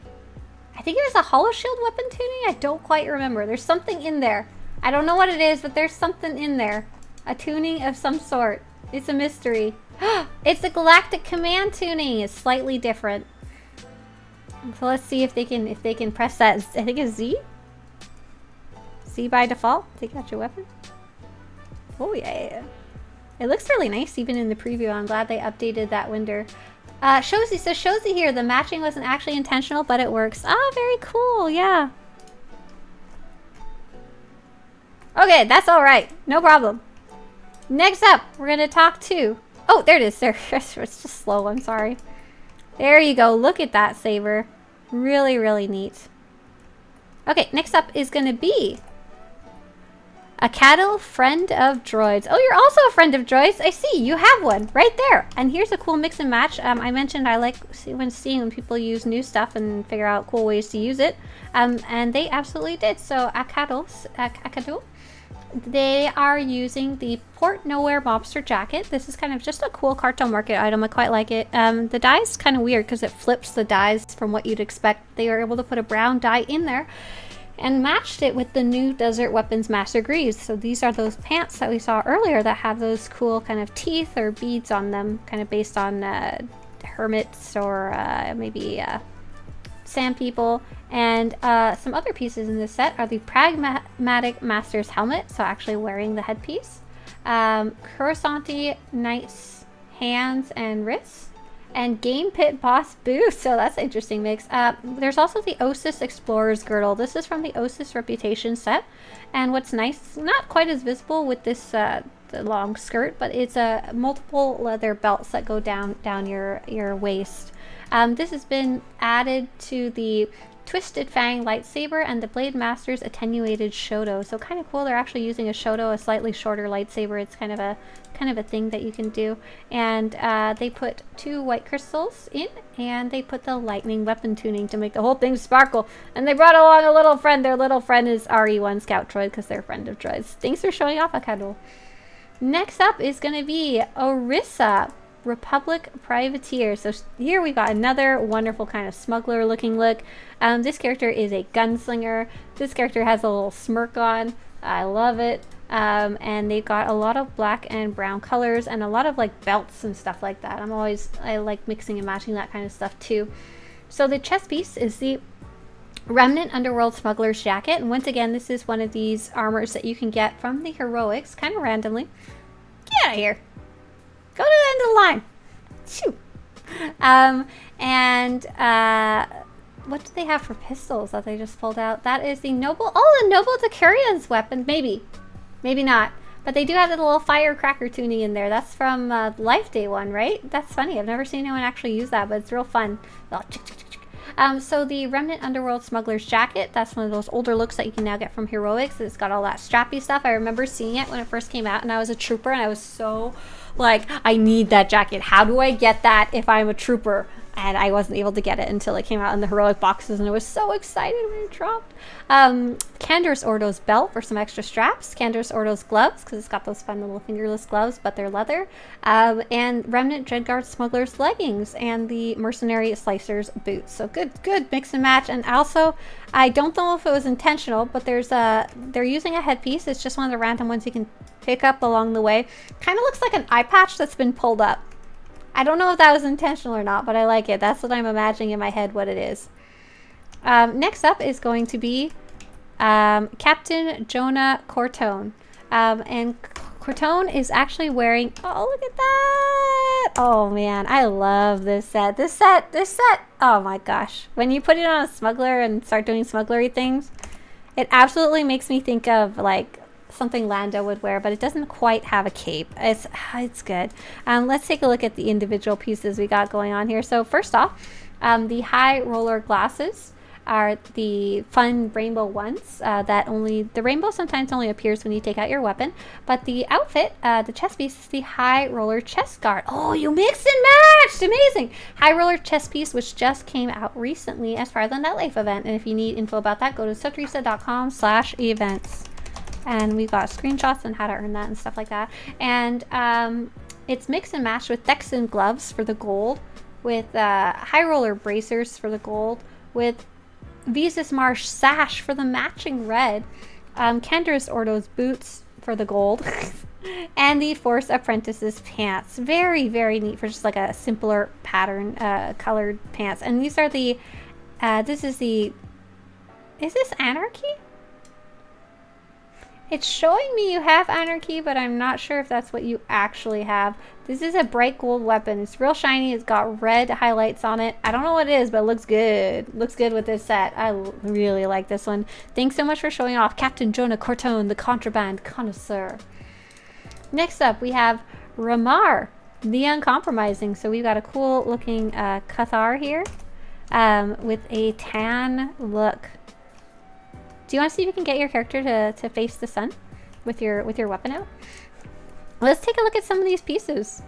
A: think it was a Hollow Shield weapon tuning. I don't quite remember. There's something in there. I don't know what it is, but there's something in there. A tuning of some sort. It's a mystery. It's a Galactic Command tuning. It's slightly different. So let's see if they can press that. I think it's Z. Z by default. Take out your weapon. Oh yeah. It looks really nice even in the preview. I'm glad they updated that window. Shozy says, Shozy here, the matching wasn't actually intentional, but it works. Oh, very cool. Yeah. Okay, that's all right. No problem. Next up, we're going to talk to... Oh, there it is. There. It's just slow. I'm sorry. There you go. Look at that saber. Really, really neat. Okay, next up is going to be a cattle friend of droids. Oh, you're also a friend of droids. I see. You have one right there. And here's a cool mix and match. I mentioned I like seeing when people use new stuff and figure out cool ways to use it. And they absolutely did. So Akadul, they are using the Port Nowhere Mobster jacket. This is kind of just a cool cartoon market item. I quite like it. The dye is kind of weird because it flips the dyes from what you'd expect. They were able to put a brown dye in there and matched it with the new Desert Weapons Master Greaves. So these are those pants that we saw earlier that have those cool kind of teeth or beads on them, kind of based on hermits or maybe sand people. And some other pieces in this set are the Pragmatic Master's helmet, so actually wearing the headpiece, Coruscanti Knight's hands and wrists, and Game Pit Boss boots. So that's an interesting mix. There's also the Osis Explorer's girdle. This is from the Osis Reputation set, and what's nice, it's not quite as visible with this the long skirt, but it's multiple leather belts that go down your waist. This has been added to the Twisted Fang lightsaber and the Blade Master's attenuated Shoto. So kind of cool. They're actually using a Shoto, a slightly shorter lightsaber. It's kind of a thing that you can do. And they put 2 white crystals in, and they put the lightning weapon tuning to make the whole thing sparkle. And they brought along a little friend. Their little friend is RE1 Scout Droid because they're a friend of droids. Thanks for showing off, Akadul. Next up is going to be Orissa, Republic Privateer. So here we got another wonderful kind of smuggler looking look. This character is a gunslinger. This character has a little smirk on. I love it. And they've got a lot of black and brown colors and a lot of like belts and stuff like that. I like mixing and matching that kind of stuff too. So the chest piece is the Remnant Underworld Smuggler's Jacket. And once again, this is one of these armors that you can get from the Heroics kind of randomly. Get out of here. Go to the end of the line. Shoo. What do they have for pistols that they just pulled out? That is the Noble... Oh, the Noble Decurian's weapon. Maybe. Maybe not. But they do have the little firecracker tuning in there. That's from Life Day one, right? That's funny. I've never seen anyone actually use that, but it's real fun. Oh, so the Remnant Underworld Smuggler's Jacket, that's one of those older looks that you can now get from Heroics. It's got all that strappy stuff. I remember seeing it when it first came out, and I was a trooper, and I was so... like, I need that jacket. How do I get that if I'm a trooper? And I wasn't able to get it until it came out in the Heroic boxes, and I was so excited when it dropped. Canderous Ordo's belt for some extra straps. Canderous Ordo's gloves, because it's got those fun little fingerless gloves, but they're leather. And Remnant Dreadguard Smuggler's leggings and the Mercenary Slicer's boots. So good mix and match. And also, I don't know if it was intentional, but they're using a headpiece. It's just one of the random ones you can pick up along the way. Kind of looks like an eye patch that's been pulled up. I don't know if that was intentional or not, but I like it. That's what I'm imagining in my head what it is. Next up is going to be Captain Jonah Cortone. And Cortone is actually wearing... Oh, look at that! Oh, man. I love this set. This set! Oh, my gosh. When you put it on a smuggler and start doing smugglery things, it absolutely makes me think of, like... something Lando would wear, but it doesn't quite have a cape. It's good. Let's take a look at the individual pieces we got going on here. So first off, the high roller glasses are the fun rainbow ones the rainbow sometimes only appears when you take out your weapon, but the outfit, the chest piece, is the high roller chest guard. Oh, you mixed and matched! Amazing! High roller chest piece, which just came out recently as part of the Nightlife event, and if you need info about that, go to SWTORista.com/events. And we've got screenshots on how to earn that and stuff like that. And it's mixed and matched with Texan gloves for the gold, with high roller bracers for the gold, with Visas Marsh sash for the matching red, Canderous Ordo's boots for the gold, and the Force Apprentice's pants. Very, very neat for just like a simpler pattern colored pants. And these are the, is this Anarchy? It's showing me you have Anarchy, but I'm not sure if that's what you actually have. This is a bright gold weapon. It's real shiny. It's got red highlights on it. I don't know what it is, but it looks good. Looks good with this set. I really like this one. Thanks so much for showing off Captain Jonah Cortone, the contraband connoisseur. Next up, we have Ramar, the Uncompromising. So we've got a cool looking Cathar here with a tan look. Do you want to see if you can get your character to face the sun with your weapon out? Let's take a look at some of these pieces.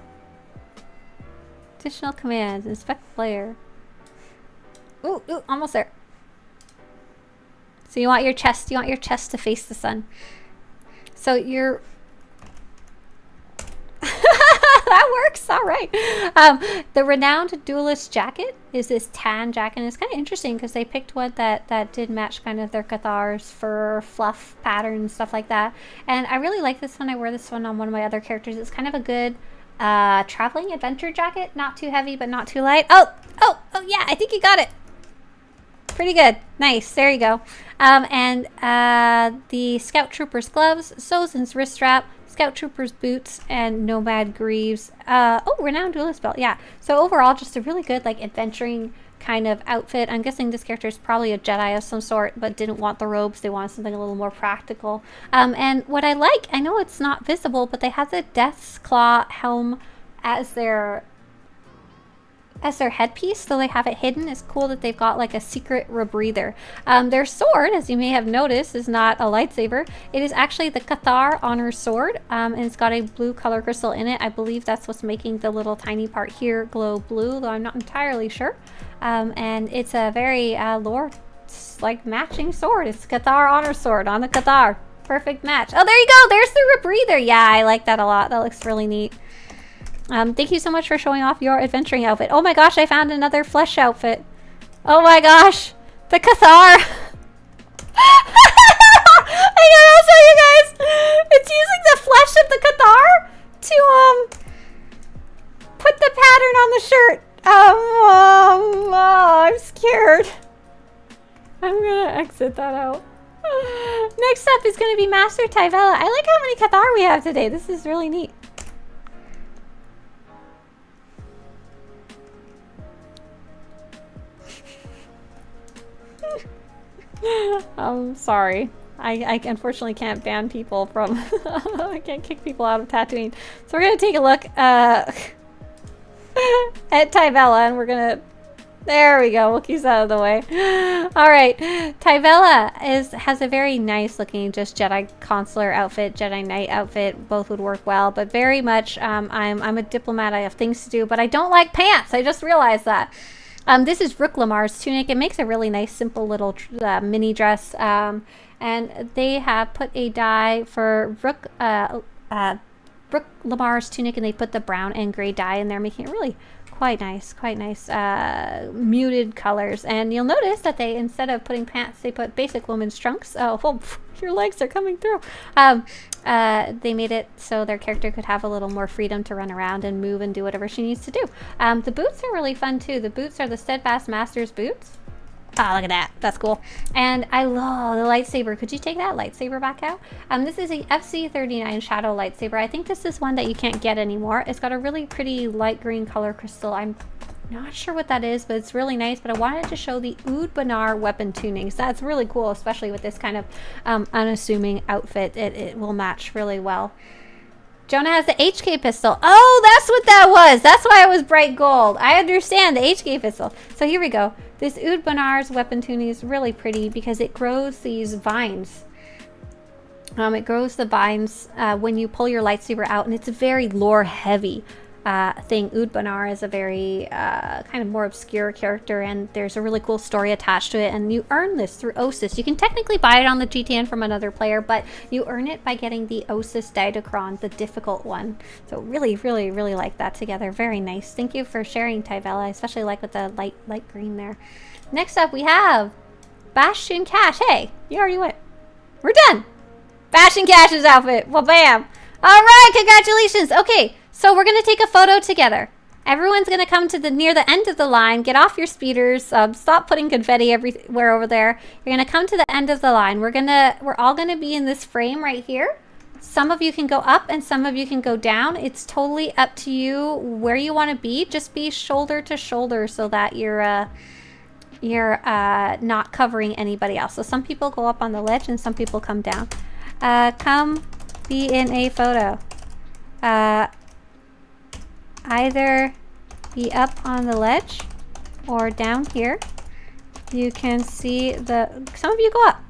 A: Additional commands, inspect player. Ooh, ooh, almost there. So you want your chest to face the sun. So you're that works, all right. The Renowned Duelist jacket is this tan jacket, and it's kind of interesting because they picked one that did match kind of their Cathar's fur, fluff pattern, stuff like that. And I really like this one. I wear this one on one of my other characters. It's kind of a good traveling adventure jacket, not too heavy but not too light. Oh yeah, I think you got it. Pretty good. Nice. There you go. And the Scout Trooper's gloves, Sozin's wrist strap, Scout Trooper's boots, and Nomad Greaves. Oh, Renowned Duelist belt. Yeah. So overall, just a really good like adventuring kind of outfit. I'm guessing this character is probably a Jedi of some sort, but didn't want the robes. They wanted something a little more practical. And what I like, I know it's not visible, but they have the Death's Claw helm as their headpiece, so they have it hidden. It's cool that they've got like a secret rebreather. Their sword, as you may have noticed, is not a lightsaber. It is actually the Cathar Honor Sword, and it's got a blue color crystal in it. I believe that's what's making the little tiny part here glow blue, though I'm not entirely sure. And it's a very lore like matching sword. It's Cathar Honor Sword on the Cathar. Perfect match. Oh, there you go. There's the rebreather. Yeah, I like that a lot. That looks really neat. Thank you so much for showing off your adventuring outfit. Oh my gosh, I found another flesh outfit. Oh my gosh, the Cathar. I gotta show you guys. It's using the flesh of the Cathar to put the pattern on the shirt. I'm scared. I'm gonna exit that out. Next up is gonna be Master Tyvella. I like how many Cathar we have today. This is really neat. I'm sorry. I unfortunately can't ban people from I can't kick people out of Tatooine. So we're gonna take a look at Tyvella, and we're gonna, there we go, Wookiee's out of the way. Alright, Tyvella has a very nice looking just Jedi Consular outfit, Jedi Knight outfit. Both would work well, but very much I'm a diplomat. I have things to do, but I don't like pants. I just realized that. This is Rook Lamar's tunic. It makes a really nice, simple little mini dress. And they have put a dye for Rook Lamar's tunic, and they put the brown and gray dye in there, making it really quite nice, muted colors. And you'll notice that they, instead of putting pants, they put basic women's trunks. Oh, your legs are coming through. They made it so their character could have a little more freedom to run around and move and do whatever she needs to do. The boots are really fun too. The boots are the Steadfast Master's boots. Oh, look at that. That's cool. And I love the lightsaber. Could you take that lightsaber back out? This is a FC39 Shadow lightsaber. I think this is one that you can't get anymore. It's got a really pretty light green color crystal. I'm not sure what that is, but it's really nice. But I wanted to show the Ood Banar weapon tunings. That's really cool, especially with this kind of unassuming outfit. It will match really well. Jonah has the HK pistol. Oh, that's what that was. That's why it was bright gold. I understand the HK pistol. So here we go. This Ood Banar's weapon tuning is really pretty because it grows these vines. It grows the vines when you pull your lightsaber out, and it's a very lore heavy thing. Ood Banar is a very kind of more obscure character, and there's a really cool story attached to it, and you earn this through Osis. You can technically buy it on the GTN from another player, but you earn it by getting the Osis Didacron, the difficult one. So really like that together. Very nice. Thank you for sharing, Tyvella. I especially like with the light green there. Next up we have Bastion Cash. Hey, you already went. We're done. Bastion Cash's outfit. Well, bam. All right, congratulations. Okay, so we're gonna take a photo together. Everyone's gonna come to near the end of the line. Get off your speeders. Stop putting confetti everywhere over there. You're gonna come to the end of the line. We're all gonna be in this frame right here. Some of you can go up and some of you can go down. It's totally up to you where you want to be. Just be shoulder to shoulder so that you're not covering anybody else. So some people go up on the ledge and some people come down. Come be in a photo. either be up on the ledge or down here. You can see some of you go up.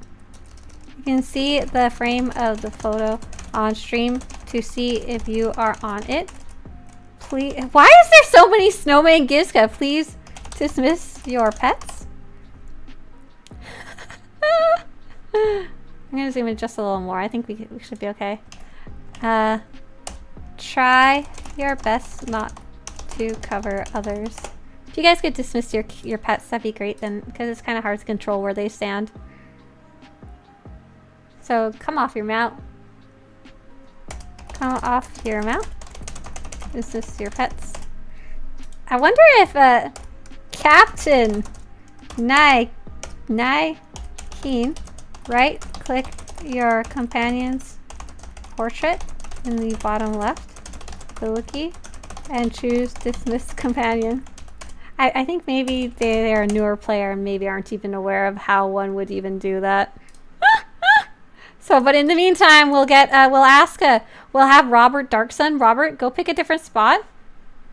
A: You can see the frame of the photo on stream to see if you are on it. Please, why is there so many snowman gifts? Please dismiss your pets. I'm gonna zoom in just a little more. I think we should be okay. Try your best not to cover others. If you guys could dismiss your pets, that'd be great then, because it's kind of hard to control where they stand. So come off your mount. Come off your mount. Dismiss your pets. I wonder if Captain Keen, right click your companion's portrait in the bottom left, the wiki, and choose dismiss companion. I think maybe they're a newer player and maybe aren't even aware of how one would even do that. So, but in the meantime, we'll have Robert Darksun. Robert, go pick a different spot.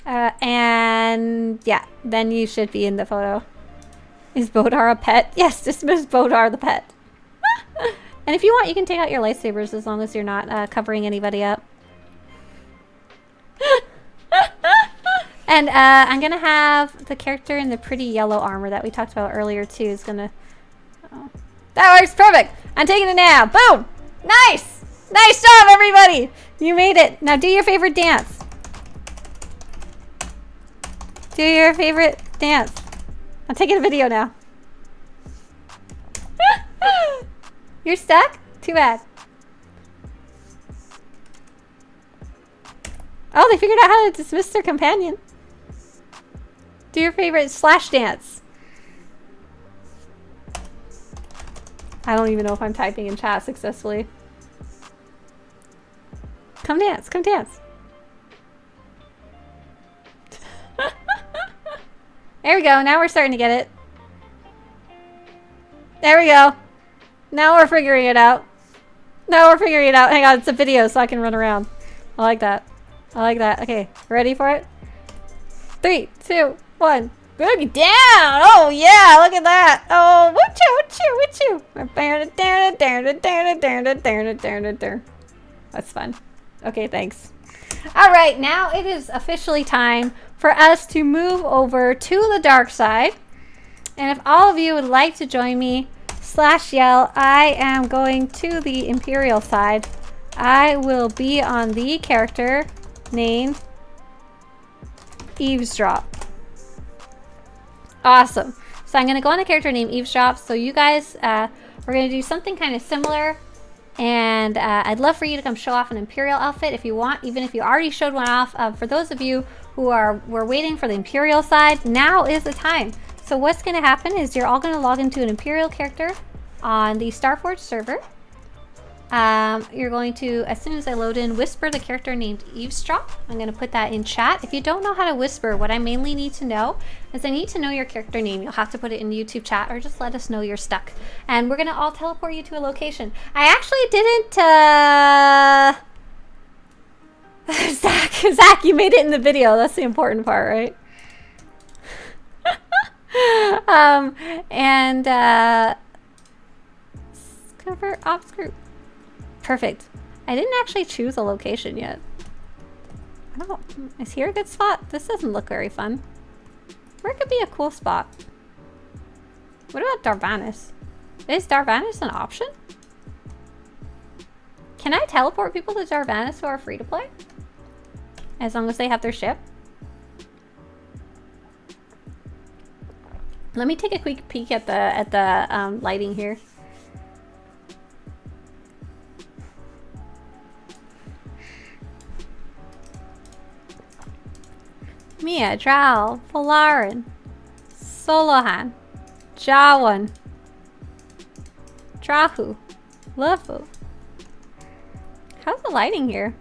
A: And yeah, then you should be in the photo. Is Bodar a pet? Yes, dismiss Bodar the pet. And if you want, you can take out your lightsabers as long as you're not covering anybody up. And I'm gonna have the character in the pretty yellow armor that we talked about earlier too is gonna... Oh. That works perfect! I'm taking it now! Boom! Nice! Nice job, everybody! You made it! Now do your favorite dance. Do your favorite dance. I'm taking a video now. You're stuck? Too bad. Oh, they figured out how to dismiss their companion. Do your favorite slash dance. I don't even know if I'm typing in chat successfully. Come dance, come dance. There we go, now we're starting to get it. There we go. Now we're figuring it out. Now we're figuring it out. Hang on, it's a video so I can run around. I like that. I like that. Okay, ready for it? 3, 2, 1. Boogie down! Oh yeah, look at that! Oh, woo-choo, woo-choo! That's fun. Okay, thanks. Alright, now it is officially time for us to move over to the dark side. And if all of you would like to join me, /yell, I am going to the Imperial side. I will be on the character named Eavesdrop. Awesome. So I'm going to go on the character named Eavesdrop. So you guys, we're going to do something kind of similar. And I'd love for you to come show off an Imperial outfit if you want, even if you already showed one off. For those of you who were waiting for the Imperial side, now is the time. So what's going to happen is you're all going to log into an Imperial character on the Starforge server. You're going to, as soon as I load in, whisper the character named Eavesdrop. I'm going to put that in chat. If you don't know how to whisper, what I mainly need to know is I need to know your character name. You'll have to put it in YouTube chat or just let us know you're stuck. And we're going to all teleport you to a location. I actually didn't, Zach, you made it in the video. That's the important part, right? Convert ops group. Perfect. I didn't actually choose a location yet. I don't... Is here a good spot? This doesn't look very fun. Where could be a cool spot? What about Darvanis? Is Darvanis an option? Can I teleport people to Darvanis who are free to play? As long as they have their ship? Let me take a quick peek at the lighting here. Mia, Drow, Valarin, Solohan, Jawan, Drahu, Lufu. How's the lighting here?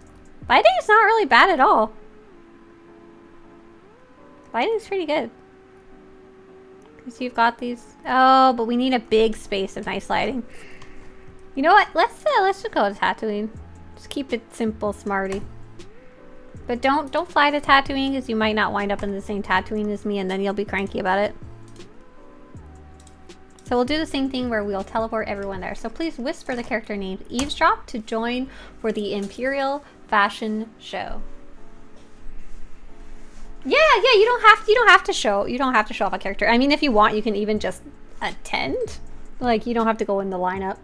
A: Lighting is not really bad at all. Lighting's pretty good. Because you've got these... Oh, but we need a big space of nice lighting. You know what? Let's just go to Tatooine. Just keep it simple, smarty. But don't fly to Tatooine, because you might not wind up in the same Tatooine as me, and then you'll be cranky about it. So we'll do the same thing where we'll teleport everyone there. So please whisper the character named Eavesdrop to join for the Imperial fashion show. Yeah, you don't have to show off a character. I mean, if you want, you can even just attend. Like, you don't have to go in the lineup.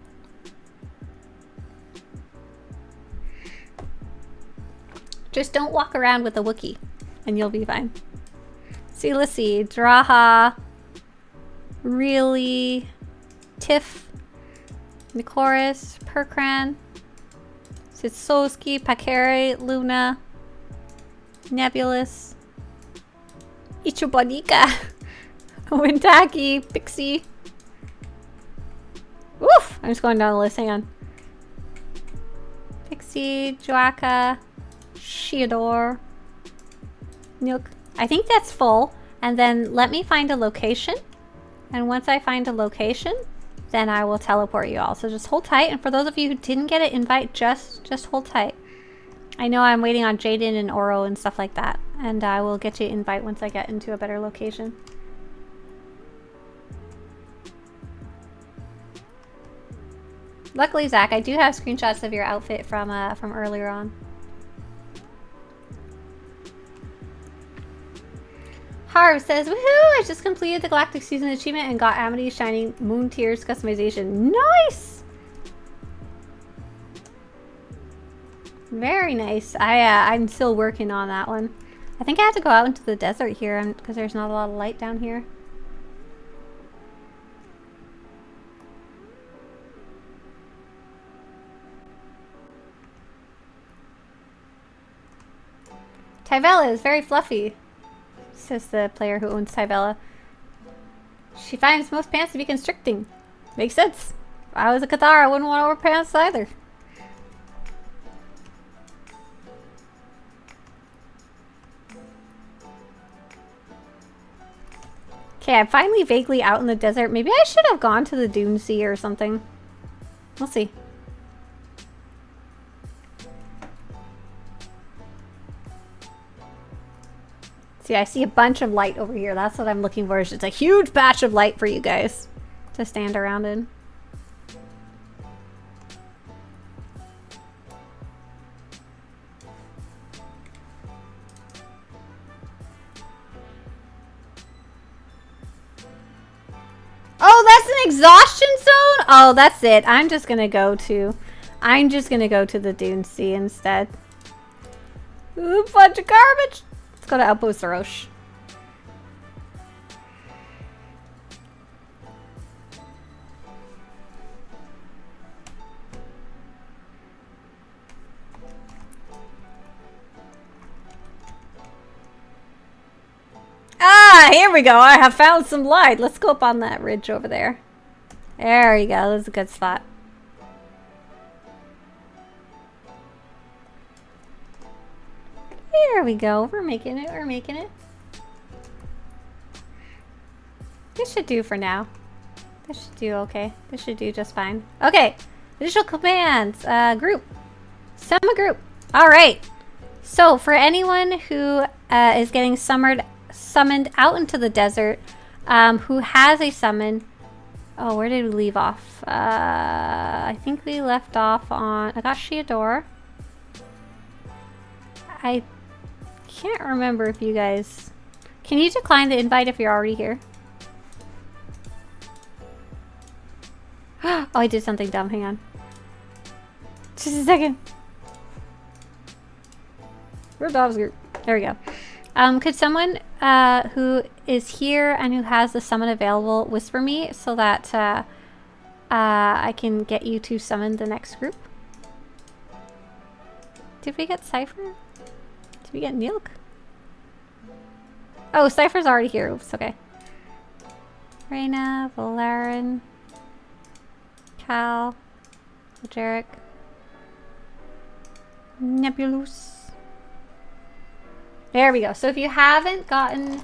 A: Just don't walk around with a Wookiee, and you'll be fine. See, let's see. Draha, Really, Tiff, Nikoris, Perkran, Sitsolski, Pakere, Luna, Nebulous, Ichubanika, Wintaki, Pixie. Woof! I'm just going down the list, hang on. Pixie, Joaka, SWTOR, Nook. I think that's full. And then let me find a location. And once I find a location, then I will teleport you all. So just hold tight. And for those of you who didn't get an invite, just hold tight. I know I'm waiting on Jaden and Oro and stuff like that. And I will get you an invite once I get into a better location. Luckily, Zach, I do have screenshots of your outfit from earlier on. Harv says, woohoo! I just completed the Galactic Season achievement and got Amity's Shining Moon Tears customization. Nice! Very nice. I'm still working on that one. I think I have to go out into the desert here because there's not a lot of light down here. Tyvella is very fluffy, says the player who owns Tyvella. She finds most pants to be constricting. Makes sense. If I was a Cathar, I wouldn't want to wear pants either. Okay, I'm finally vaguely out in the desert. Maybe I should have gone to the Dune Sea or something. We'll see. See, I see a bunch of light over here. That's what I'm looking for. It's just a huge batch of light for you guys to stand around in. Oh, that's an exhaustion zone? Oh, that's it. I'm just gonna go to the Dune Sea instead. Ooh, bunch of garbage. Let's go to Outpost Roche. Ah, here we go. I have found some light. Let's go up on that ridge over there. There we go. This is a good spot. Here we go. We're making it. We're making it. This should do for now. This should do okay. This should do just fine. Okay. Visual commands. Group. Summon group. All right. So for anyone who is getting summoned out into the desert, who has a summon. Oh, where did we leave off? I think we left off on... I got SWTOR. I can't remember if you guys... Can you decline the invite if you're already here? Oh, I did something dumb. Hang on. Just a second. Where's Bob's group? There we go. Could someone who is here and who has the summon available whisper me so that I can get you to summon the next group? Did we get Cypher? Did we get Neilk? Oh, Cypher's already here. Oops, okay. Reyna, Valerian, Cal, Jarek, Nebulous. There we go. So if you haven't gotten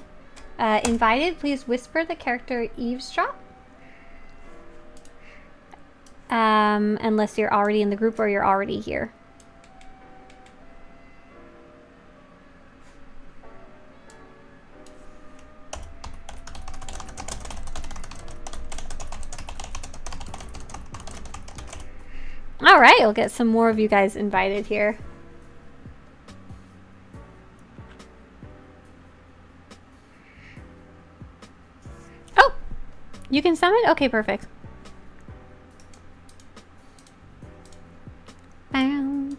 A: invited, please whisper the character Eavesdrop. Unless you're already in the group or you're already here. All right, we'll get some more of you guys invited here. Oh, you can summon? Okay, perfect. Down,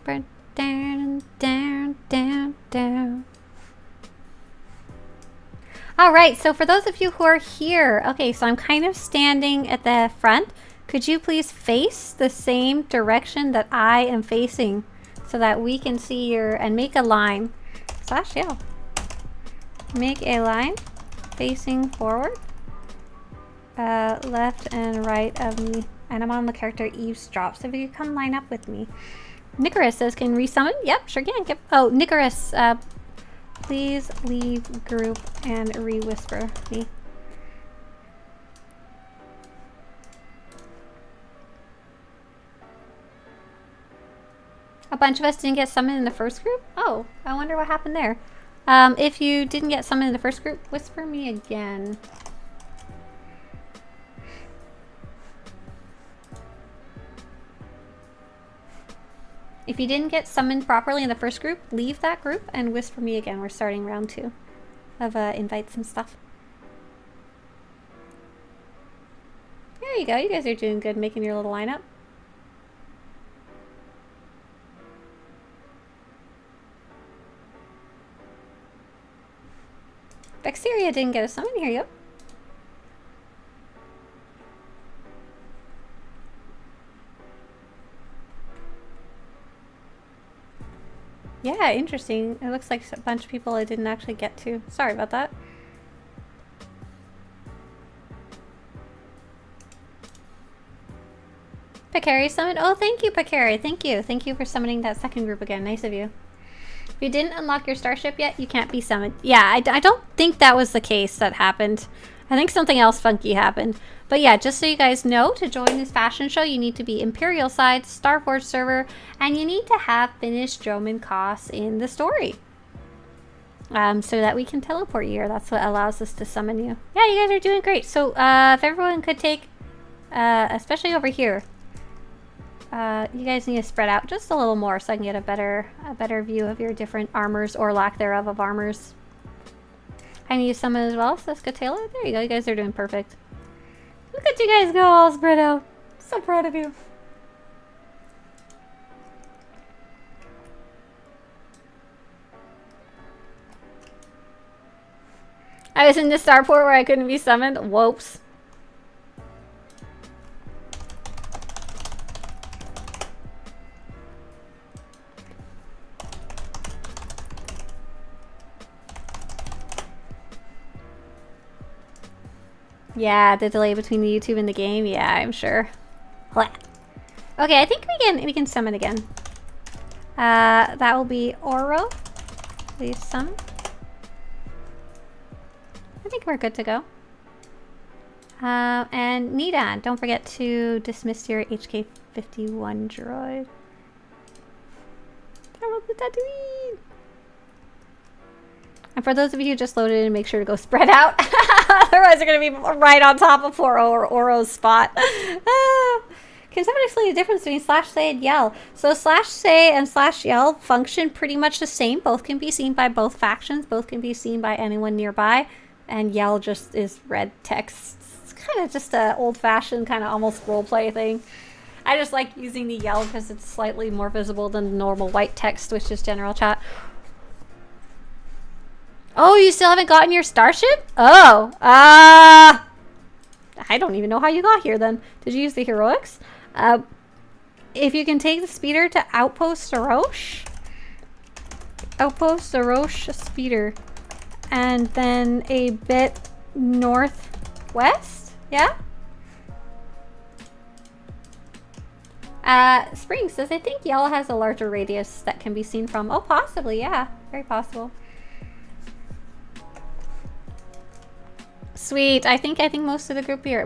A: down, down, down, down. All right, so for those of you who are here, okay, so I'm kind of standing at the front. Could you please face the same direction that I am facing so that we can see your, and make a line. Slash yell. Make a line facing forward, left and right of me. And I'm on the character Eavesdrop, so if you come line up with me. Nicorus says, can resummon? Yep, sure can. Oh, Nicorus, please leave group and re-whisper me. A bunch of us didn't get summoned in the first group? Oh, I wonder what happened there. If you didn't get summoned in the first group, whisper me again. If you didn't get summoned properly in the first group, leave that group and whisper me again. We're starting round 2 of invites and stuff. There you go. You guys are doing good making your little lineup. Vexeria didn't get a summon. Here you go. Yeah, interesting. It looks like a bunch of people I didn't actually get to. Sorry about that. Picari summoned. Oh, thank you, Picari. Thank you. Thank you for summoning that second group again. Nice of you. If you didn't unlock your starship yet, you can't be summoned. Yeah, I don't think that was the case that happened. I think something else funky happened. But yeah, just so you guys know, to join this fashion show, you need to be Imperial side, Starforge server, and you need to have finished Droman Koss in the story. So that we can teleport you, or that's what allows us to summon you. Yeah, you guys are doing great. So if everyone could take, especially over here, you guys need to spread out just a little more so I can get a better view of your different armors or lack thereof of armors. I need to summon as well, so Scatella. There you go, you guys are doing perfect. Look at you guys go all spread out. So proud of you. I was in the starport where I couldn't be summoned. Whoops. Yeah, the delay between the YouTube and the game. Yeah, I'm sure. Okay, I think we can summon again. That will be Oro. Please summon. I think we're good to go. And Nidan, don't forget to dismiss your HK51 droid. And for those of you who just loaded in, make sure to go spread out. Otherwise, they're going to be right on top of poor Oro's spot. Can somebody explain the difference between slash say and yell? So slash say and slash yell function pretty much the same. Both can be seen by both factions. Both can be seen by anyone nearby. And yell just is red text. It's kind of just an old-fashioned kind of almost roleplay thing. I just like using the yell because it's slightly more visible than the normal white text, which is general chat. Oh, you still haven't gotten your starship? Oh, I don't even know how you got here then. Did you use the heroics? If you can take the speeder to Outpost Saroche. Outpost Saroche speeder. And then a bit northwest? Yeah? Spring says, I think yellow has a larger radius that can be seen from. Oh, possibly, yeah. Very possible. Sweet. I think most of the group here.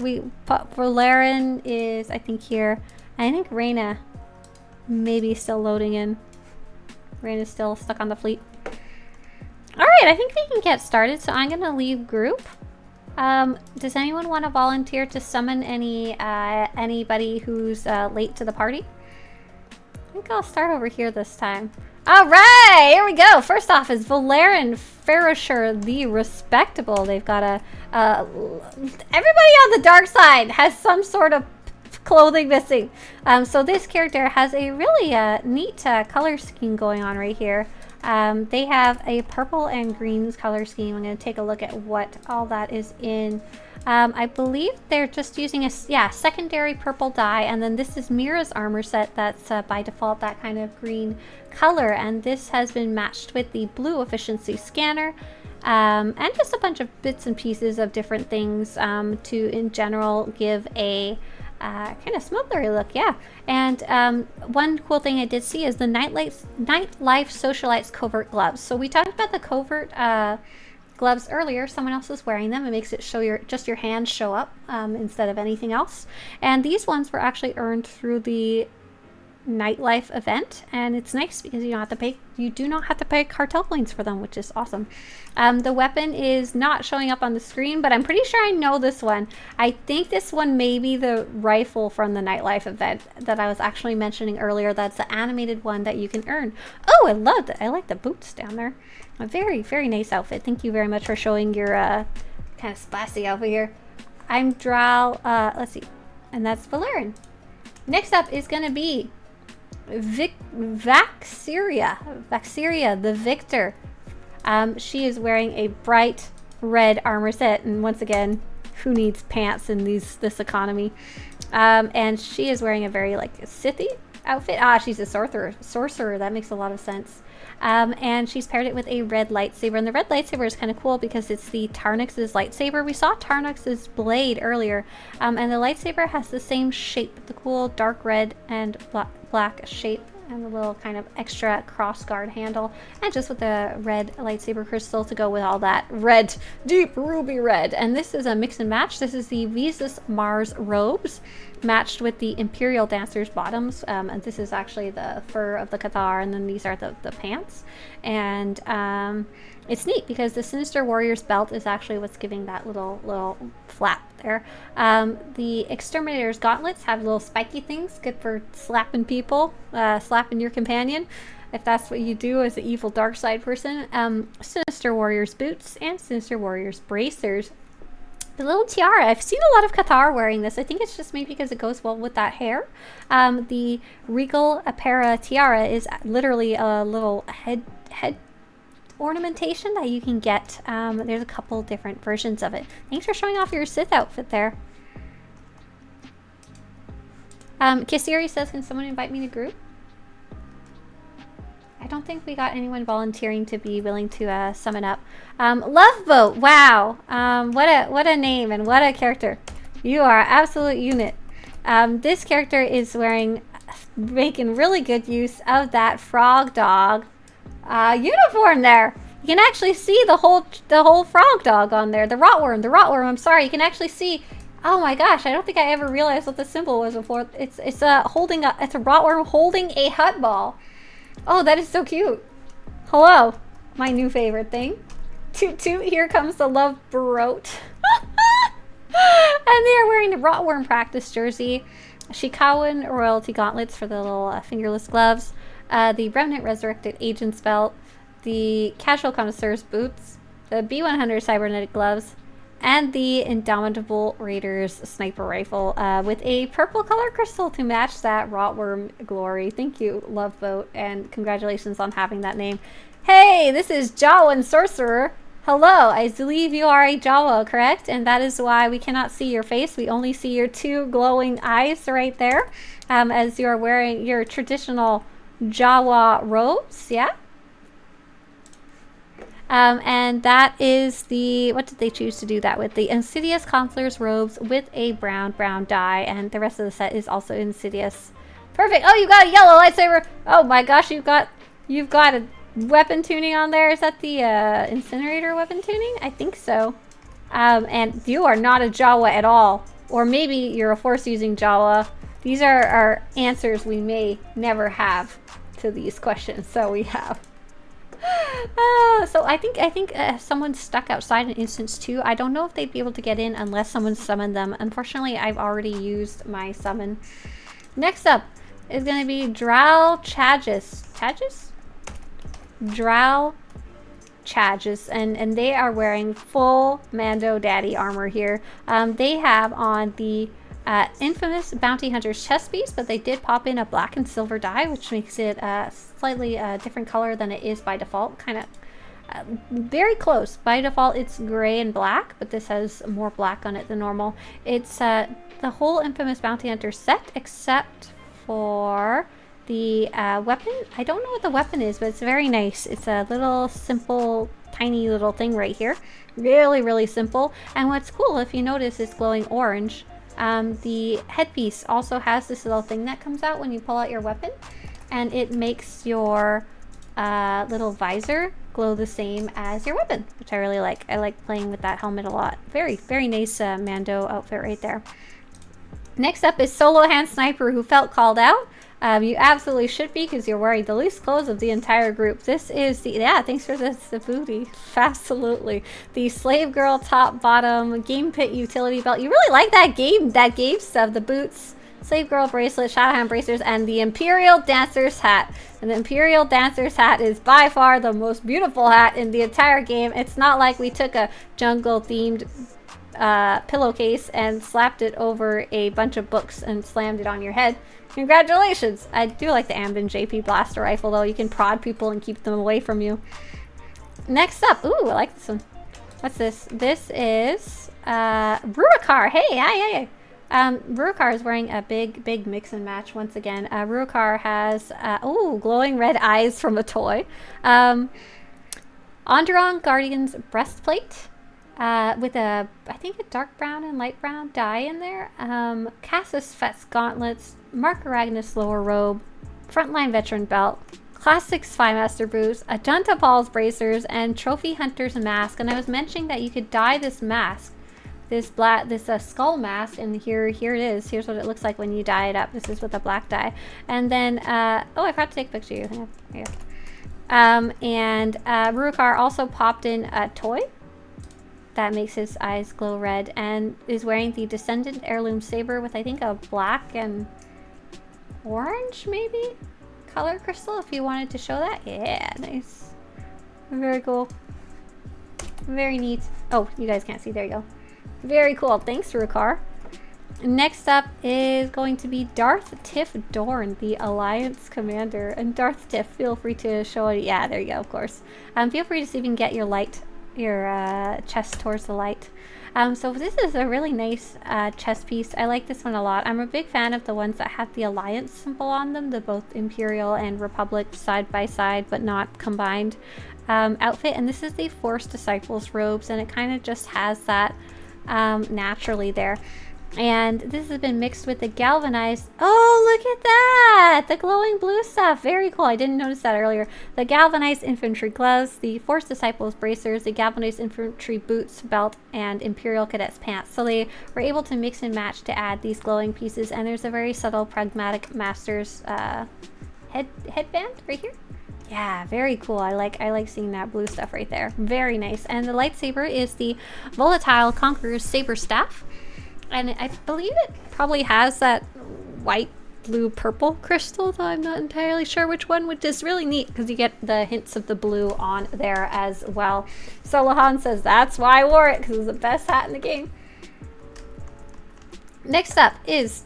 A: Valerian is I think here. I think Reyna maybe still loading in. Reyna's still stuck on the fleet. Alright, I think we can get started. So I'm gonna leave group. Does anyone want to volunteer to summon anybody who's late to the party? think I'll start over here this time. All right, here we go. First off is Valerian Ferrisher the Respectable. They've got everybody on the dark side has some sort of clothing missing. So this character has a really neat color scheme going on right here. They have a purple and green color scheme. I'm going to take a look at what all that is in. I believe they're just using a secondary purple dye, and then this is Mira's armor set that's by default that kind of green color, and this has been matched with the blue efficiency scanner, and just a bunch of bits and pieces of different things to in general give a kind of smugglery look, yeah. And one cool thing I did see is the Nightlife Socialites covert gloves. So we talked about the covert gloves earlier. Someone else is wearing them. It makes it show just your hands show up instead of anything else. And these ones were actually earned through the Nightlife event, and it's nice because you do not have to pay cartel points for them, which is awesome. The weapon is not showing up on the screen, but I'm pretty sure I know this one. I think this one may be the rifle from the Nightlife event that I was actually mentioning earlier. That's the animated one that you can earn. Oh, I love it. I like the boots down there. A very, very nice outfit. Thank you very much for showing your kind of splashy outfit here. I'm Drow, let's see, and that's Valerian. Next up is gonna be Vaxeria the Victor. She is wearing a bright red armor set, and once again, who needs pants in this economy? And she is wearing a very like Sithy outfit. She's a sorcerer. That makes a lot of sense. And she's paired it with a red lightsaber, and the red lightsaber is kind of cool because it's the Tarnix's lightsaber. We saw Tarnix's blade earlier, and the lightsaber has the same shape, the cool dark red and black shape, and a little kind of extra cross guard handle, and just with the red lightsaber crystal to go with all that red, deep ruby red. And this is a mix and match. This is the Visas Mars robes matched with the Imperial dancers bottoms, and this is actually the fur of the Cathar, and then these are the pants. And it's neat because the Sinister Warrior's belt is actually what's giving that little flap there. The Exterminator's gauntlets have little spiky things, good for slapping people, slapping your companion, if that's what you do as an evil dark side person. Sinister Warrior's boots and Sinister Warrior's bracers. The little tiara, I've seen a lot of Cathar wearing this. I think it's just maybe because it goes well with that hair. The Regal Apera tiara is literally a little head ornamentation that you can get. There's a couple different versions of it. Thanks for showing off your Sith outfit there. Kisiri says, can someone invite me to group? I don't think we got anyone volunteering to be willing to summon up. Love Boat, wow. What a name and what a character. You are an absolute unit. This character is making really good use of that frog dog uniform there. You can actually see the whole frog dog on there. The rotworm, I'm sorry. You can actually see. Oh my gosh, I don't think I ever realized what the symbol was before. It's a rotworm holding a hut ball. Oh, that is so cute. Hello, my new favorite thing. Toot toot, here comes the love brooch. And they are wearing the Rotworm practice jersey, Shikawan royalty gauntlets for the little fingerless gloves, the Remnant Resurrected Agent's belt, the Casual Connoisseur's boots, the B100 cybernetic gloves, and the Indomitable Raiders sniper rifle with a purple color crystal to match that Rotworm glory. Thank you, Love Boat, and congratulations on having that name. Hey, this is Jawan Sorcerer. Hello, I believe you are a Jawa, correct? And that is why we cannot see your face. We only see your two glowing eyes right there, as you are wearing your traditional Jawa robes, yeah? And that is what did they choose to do that with? The Insidious Consular's robes with a brown dye, and the rest of the set is also Insidious. Perfect. Oh, you got a yellow lightsaber. Oh my gosh, you've got a weapon tuning on there. Is that the incinerator weapon tuning? I think so. And you are not a Jawa at all, or maybe you're a force using Jawa. These are our answers we may never have to these questions. So we have. So I think someone's stuck outside an instance too. I don't know if they'd be able to get in unless someone summoned them. Unfortunately, I've already used my summon. Next up is going to be Drow Chagus. Chagus? Drow Chagus. And they are wearing full Mando Daddy armor here. They have on the infamous Bounty Hunter's chest piece, but they did pop in a black and silver dye, which makes it slightly different color than it is by default. Kind of very close. By default, it's gray and black, but this has more black on it than normal. It's the whole infamous Bounty Hunter set, except for the weapon. I don't know what the weapon is, but it's very nice. It's a little simple, tiny little thing right here. Really, really simple. And what's cool, if you notice, it's glowing orange. The headpiece also has this little thing that comes out when you pull out your weapon, and it makes your little visor glow the same as your weapon, which I really like. I like playing with that helmet a lot. Very, very nice Mando outfit right there. Next up is Solo Hand Sniper, who felt called out. You absolutely should be, because you're wearing the loose clothes of the entire group. This is the, yeah, thanks for the booty. Absolutely. The Slave Girl top bottom game pit utility belt. You really like that game stuff. The boots, Slave Girl bracelet, Shadowhand bracers, and the Imperial Dancer's hat. And the Imperial Dancer's hat is by far the most beautiful hat in the entire game. It's not like we took a jungle themed pillowcase and slapped it over a bunch of books and slammed it on your head. Congratulations! I do like the Ambin JP blaster rifle though. You can prod people and keep them away from you. Next up, ooh, I like this one. What's this? This is Ruakar. Hey, hi. Ruakar is wearing a big mix and match once again. Ruakar has ooh, glowing red eyes from a toy. Onderon Guardian's breastplate. With a, I think, a dark brown and light brown dye in there. Cassus Fet's gauntlets, Mark Aragnus lower robe, frontline veteran belt, classic Spymaster boots, Ajunta Paul's bracers, and Trophy Hunter's mask. And I was mentioning that you could dye this mask, this skull mask, and here it is. Here's what it looks like when you dye it up. This is with a black dye. And then, oh, I forgot to take a picture of you. Here. Ruakar also popped in a toy that makes his eyes glow red, and is wearing the Descendant Heirloom Saber with, I think, a black and orange, maybe, color crystal, if you wanted to show that. Yeah, nice. Very cool. Very neat. Oh, you guys can't see. There you go. Very cool. Thanks, Ruakar. Next up is going to be Darth Tiff Dorn, the Alliance Commander. And Darth Tiff, feel free to show it. Yeah, there you go, of course. Feel free to see if you can get your light, your chest towards the light. So this is a really nice chest piece. I like this one a lot. I'm a big fan of the ones that have the Alliance symbol on them, the both Imperial and Republic side by side but not combined outfit. And this is the Force Disciples robes, and it kind of just has that naturally there. And this has been mixed with the galvanized, oh, look at that, the glowing blue stuff. Very cool. I didn't notice that earlier. The galvanized infantry gloves, the Force Disciples bracers, the galvanized infantry boots, belt, and Imperial Cadets pants. So they were able to mix and match to add these glowing pieces. And there's a very subtle pragmatic Masters headband right here. Yeah, very cool. I like seeing that blue stuff right there. Very nice. And the lightsaber is the Volatile Conqueror's Saber Staff. And I believe it probably has that white, blue, purple crystal, though I'm not entirely sure which one, which is really neat because you get the hints of the blue on there as well. So Lahan says that's why I wore it, because it was the best hat in the game. Next up is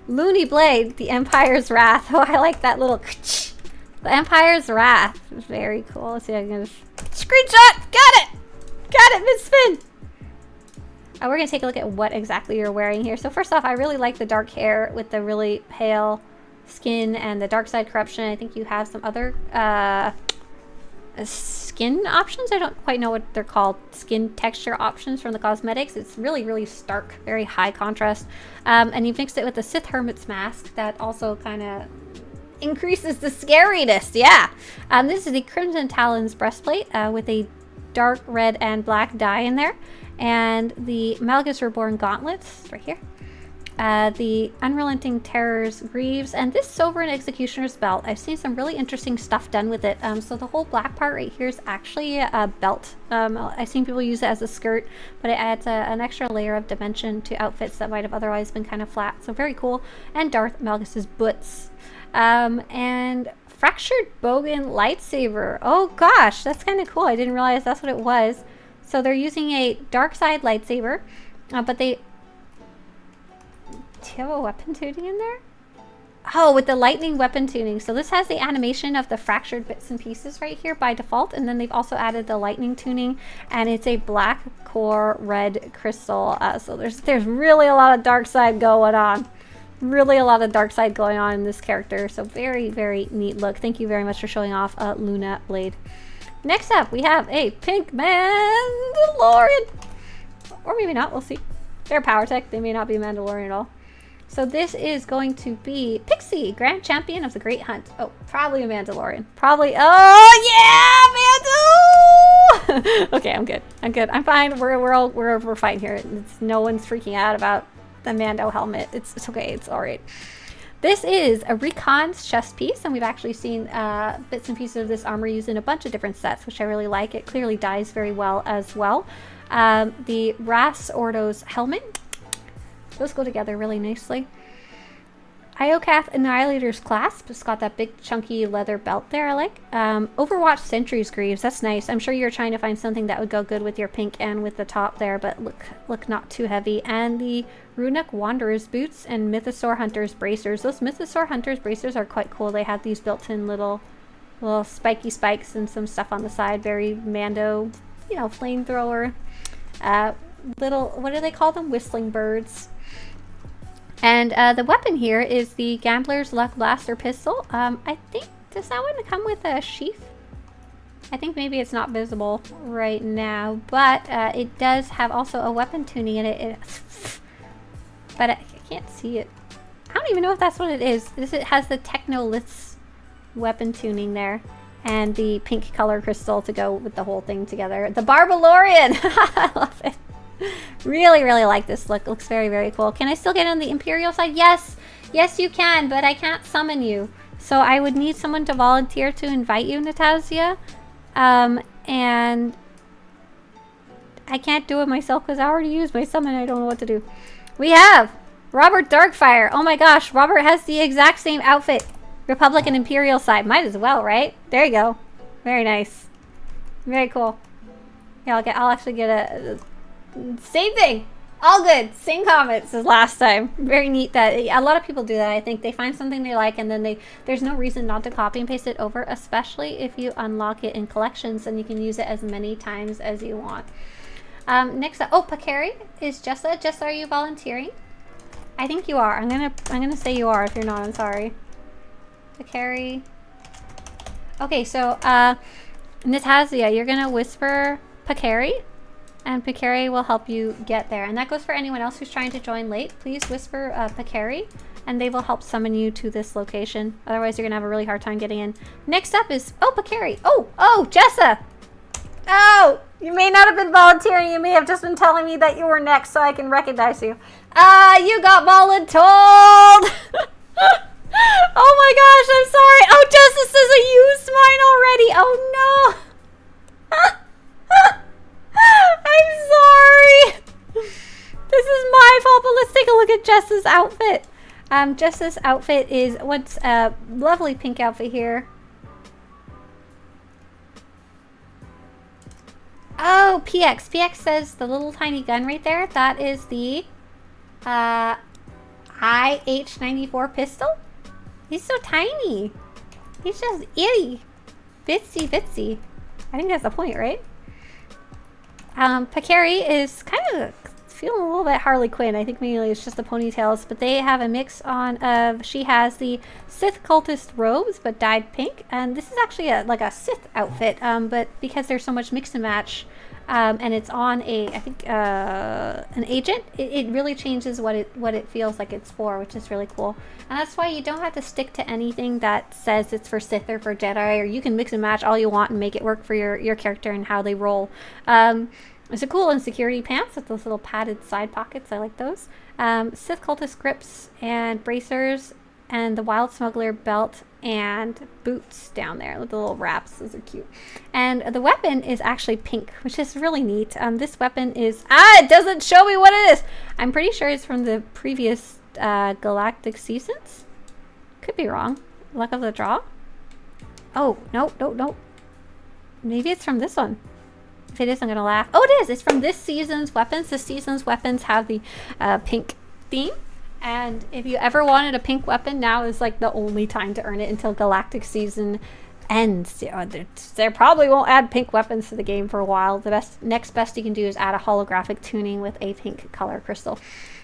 A: Looney Blade, the Empire's Wrath. Oh, I like that little the Empire's Wrath. Very cool. Let's see if I can screenshot. Got it, Miss Finn. We're going to take a look at what exactly you're wearing here. So first off, I really like the dark hair with the really pale skin and the dark side corruption. I think you have some other skin options. I don't quite know what they're called. Skin texture options from the cosmetics. It's really, really stark, very high contrast. And you've mixed it with the Sith Hermit's mask that also kind of increases the scariness. Yeah. This is the Crimson Talons breastplate with a dark red and black dye in there. And the Malgus Reborn gauntlets right here the Unrelenting Terror's Greaves, and this Sovereign Executioner's Belt. I've seen some really interesting stuff done with it. So the whole black part right here is actually a belt. I've seen people use it as a skirt, but it adds an extra layer of dimension to outfits that might have otherwise been kind of flat. So very cool. And Darth Malgus's boots. And Fractured Bogan Lightsaber. Oh gosh, that's kind of cool. I didn't realize that's what it was. So they're using a dark side lightsaber, but they... Do you have a weapon tuning in there? Oh, with the lightning weapon tuning. So this has the animation of the fractured bits and pieces right here by default, and then they've also added the lightning tuning, and it's a black core red crystal. So there's really a lot of dark side going on. Really a lot of dark side going on in this character. So very, very neat look. Thank you very much for showing off Luna Blade. Next up, we have a pink Mandalorian. Or maybe not, we'll see. They're power tech, they may not be Mandalorian at all. So this is going to be Pixie, Grand Champion of the Great Hunt. Oh, probably a Mandalorian. Probably, oh yeah, Mando! Okay, I'm good. I'm fine. We're fine here. No one's freaking out about the Mando helmet. It's okay, it's all right. This is a Recon's chest piece, and we've actually seen bits and pieces of this armor used in a bunch of different sets, which I really like. It clearly dyes very well as well. The Ras Ordo's helmet. Those go together really nicely. Iocath Annihilator's clasp. It's got that big chunky leather belt there I like. Overwatch Sentry's Greaves. That's nice. I'm sure you're trying to find something that would go good with your pink and with the top there, but look not too heavy. And the Runic Wanderer's boots and Mythosaur Hunter's bracers. Those Mythosaur Hunter's bracers are quite cool. They have these built-in little spiky spikes and some stuff on the side. Very Mando, you know, flamethrower. Little, what do they call them? Whistling birds. And the weapon here is the Gambler's Luck Blaster pistol. I think, does that one come with a sheath? I think maybe it's not visible right now, but it does have also a weapon tuning in it. But I can't see it. I don't even know if that's what it is. It has the Technoliths weapon tuning there, and the pink color crystal to go with the whole thing together. The Barbalorian! I love it. Really, really like this look. Looks very, very cool. Can I still get on the Imperial side? Yes! Yes, you can, but I can't summon you. So I would need someone to volunteer to invite you, Natasha. And I can't do it myself because I already used my summon. I don't know what to do. We have Robert Darkfire. Oh my gosh, Robert has the exact same outfit. Republic and Imperial side. Might as well, right? There you go. Very nice. Very cool. Yeah, I'll actually get a same thing. All good. Same comments as last time. Very neat that a lot of people do that. I think they find something they like and then there's no reason not to copy and paste it over, especially if you unlock it in collections and you can use it as many times as you want. Next up, Pakari is Jessa. Jessa, are you volunteering? I think you are. I'm gonna say you are. If you're not, I'm sorry. Pakari. Okay, so Natasha, you're gonna whisper Pakari, and Pakari will help you get there. And that goes for anyone else who's trying to join late. Please whisper Pakari, and they will help summon you to this location. Otherwise, you're gonna have a really hard time getting in. Next up is Pakari. Oh, Jessa. Oh, you may not have been volunteering. You may have just been telling me that you were next so I can recognize you. You got voluntold. Oh my gosh, I'm sorry. Oh, Jessa says I used mine already. Oh no. I'm sorry. This is my fault, but let's take a look at Jessa's outfit. Jessa's outfit is what's a lovely pink outfit here. Oh, PX. PX says the little tiny gun right there. That is the IH-94 pistol. He's so tiny. He's just itty. Bitsy bitsy. I think that's the point, right? Pakari is kind of feeling a little bit Harley Quinn. I think maybe it's just the ponytails, but they have a mix on of, she has the Sith cultist robes, but dyed pink, and this is actually like a Sith outfit, but because there's so much mix and match, and it's on a, I think, an agent, it really changes what it feels like it's for, which is really cool. And that's why you don't have to stick to anything that says it's for Sith or for Jedi, or you can mix and match all you want and make it work for your character and how they roll. It's a cool insecurity pants with those little padded side pockets. I like those. Sith cultist grips and bracers, and the wild smuggler belt and boots down there with the little wraps. Those are cute. And the weapon is actually pink, which is really neat. This weapon is it doesn't show me what it is. I'm pretty sure it's from the previous galactic seasons. Could be wrong. Luck of the draw. Oh, no. Maybe it's from this one. If it is, I'm gonna laugh. Oh, it is. It's from this season's weapons. This season's weapons have the pink theme. And if you ever wanted a pink weapon, now is like the only time to earn it until galactic season ends. They probably won't add pink weapons to the game for a while. The next best you can do is add a holographic tuning with a pink color crystal.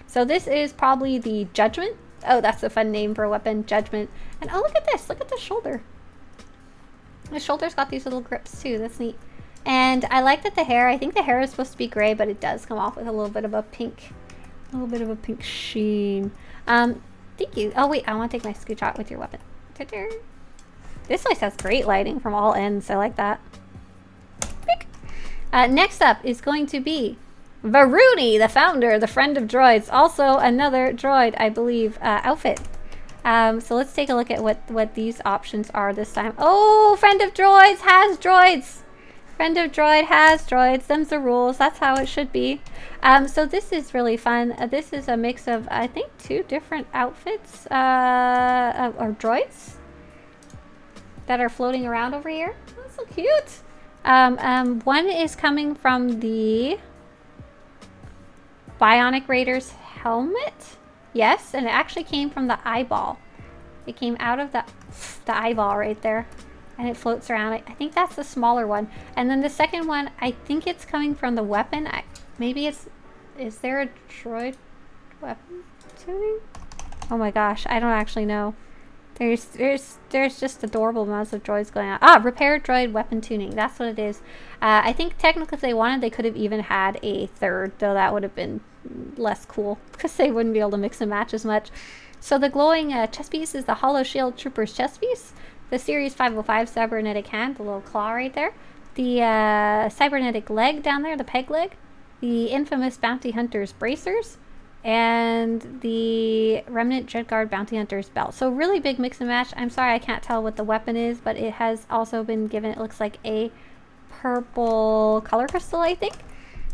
A: So this is probably the Judgment. Oh, that's a fun name for a weapon, Judgment. And oh, look at this. Look at the shoulder. The shoulder's got these little grips too. That's neat. And I like that the hair, I think the hair is supposed to be gray, but it does come off with a little bit of a pink sheen. Thank you. Oh wait, I want to take my screenshot with your weapon. Ta-da. This place has great lighting from all ends. I like that. Next up is going to be Varuni, the founder, the friend of droids. Also another droid, I believe, outfit. So let's take a look at what these options are this time. Oh, friend of droids has droids. Friend of droid has droids. Them's the rules. That's how it should be. So this is really fun. This is a mix of, I think, 2 different outfits or droids that are floating around over here. That's so cute. One is coming from the Bionic Raider's helmet. Yes, and it actually came from the eyeball. It came out of the eyeball right there. And it floats around. I think that's the smaller one. And then the second one, I think it's coming from the weapon. Maybe it's... Is there a droid weapon tuning? Oh my gosh, I don't actually know. There's just adorable amounts of droids going on. Ah, repair droid weapon tuning. That's what it is. I think technically if they wanted, they could have even had a third, though that would have been less cool because they wouldn't be able to mix and match as much. So the glowing chest piece is the Hollow Shield Trooper's chest piece. The Series 505 cybernetic hand, the little claw right there. The cybernetic leg down there, the peg leg. The infamous Bounty Hunter's bracers. And the Remnant Dreadguard Bounty Hunter's belt. So really big mix and match. I'm sorry I can't tell what the weapon is, but it has also been given, it looks like a purple color crystal, I think.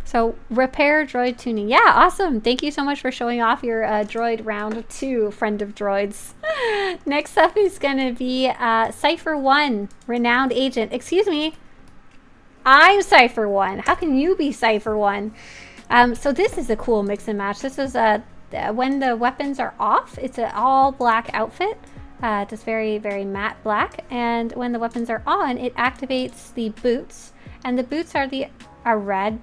A: So repair droid tuning. Yeah, awesome. Thank you so much for showing off your droid round 2, friend of droids. Next up is going to be Cypher 1, renowned agent. Excuse me. I'm Cypher 1. How can you be Cypher 1? So this is a cool mix and match. This is when the weapons are off, it's an all black outfit. Just very, very matte black. And when the weapons are on, it activates the boots. And the boots are red.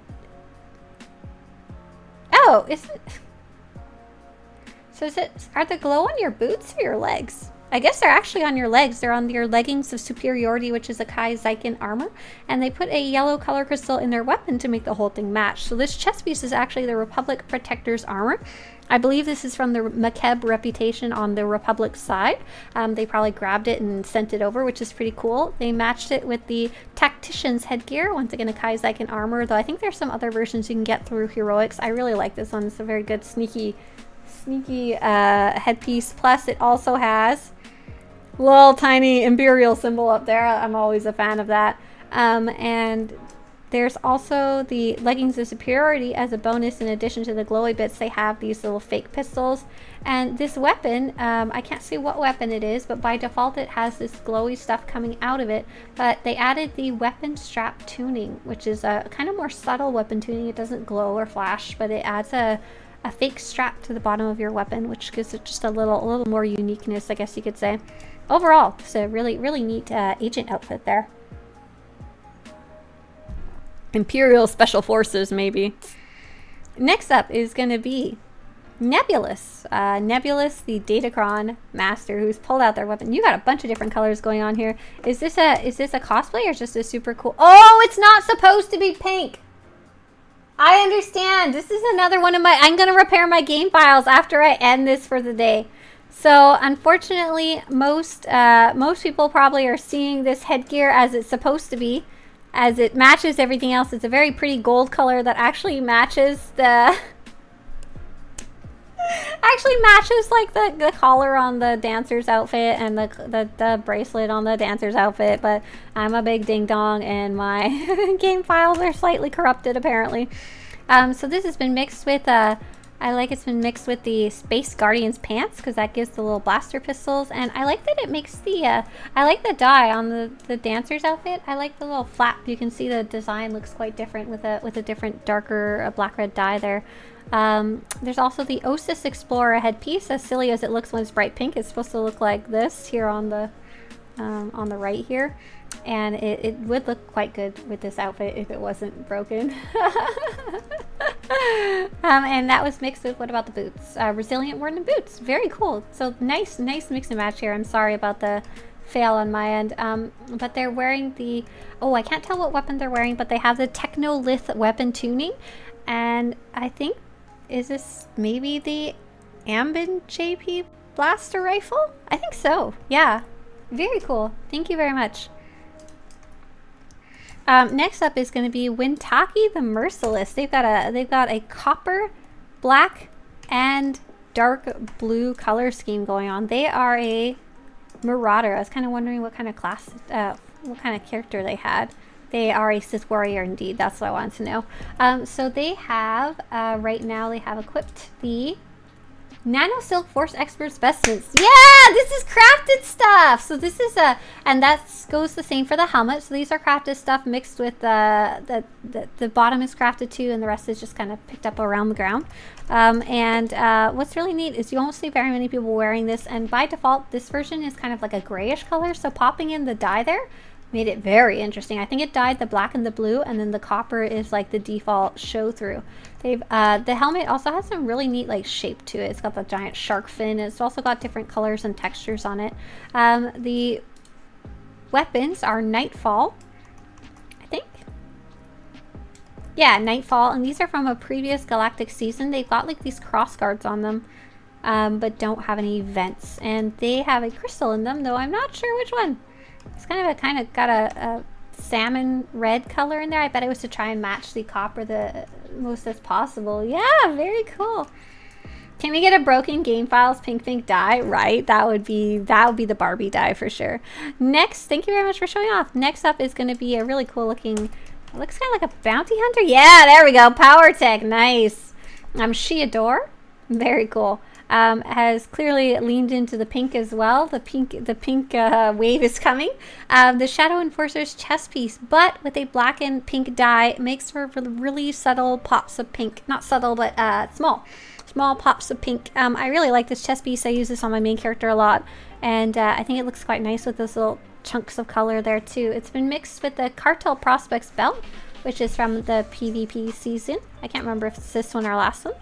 A: Oh, is it? So are the glow on your boots or your legs? I guess they're actually on your legs. They're on your leggings of superiority, which is a Kai Zykin armor. And they put a yellow color crystal in their weapon to make the whole thing match. So this chest piece is actually the Republic Protector's armor. I believe this is from the Makeb reputation on the Republic side. They probably grabbed it and sent it over, which is pretty cool. They matched it with the Tactician's headgear. Once again, a Kai Zykin armor, though I think there's some other versions you can get through Heroics. I really like this one. It's a very good sneaky headpiece. Plus, it also has little tiny Imperial symbol up there. I'm always a fan of that. And there's also the Leggings of Superiority as a bonus. In addition to the glowy bits, they have these little fake pistols. And this weapon, I can't see what weapon it is, but by default it has this glowy stuff coming out of it. But they added the weapon strap tuning, which is a kind of more subtle weapon tuning. It doesn't glow or flash, but it adds a fake strap to the bottom of your weapon, which gives it just a little more uniqueness, I guess you could say. Overall, it's a really, really neat agent outfit there. Imperial Special Forces, maybe. Next up is going to be Nebulous. Nebulous, the Datacron master, who's pulled out their weapon. You got a bunch of different colors going on here. Is this a cosplay or just a super cool? Oh, it's not supposed to be pink. I understand. This is another one of my... I'm going to repair my game files after I end this for the day. So unfortunately, most people probably are seeing this headgear as it's supposed to be, as it matches everything else. It's a very pretty gold color that actually matches the Actually matches like the collar on the dancer's outfit and the bracelet on the dancer's outfit, but I'm a big ding dong and my game files are slightly corrupted apparently. So this has been mixed with I like it's been mixed with the Space Guardians pants because that gives the little blaster pistols, and I like that it makes the I like the dye on the dancer's outfit. I like the little flap. You can see the design looks quite different with a different darker black red dye there. There's also the Osis Explorer headpiece. As silly as it looks when it's bright pink, it's supposed to look like this here on the right here, and it would look quite good with this outfit if it wasn't broken. And that was mixed with, what about the boots? Resilient wooden boots. Very cool. So nice mix and match here. I'm sorry about the fail on my end. But they're wearing the, oh, I can't tell what weapon they're wearing, but they have the Technolith weapon tuning. And I think, is this maybe the Ambin JP blaster rifle? I think so. Yeah. Very cool. Thank you very much. Next up is going to be Wintaki the Merciless. They've got a copper, black, and dark blue color scheme going on. They are a Marauder. I was kind of wondering what kind of class, what kind of character they had. They are a Sith warrior indeed. That's what I wanted to know. So they have right now they have equipped the Nano Silk Force Expert Specimens. Yeah, this is crafted stuff. So this is and that goes the same for the helmet. So these are crafted stuff mixed with the bottom is crafted too, and the rest is just kind of picked up around the ground. What's really neat is you won't see very many people wearing this, and by default, this version is kind of like a grayish color. So popping in the dye there made it very interesting. I think it dyed the black and the blue, and then the copper is like the default show through. They've the helmet also has some really neat like shape to it. It's got the giant shark fin. It's also got different colors and textures on it. The weapons are Nightfall, I think. Yeah, Nightfall, and these are from a previous galactic season. They've got like these cross guards on them, but don't have any vents, and they have a crystal in them, though I'm not sure which one. It's kind of got a salmon red color in there. I bet it was to try and match the copper the most as possible. Yeah, very cool. Can we get a broken game files pink dye? Right, that would be the Barbie dye for sure. Next, thank you very much for showing off. Next up is going to be a really cool looking, it looks kind of like a bounty hunter. Yeah, there we go. Power tech, nice. SWTOR, very cool. Has clearly leaned into the pink as well. The pink wave is coming. The Shadow Enforcer's chest piece, but with a black and pink dye, makes for really subtle pops of pink. Not subtle, but small pops of pink. I really like this chest piece. I use this on my main character a lot, and I think it looks quite nice with those little chunks of color there too. It's been mixed with the Cartel Prospects belt, which is from the PvP season. I can't remember if it's this one or last one.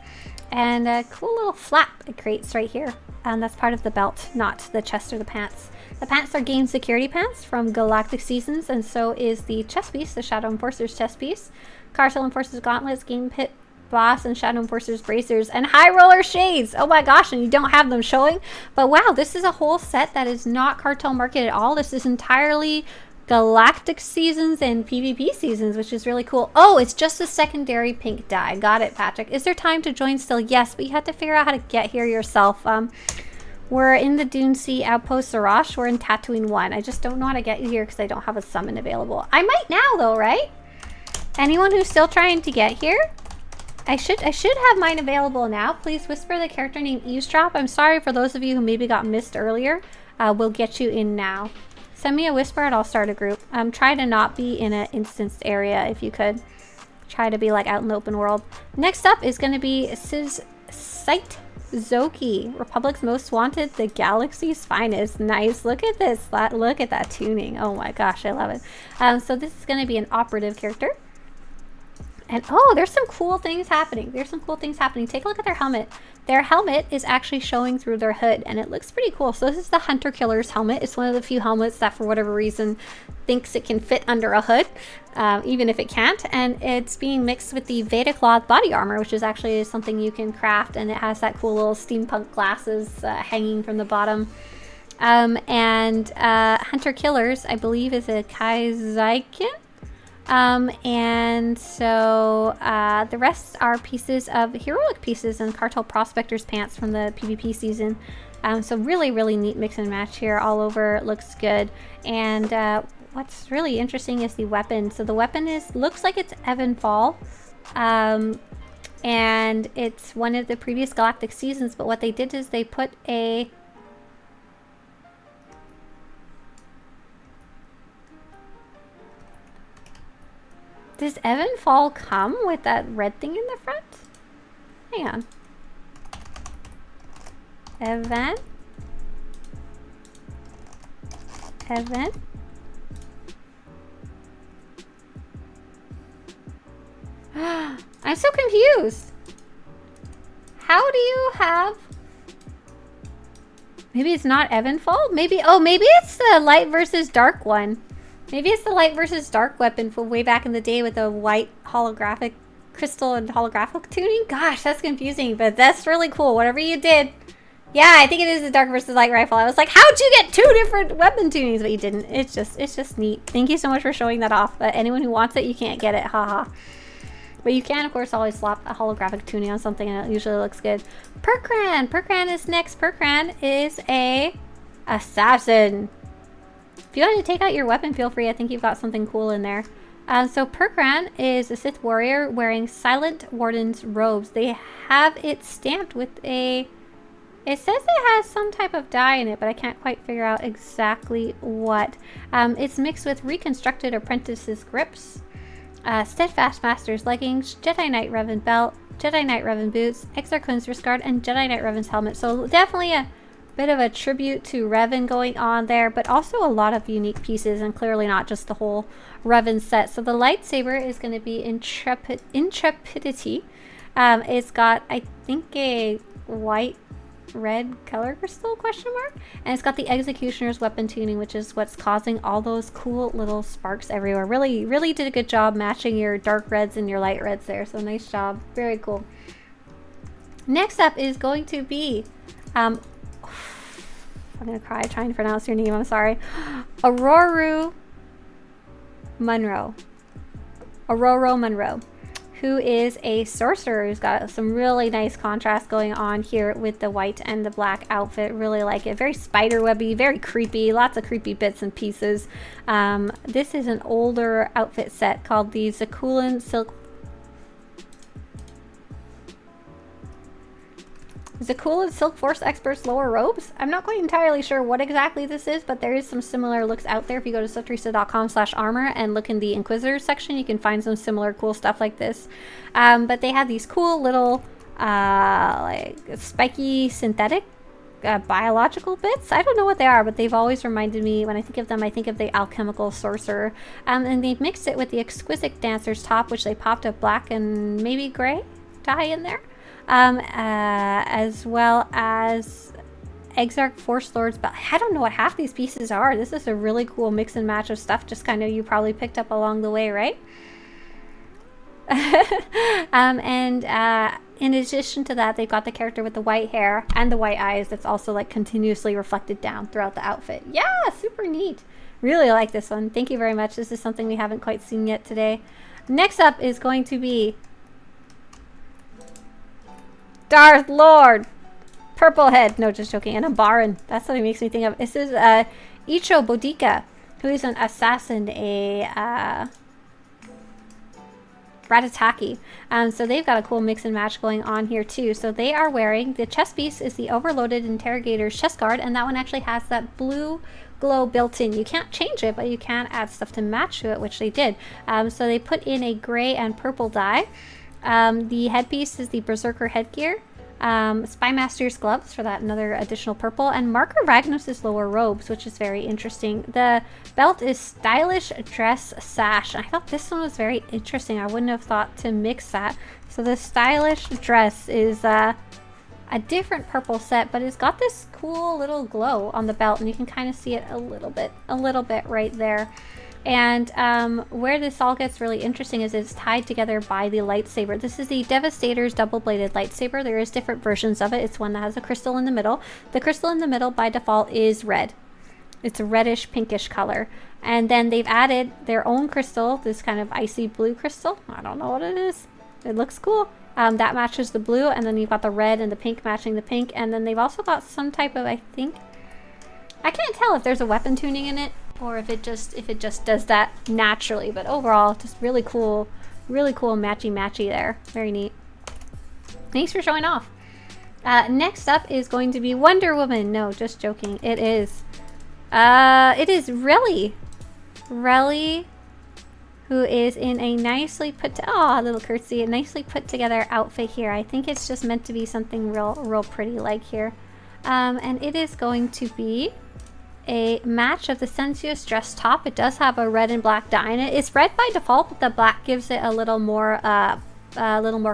A: And a cool little flap it creates right here. And that's part of the belt, not the chest or the pants. The pants are game security pants from Galactic Seasons, and so is the chest piece, the Shadow Enforcer's chest piece. Cartel Enforcer's gauntlets, Game Pit Boss, and Shadow Enforcer's bracers, and High Roller shades. Oh my gosh, and you don't have them showing. But wow, this is a whole set that is not Cartel market at all. This is entirely Galactic Seasons and PvP seasons, which is really cool. Oh, it's just a secondary pink dye. Got it, Patrick. Is there time to join still? Yes, but you have to figure out how to get here yourself. We're in the Dune Sea Outpost Sarash. We're in Tatooine 1. I just don't know how to get you here because I don't have a summon available. I might now though, right? Anyone who's still trying to get here? I should have mine available now. Please whisper the character name Eavesdrop. I'm sorry for those of you who maybe got missed earlier. We'll get you in now. Send me a whisper and I'll start a group. Try to not be in an instanced area if you could. Try to be like out in the open world. Next up is going to be Site Zoki, Republic's Most Wanted, the Galaxy's Finest. Nice. Look at this. Look at that tuning. Oh my gosh, I love it. So this is going to be an operative character. And oh, there's some cool things happening. Take a look at their helmet. Their helmet is actually showing through their hood, and it looks pretty cool. So this is the Hunter Killer's helmet. It's one of the few helmets that, for whatever reason, thinks it can fit under a hood, even if it can't. And it's being mixed with the Veda Cloth body armor, which is actually something you can craft, and it has that cool little steampunk glasses hanging from the bottom. Hunter Killer's, I believe, is a Kaizyken. And so the rest are pieces of heroic pieces and Cartel Prospector's pants from the PvP season. So really, really neat mix and match here all over. It looks good. And what's really interesting is the weapon. So the weapon looks like it's Evanfall. And it's one of the previous Galactic seasons, but what they did is they put a... Does Evanfall come with that red thing in the front? Hang on. Evan. I'm so confused. How do you have... Maybe it's not Evanfall? Maybe it's the light versus dark one. Maybe it's the light versus dark weapon from way back in the day with the white holographic crystal and holographic tuning. Gosh, that's confusing, but that's really cool. Whatever you did. Yeah, I think it is the dark versus light rifle. I was like, how'd you get 2 different weapon tunings? But you didn't. It's just neat. Thank you so much for showing that off. But anyone who wants it, you can't get it. Haha. But you can, of course, always slap a holographic tuning on something and it usually looks good. Perkran. Perkran is next. Perkran is a assassin. If you want to take out your weapon, feel free. I think you've got something cool in there. So Perkran is a Sith warrior wearing Silent Warden's robes. They have it stamped with a... It says it has some type of dye in it, but I can't quite figure out exactly what. It's mixed with Reconstructed Apprentice's grips, Steadfast Master's leggings, Jedi Knight Revan belt, Jedi Knight Revan boots, Exarch Clean's wrist guard, and Jedi Knight Revan's helmet. So definitely a bit of a tribute to Revan going on there, but also a lot of unique pieces, and clearly not just the whole Revan set. So the lightsaber is going to be Intrepidity. It's got, I think, a white red color crystal question mark, and it's got the Executioner's weapon tuning, which is what's causing all those cool little sparks everywhere. Really did a good job matching your dark reds and your light reds there, so nice job. Very cool. Next up is going to be I'm gonna cry trying to pronounce your name, I'm sorry. Ororo Munro, who is a sorcerer who's got some really nice contrast going on here with the white and the black outfit. Really like it. Very spiderwebby, very creepy, lots of creepy bits and pieces. This is an older outfit set called the Zakulan Silk Force Expert's lower robes. I'm not quite entirely sure what exactly this is, but there is some similar looks out there. If you go to swtorista.com/armor and look in the Inquisitor section, you can find some similar cool stuff like this. But they have these cool little like spiky synthetic biological bits. I don't know what they are, but they've always reminded me, when I think of them, I think of the alchemical sorcerer. And they've mixed it with the exquisite dancer's top, which they popped a black and maybe gray dye in there. As well as Exarch Force Lord's belt. I don't know what half these pieces are. This is a really cool mix and match of stuff, just kind of you probably picked up along the way, right? In addition to that, they've got the character with the white hair and the white eyes that's also like continuously reflected down throughout the outfit. Yeah, super neat. Really like this one. Thank you very much. This is something we haven't quite seen yet today. Next up is going to be Darth Lord, purple head. No, just joking. And a Baron. That's what it makes me think of. This is Icho Bodica, who is an assassin, a Ratataki. So they've got a cool mix and match going on here too. So they are wearing, the chest piece is the Overloaded Interrogator's chest guard, and that one actually has that blue glow built in. You can't change it, but you can add stuff to match to it, which they did. So they put in a gray and purple dye. The headpiece is the Berserker headgear, Spymaster's gloves for that another additional purple, and Marker Ragnos's lower robes, which is very interesting. The belt is Stylish Dress Sash. I thought this one was very interesting. I wouldn't have thought to mix that. So the Stylish Dress is a different purple set, but it's got this cool little glow on the belt, and you can kind of see it a little bit right there. And where this all gets really interesting is it's tied together by the lightsaber. This is the Devastator's double-bladed lightsaber. There is different versions of it. It's one that has a crystal in the middle. The crystal in the middle by default is red. It's a reddish pinkish color. And then they've added their own crystal, this kind of icy blue crystal. I don't know what it is. It looks cool. That matches the blue, and then you've got the red and the pink matching the pink. And then they've also got some type of, I think, I can't tell if there's a weapon tuning in it or if it just does that naturally. But overall, just really cool matchy there. Very neat. Thanks for showing off. Next up is going to be Wonder Woman. No, just joking. It is Relly, who is in a nicely put little curtsy, a nicely put together outfit here. I think it's just meant to be something real pretty like here. And it is going to be a match of the sensuous dress top. It does have a red and black dye in it. It's red by default, but the black gives it a little more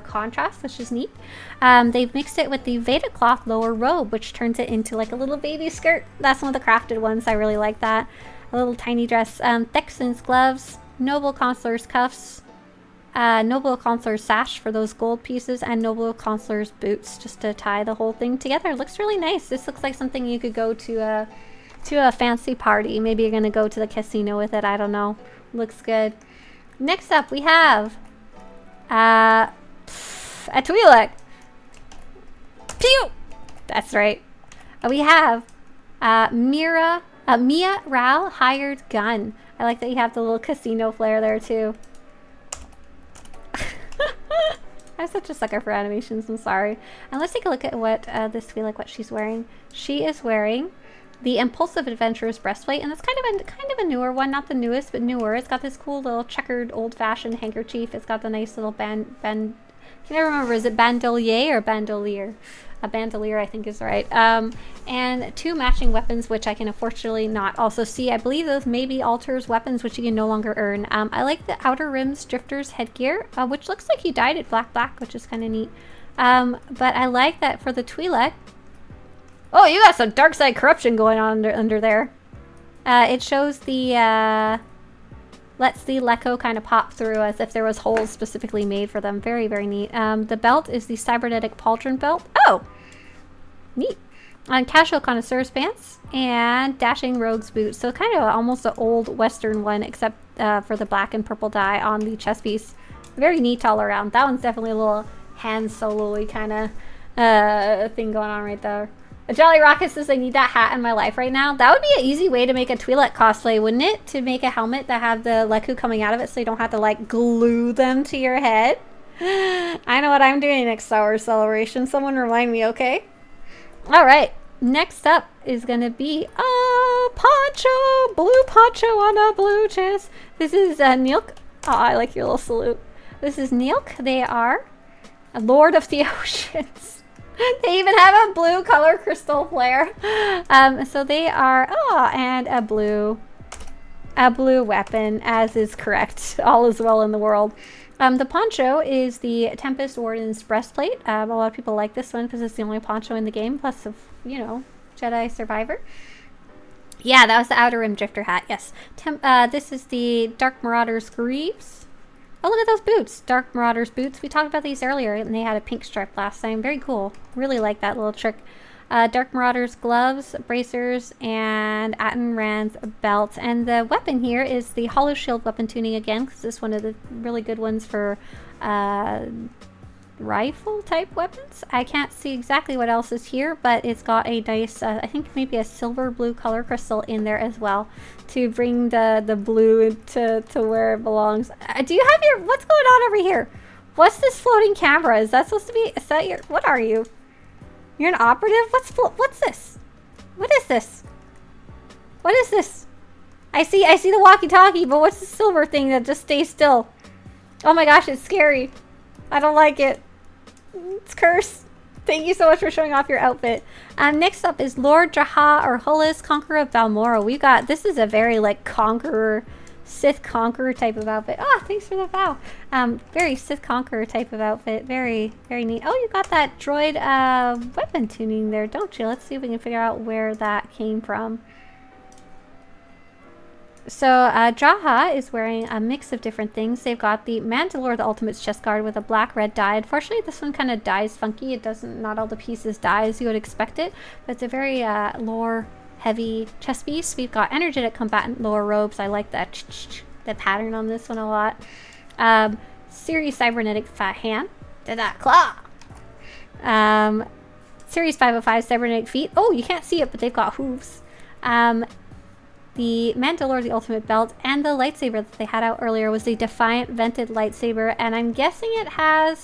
A: contrast, which is neat. They've mixed it with the Veda cloth lower robe, which turns it into like a little baby skirt. That's one of the crafted ones. I really like that. A little tiny dress. Thexan's gloves, Noble Consular's cuffs, Noble Consular's sash for those gold pieces, and Noble Consular's boots, just to tie the whole thing together. It looks really nice. This looks like something you could go to a fancy party. Maybe you're gonna go to the casino with it. I don't know. Looks good. Next up, we have a Twi'lek. Pew! That's right. We have Mia Rao hired gun. I like that you have the little casino flair there too. I'm such a sucker for animations. I'm sorry. And let's take a look at what this Twi'lek, what she's wearing. She is wearing the Impulsive Adventurer's breastplate, and it's kind of a newer one, not the newest, but newer. It's got this cool little checkered, old-fashioned handkerchief. It's got the nice little band. Can I remember? Is it bandolier or bandolier? A bandolier, I think, is right. And two matching weapons, which I can unfortunately not also see. I believe those may be Altar's weapons, which you can no longer earn. I like the Outer Rim's Drifter's headgear, which looks like he dyed it black, which is kind of neat. But I like that for the Twi'lek. Oh, you got some dark side corruption going on under there. It shows the lets the Lekko kind of pop through as if there was holes specifically made for them. Very, very neat. The belt is the cybernetic pauldron belt. Oh, neat. Casual connoisseur's pants and dashing rogue's boots. So kind of almost an old Western one, except for the black and purple dye on the chest piece. Very neat all around. That one's definitely a little Han Solo-y kind of thing going on right there. Jolly Rocket says, I need that hat in my life right now. That would be an easy way to make a Twi'lek cosplay, wouldn't it? To make a helmet that have the Lekku coming out of it so you don't have to, like, glue them to your head. I know what I'm doing next Star Wars Celebration. Someone remind me, okay? Alright. Next up is going to be a poncho. Blue poncho on a blue chest. This is Neilk. Oh, I like your little salute. This is Neilk. They are a Lord of the Oceans. They even have a blue color crystal flare. So they are, and a blue weapon, as is correct. All is well in the world. The poncho is the Tempest Warden's breastplate. A lot of people like this one because it's the only poncho in the game, plus of, Jedi Survivor. Yeah, that was the Outer Rim Drifter hat, yes. This is the Dark Marauder's greaves. Oh, look at those boots. Dark Marauder's boots. We talked about these earlier, and they had a pink stripe last time. Very cool. Really like that little trick. Dark Marauder's gloves, bracers, and Atten Rand's belt. And the weapon here is the Hollow Shield weapon tuning again, because this is one of the really good ones for rifle-type weapons. I can't see exactly what else is here, but it's got a nice, I think maybe a silver-blue color crystal in there as well to bring the blue to where it belongs. Do you have your... What's going on over here? What's this floating camera? Is that supposed to be... Is that your... What are you? You're an operative? What's this? What is this? What is this? I see the walkie-talkie, but what's the silver thing that just stays still? Oh my gosh, it's scary. I don't like it. It's cursed. Thank you so much for showing off your outfit. Next up is Lord Jaha or Hullus, Conqueror of Balmorra. We got, this is a very like conqueror, Sith conqueror type of outfit. Ah, thanks for the vow. Very Sith conqueror type of outfit. Very, very neat. Oh, you got that droid weapon tuning there, don't you? Let's see if we can figure out where that came from. So, Jaha is wearing a mix of different things. They've got the Mandalore, the Ultimate's chest guard with a black-red dye. Unfortunately, this one kind of dyes funky. It doesn't, not all the pieces dye as you would expect it, but it's a very lore heavy chest piece. We've got energetic combatant lower robes. I like that the pattern on this one a lot. Series cybernetic fat hand. Did that claw? Series 505 cybernetic feet. Oh, you can't see it, but they've got hooves. The Mandalore, the ultimate belt, and the lightsaber that they had out earlier was the Defiant vented lightsaber, and I'm guessing it had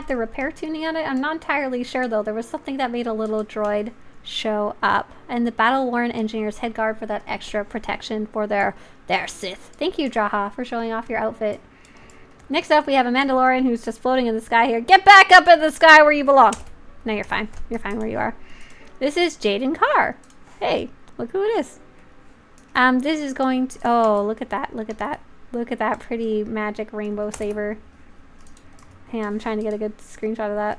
A: the repair tuning on it. I'm not entirely sure though. There was something that made a little droid show up, and the battle-worn engineer's headguard for that extra protection for their Sith. Thank you, Jaha, for showing off your outfit. Next up, we have a Mandalorian who's just floating in the sky here. Get back up in the sky where you belong. No, you're fine. You're fine where you are. This is Jaden Carr. Hey, look who it is. This is going to... Oh, look at that. Look at that. Look at that pretty magic rainbow saber. Hang on, I'm trying to get a good screenshot of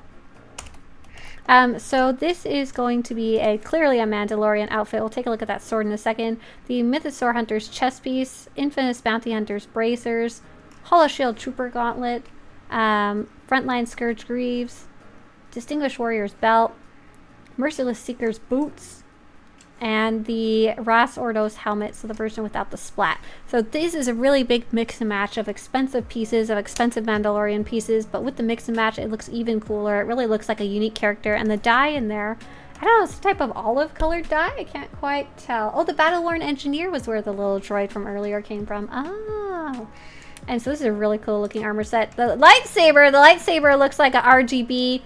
A: that. So this is going to be clearly a Mandalorian outfit. We'll take a look at that sword in a second. The Mythosaur Hunter's chest piece, Infamous Bounty Hunter's bracers, Hollow Shield Trooper Gauntlet, Frontline Scourge Greaves, Distinguished Warrior's Belt, Merciless Seeker's Boots, and the Ras Ordos helmet, so the version without the splat. So this is a really big mix and match of expensive pieces, of expensive Mandalorian pieces, but with the mix and match it looks even cooler. It really looks like a unique character, and the dye in there, I don't know, it's a type of olive colored dye? I can't quite tell. Oh, the battle-worn engineer was where the little droid from earlier came from. Oh. And so this is a really cool looking armor set. The lightsaber looks like a RGB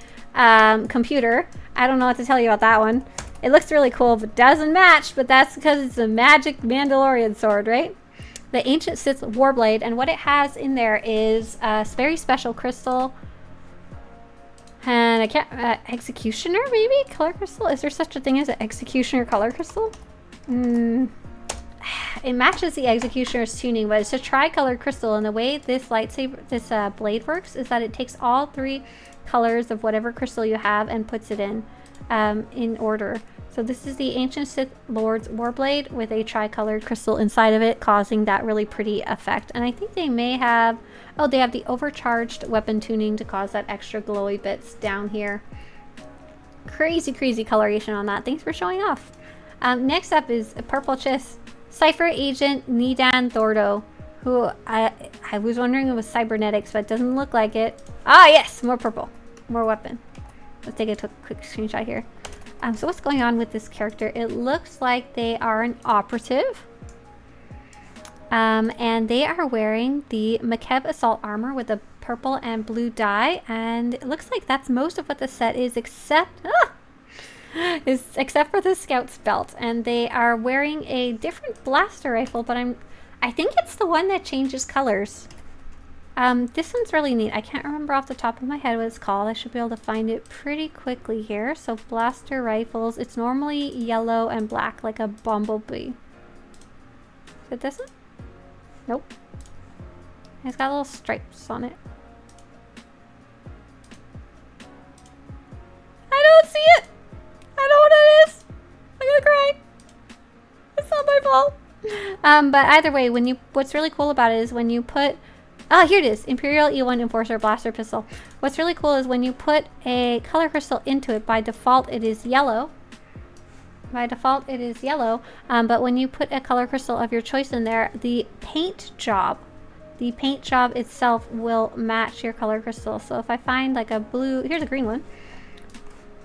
A: computer. I don't know what to tell you about that one. It looks really cool, but doesn't match, but that's because it's a magic Mandalorian sword, right? The Ancient Sith Warblade, and what it has in there is a very special crystal. And I can't, Executioner maybe? Color crystal? Is there such a thing as an Executioner color crystal? It matches the Executioner's tuning, but it's a tri-colored crystal, and the way this blade works is that it takes all 3 colors of whatever crystal you have and puts it in order. So this is the Ancient Sith Lord's Warblade with a tri-colored crystal inside of it, causing that really pretty effect. And I think they may have, oh, they have the overcharged weapon tuning to cause that extra glowy bits down here. Crazy, crazy coloration on that. Thanks for showing off. Next up is a purple chest. Cypher Agent Nidan Thordo, who I was wondering if it was cybernetics, but it doesn't look like it. Ah, yes, more purple, more weapon. Let's take a quick screenshot here. So what's going on with this character? It looks like they are an operative. And they are wearing the Makeb Assault Armor with a purple and blue dye, and it looks like that's most of what the set is, except for the Scout's belt. And they are wearing a different blaster rifle, but I think it's the one that changes colors. This one's really neat. I can't remember off the top of my head what it's called. I should be able to find it pretty quickly here. So blaster rifles, it's normally yellow and black like a bumblebee. Is it this one? Nope. It's got little stripes on it. I don't see it! I know what it is! I'm gonna cry! It's not my fault! But either way, what's really cool about it is when you put... Oh, here it is. Imperial E1 Enforcer Blaster Pistol. What's really cool is when you put a color crystal into it, by default it is yellow. By default it is yellow, but when you put a color crystal of your choice in there, the paint job itself will match your color crystal. So if I find like a blue, here's a green one.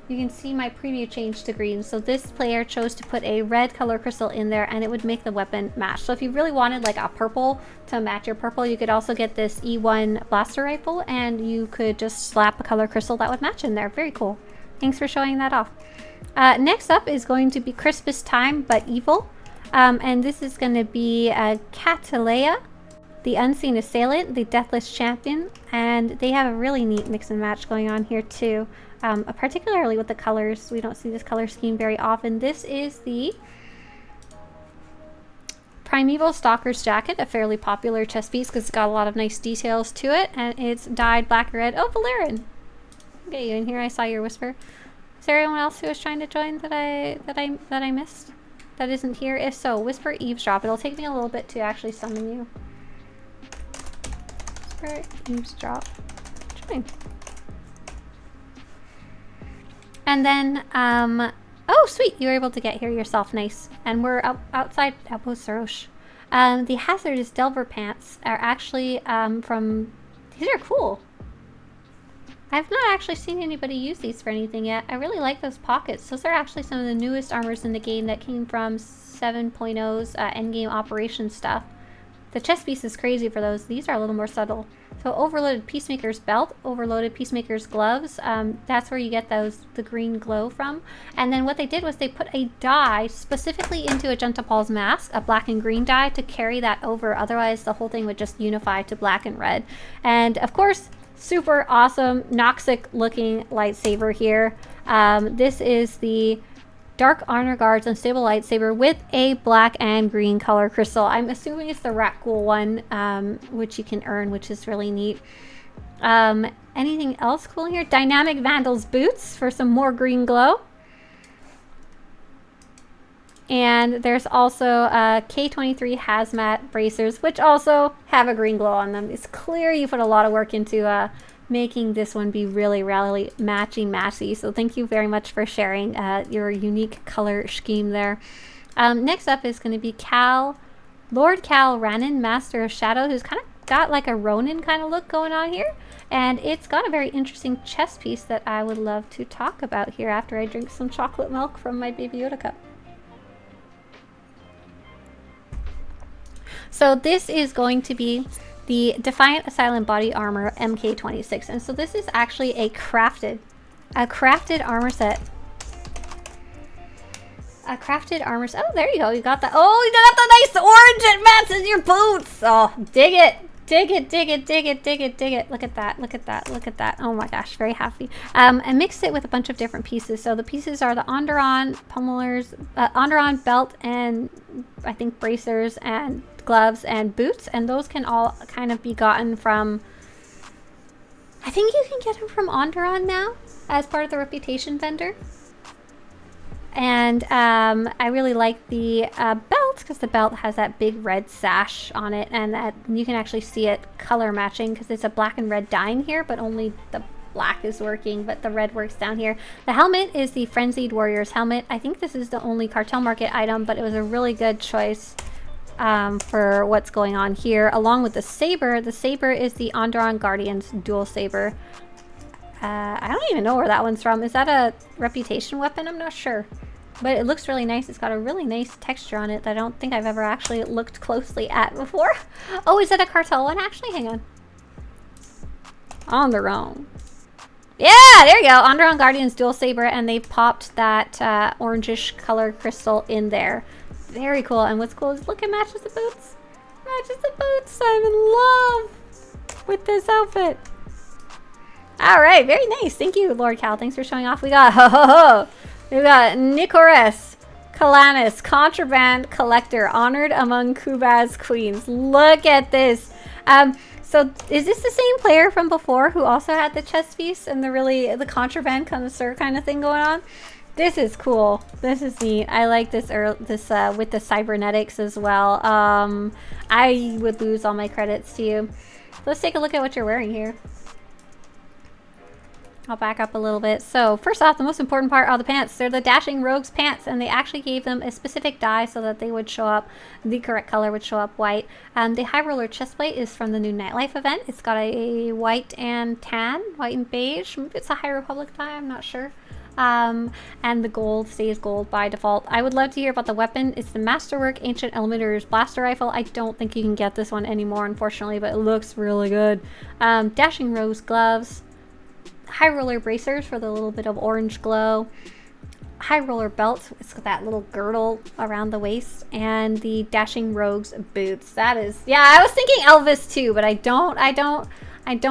A: You can see my preview change to green. So this player chose to put a red color crystal in there, and it would make the weapon match. So if you really wanted like a purple to match your purple, you could also get this E1 blaster rifle, and you could just slap a color crystal that would match in there. Very cool. Thanks for showing that off. Next up is going to be Christmas Time but Evil. And this is going to be Catalea, the Unseen Assailant, the Deathless Champion, and they have a really neat mix and match going on here too. Particularly with the colors. We don't see this color scheme very often. This is the Primeval Stalker's Jacket, a fairly popular chest piece because it's got a lot of nice details to it, and it's dyed black or red. Oh, Valerian! Get you in here. I saw your whisper. Is there anyone else who was trying to join that I missed? That isn't here? If so, whisper eavesdrop. It'll take me a little bit to actually summon you. Whisper eavesdrop. Join. And then Oh, sweet. You were able to get here yourself. Nice. And we're outside Outpost Sarosh. The hazardous Delver pants are actually from... These are cool. I've not actually seen anybody use these for anything yet. I really like those pockets. Those are actually some of the newest armors in the game that came from 7.0's endgame operation stuff. The chest piece is crazy for those. These are a little more subtle. So overloaded Peacemaker's belt, overloaded Peacemaker's gloves. That's where you get the green glow from. And then what they did was they put a dye specifically into Agenta Paul's mask, a black and green dye, to carry that over. Otherwise, the whole thing would just unify to black and red. And of course, super awesome Noxic looking lightsaber here. This is the Dark Honor Guard's Unstable Lightsaber with a black and green color crystal. I'm assuming it's the Rakghoul one, which you can earn, which is really neat. Anything else cool here? Dynamic Vandal's boots for some more green glow. And there's also K23 hazmat bracers, which also have a green glow on them. It's clear you put a lot of work into making this one be really, really matchy. So thank you very much for sharing your unique color scheme there. Next up is going to be Lord Cal Ranin, Master of Shadow, who's kind of got like a Ronin kind of look going on here. And it's got a very interesting chest piece that I would love to talk about here after I drink some chocolate milk from my Baby Yoda cup. So this is going to be the Defiant Asylum Body Armor MK26. And so this is actually a crafted armor set. A crafted armor set. Oh, there you go. You got that. Oh, you got the nice orange that matches your boots. Oh, dig it. Dig it, dig it, dig it, dig it, dig it. Look at that, look at that, look at that. Oh my gosh, very happy. And mixed it with a bunch of different pieces. So the pieces are the Onderon pummelers, Onderon belt, and I think bracers and gloves and boots. And those can all kind of be gotten from, I think you can get them from Onderon now as part of the reputation vendor. And I really like the belt because the belt has that big red sash on it, and that you can actually see it color matching because it's a black and red dye in here, but only the black is working, but the red works down here. The helmet is the Frenzied Warrior's helmet. I think this is the only Cartel Market item, but it was a really good choice for what's going on here. Along with the saber is the Onderon Guardian's dual saber. I don't even know where that one's from. Is that a reputation weapon? I'm not sure. But it looks really nice. It's got a really nice texture on it that I don't think I've ever actually looked closely at before. Oh, is it a Cartel one? Actually, hang on. Onderon. Yeah, there you go. Onderon Guardian's dual saber, and they popped that orangish color crystal in there. Very cool. And what's cool is, look, it matches the boots. Matches the boots. I'm in love with this outfit. All right, very nice. Thank you, Lord Cal. Thanks for showing off. We got we got Nicorus Kalanis, contraband collector, honored among Kubaz queens. Look at this. So is this the same player from before who also had the chest piece and the contraband connoisseur kind of thing going on? This is cool. This is neat. I like this with the cybernetics as well. I would lose all my credits to you. Let's take a look at what you're wearing here. I'll back up a little bit. So first off, the most important part are the pants. They're the Dashing Rogues pants, and they actually gave them a specific dye so that they would show up, the correct color would show up white. The High Roller chest plate is from the new Nightlife event. It's got a white and tan, white and beige. Maybe it's a High Republic dye, I'm not sure. And the gold stays gold by default. I would love to hear about the weapon. It's the Masterwork Ancient Elementor's Blaster Rifle. I don't think you can get this one anymore, unfortunately, but it looks really good. Dashing Rogues gloves. High Roller bracers for the little bit of orange glow. High Roller belt. It's got that little girdle around the waist. And the Dashing Rogues boots. That is, yeah, I was thinking Elvis too, but I don't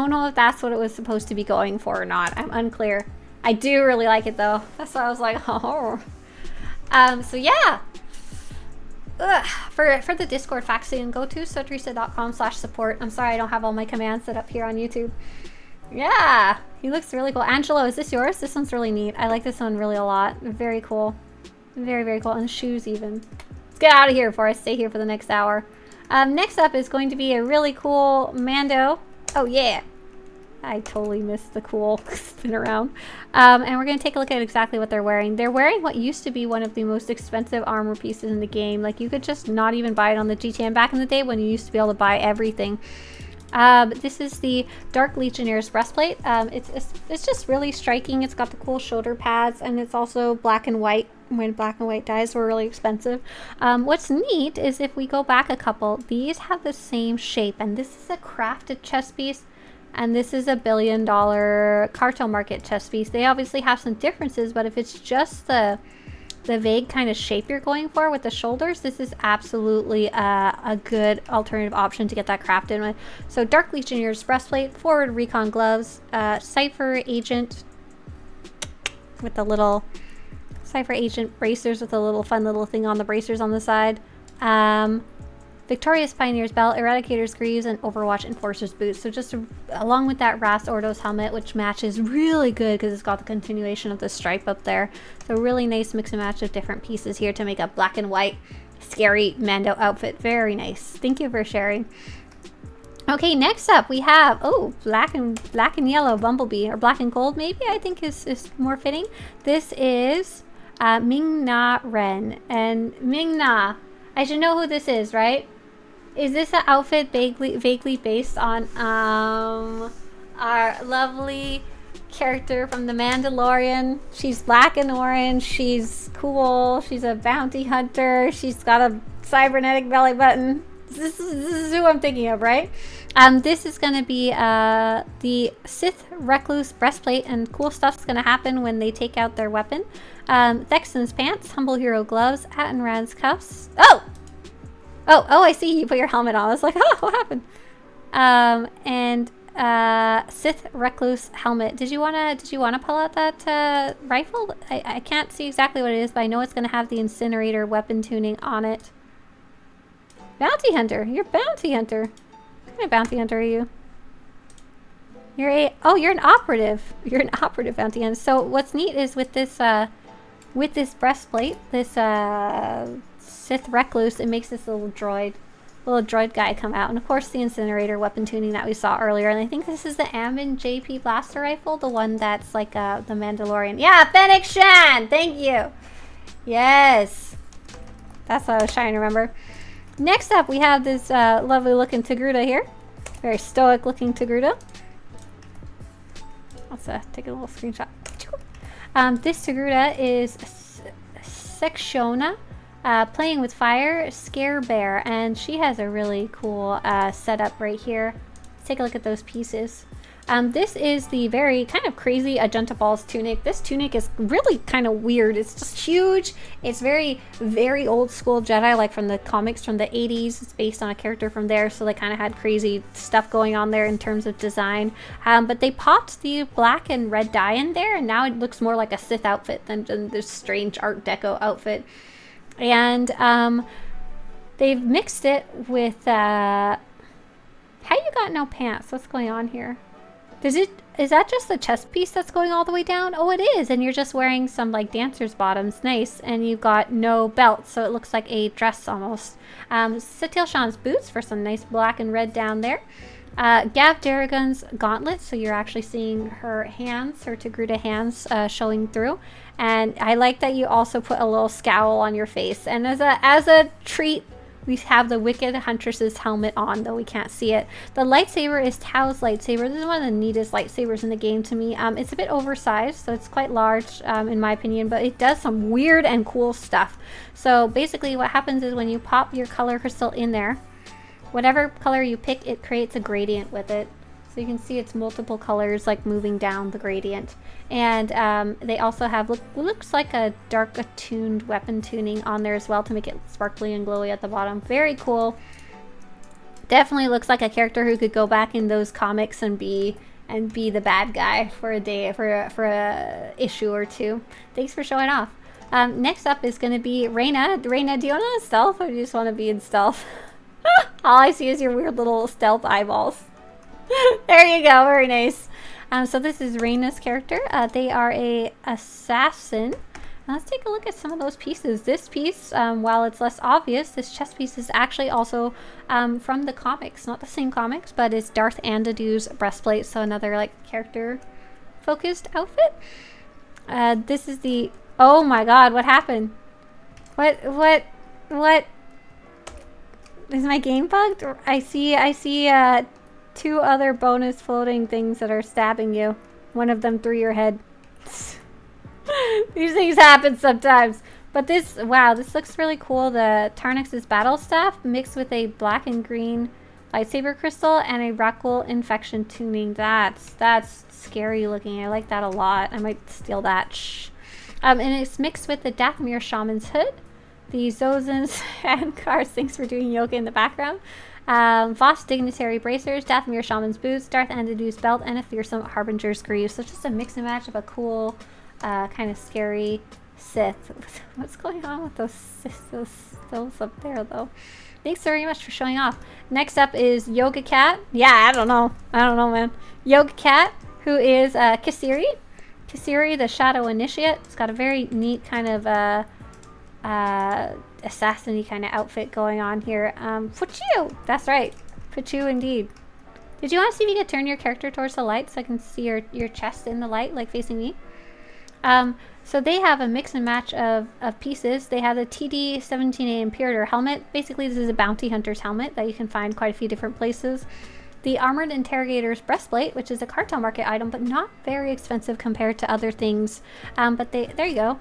A: know if that's what it was supposed to be going for or not. I'm unclear. I do really like it though. That's why I was like, oh. So yeah. For the Discord faction, go to SWTORista.com/support. I'm sorry I don't have all my commands set up here on YouTube. Yeah, he looks really cool. Angelo, is this yours? This one's really neat. I like this one really a lot. Very cool. Very, very cool. And the shoes even. Let's get out of here before I stay here for the next hour. Next up is going to be a really cool Mando. Oh, yeah. I totally missed the cool spin around. And we're going to take a look at exactly what they're wearing. They're wearing what used to be one of the most expensive armor pieces in the game. Like, you could just not even buy it on the GTN back in the day when you used to be able to buy everything. This is the Dark Legionnaire's breastplate. It's just really striking. It's got the cool shoulder pads, and it's also black and white. When black and white dyes were really expensive. What's neat is if we go back a couple, these have the same shape, and this is a crafted chest piece, and this is a $1 billion cartel market chest piece. They obviously have some differences, but if it's just the vague kind of shape you're going for with the shoulders, this is absolutely a good alternative option to get that crafted with. So Dark Legionnaire's breastplate, forward recon gloves, Cypher Agent with the little Cypher Agent bracers with a little fun little thing on the bracers on the side. Victorious Pioneer's belt, Eradicator's greaves, and Overwatch Enforcer's boots. So just along with that Ras Ordos helmet, which matches really good because it's got the continuation of the stripe up there. So really nice mix and match of different pieces here to make a black and white scary Mando outfit. Very nice. Thank you for sharing. Okay, next up we have black and yellow Bumblebee, or black and gold maybe, I think is more fitting. This is Ming-Na Ren, and Ming-Na, I should know who this is, right? Is this an outfit vaguely based on our lovely character from The Mandalorian? She's black and orange, she's cool, she's a bounty hunter, she's got a cybernetic belly button. This is who I'm thinking of, right? This is going to be the Sith Recluse breastplate, and cool stuff's going to happen when they take out their weapon. Thexton's pants, Humble Hero gloves, Attenran's cuffs. Oh, I see you put your helmet on. I was like, oh, what happened? And Sith Recluse helmet. Did you wanna pull out that rifle? I can't see exactly what it is, but I know it's gonna have the incinerator weapon tuning on it. Bounty hunter. You're bounty hunter. What kind of bounty hunter are you? You're an operative. You're an operative bounty hunter. So what's neat is with this breastplate, this Sith Recluse, it makes this little droid guy come out, and of course the incinerator weapon tuning that we saw earlier. And I think this is the Amon JP blaster rifle, the one that's like the Mandalorian. Yeah, Fennec Shan. Thank you. Yes, that's what I was trying to remember. Next up, we have this lovely looking Togruta here. Very stoic looking Togruta. Let's take a little screenshot. This Togruta is Sectiona, playing with fire, Scare Bear, and she has a really cool setup right here. Let's take a look at those pieces. This is the very kind of crazy Agenta Balls tunic. This tunic is really kind of weird. It's just huge. It's very, very old school Jedi, like from the comics from the 80s. It's based on a character from there, so they kind of had crazy stuff going on there in terms of design. But they popped the black and red dye in there, and now it looks more like a Sith outfit than this strange Art Deco outfit. And they've mixed it with... How you got no pants? What's going on here? Is that just the chest piece that's going all the way down? Oh, it is, and you're just wearing some like dancer's bottoms. Nice. And you've got no belt, so it looks like a dress almost. Satil Shan's boots for some nice black and red down there. Gav Daragon's gauntlet, so you're actually seeing her hands, her Togruta hands showing through. And I like that you also put a little scowl on your face. And as a treat, we have the Wicked Huntress's helmet on, though we can't see it. The lightsaber is Tao's lightsaber. This is one of the neatest lightsabers in the game to me. It's a bit oversized, so it's quite large in my opinion, but it does some weird and cool stuff. So basically what happens is when you pop your color crystal in there, whatever color you pick, it creates a gradient with it. So you can see it's multiple colors like moving down the gradient. And they also have, looks like a dark attuned weapon tuning on there as well to make it sparkly and glowy at the bottom. Very cool. Definitely looks like a character who could go back in those comics and be the bad guy for a day, for a issue or two. Thanks for showing off. Next up is going to be Reyna. Reyna, do you want to stealth or do you just want to be in stealth? All I see is your weird little stealth eyeballs. There you go, very nice. So this is Reyna's character. They are a assassin. Let's take a look at some of those pieces. This piece, while it's less obvious, this chest piece is actually also from the comics. Not the same comics, but it's Darth Andadu's breastplate, so another like character-focused outfit. This is the... Oh my god, what happened? What? Is my game bugged? I see 2 other bonus floating things that are stabbing you. One of them through your head. These things happen sometimes. But this, wow, this looks really cool. The Tarnix's battle staff mixed with a black and green lightsaber crystal and a Rockwool infection tuning. That's scary looking. I like that a lot. I might steal that. Shh. And it's mixed with the Dathomir Shaman's hood, the Zozan's handcars. Thanks for doing yoga in the background. Voss Dignitary bracers, Dathomir Shaman's boots, Darth Andadu's belt, and a fearsome Harbinger's greaves. So just a mix and match of a cool, kind of scary Sith. What's going on with those up there, though? Thanks very much for showing off. Next up is Yoga Cat. Yeah, I don't know, man. Yoga Cat, who is Kisiri. Kisiri, the Shadow Initiate. It's got a very neat kind of assassin-y kind of outfit going on here. Fuchu! That's right. Fuchu indeed. Did you want to see if you could turn your character towards the light so I can see your chest in the light, like facing me? So they have a mix and match of pieces. They have the TD-17A Imperial helmet. Basically, this is a bounty hunter's helmet that you can find quite a few different places. The Armored Interrogator's breastplate, which is a cartel market item, but not very expensive compared to other things. But there you go.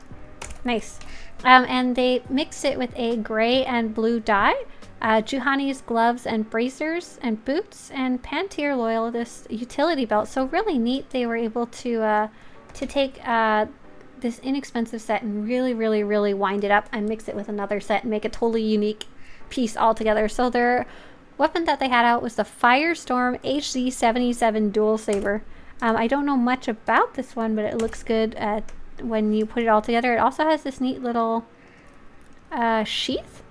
A: Nice. And they mix it with a gray and blue dye. Juhani's gloves and bracers and boots, and Pantier Loyalist utility belt. So really neat. They were able to take this inexpensive set and really wind it up and mix it with another set and make a totally unique piece altogether. So their weapon that they had out was the Firestorm HZ-77 dual saber. I don't know much about this one, but it looks good when you put it all together. It also has this neat little sheath.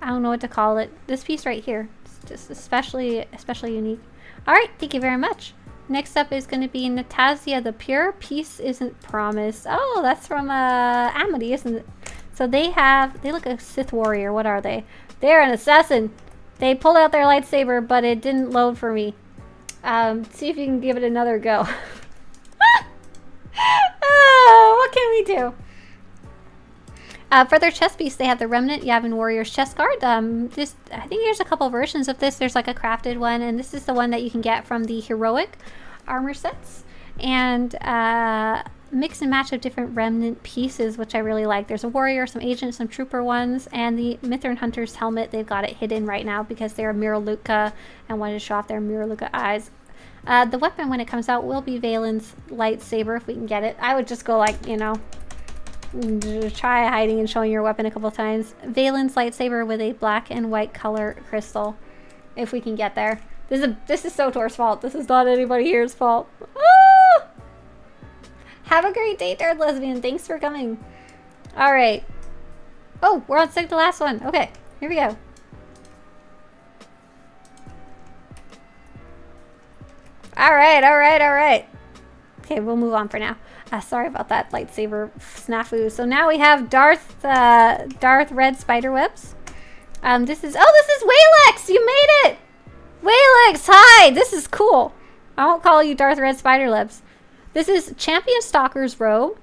A: I don't know what to call it. This piece right here, it's just especially unique. All right, thank you very much. Next up is going to be Natasia the Pure. Peace isn't promised. Oh, that's from Amity, isn't it? So they look like a Sith warrior. What are they? They're an assassin. They pulled out their lightsaber, but it didn't load for me. See if you can give it another go. Oh, what can we do? For their chest piece, they have the Remnant Yavin Warrior's chest guard. I think there's a couple versions of this. There's like a crafted one, and this is the one that you can get from the heroic armor sets. And mix and match of different Remnant pieces, which I really like. There's a warrior, some agent, some trooper ones, and the Mithrin Hunter's helmet. They've got it hidden right now because they're Miraluka and wanted to show off their Miraluka eyes. The weapon, when it comes out, will be Valen's lightsaber if we can get it. I would just go like, you know, try hiding and showing your weapon a couple times. Valen's lightsaber with a black and white color crystal, if we can get there. This is SWTOR's fault. This is not anybody here's fault. Ah! Have a great day, Third Lesbian. Thanks for coming. All right. Oh, we're on the last one. Okay, here we go. All right. Okay, we'll move on for now. Sorry about that lightsaber snafu. So now we have Darth Red Spiderwebs. This is Walex! You made it! Walex, hi! This is cool. I won't call you Darth Red Spiderwebs. This is Champion Stalker's robe,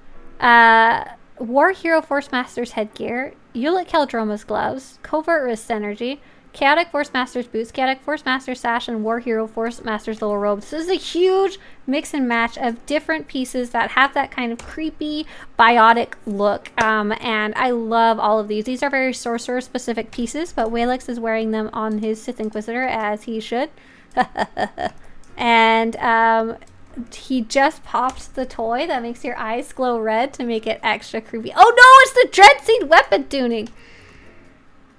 A: War Hero Force Master's headgear, Ulic Keldroma's gloves, Covert Wrist Energy, Chaotic Force Master's boots, Chaotic Force Master sash, and War Hero Force Master's little robe. This is a huge mix and match of different pieces that have that kind of creepy, biotic look. And I love all of these. These are very sorcerer-specific pieces, but Walex is wearing them on his Sith Inquisitor, as he should. And he just popped the toy that makes your eyes glow red to make it extra creepy. Oh no, it's the Dreadseed weapon tuning!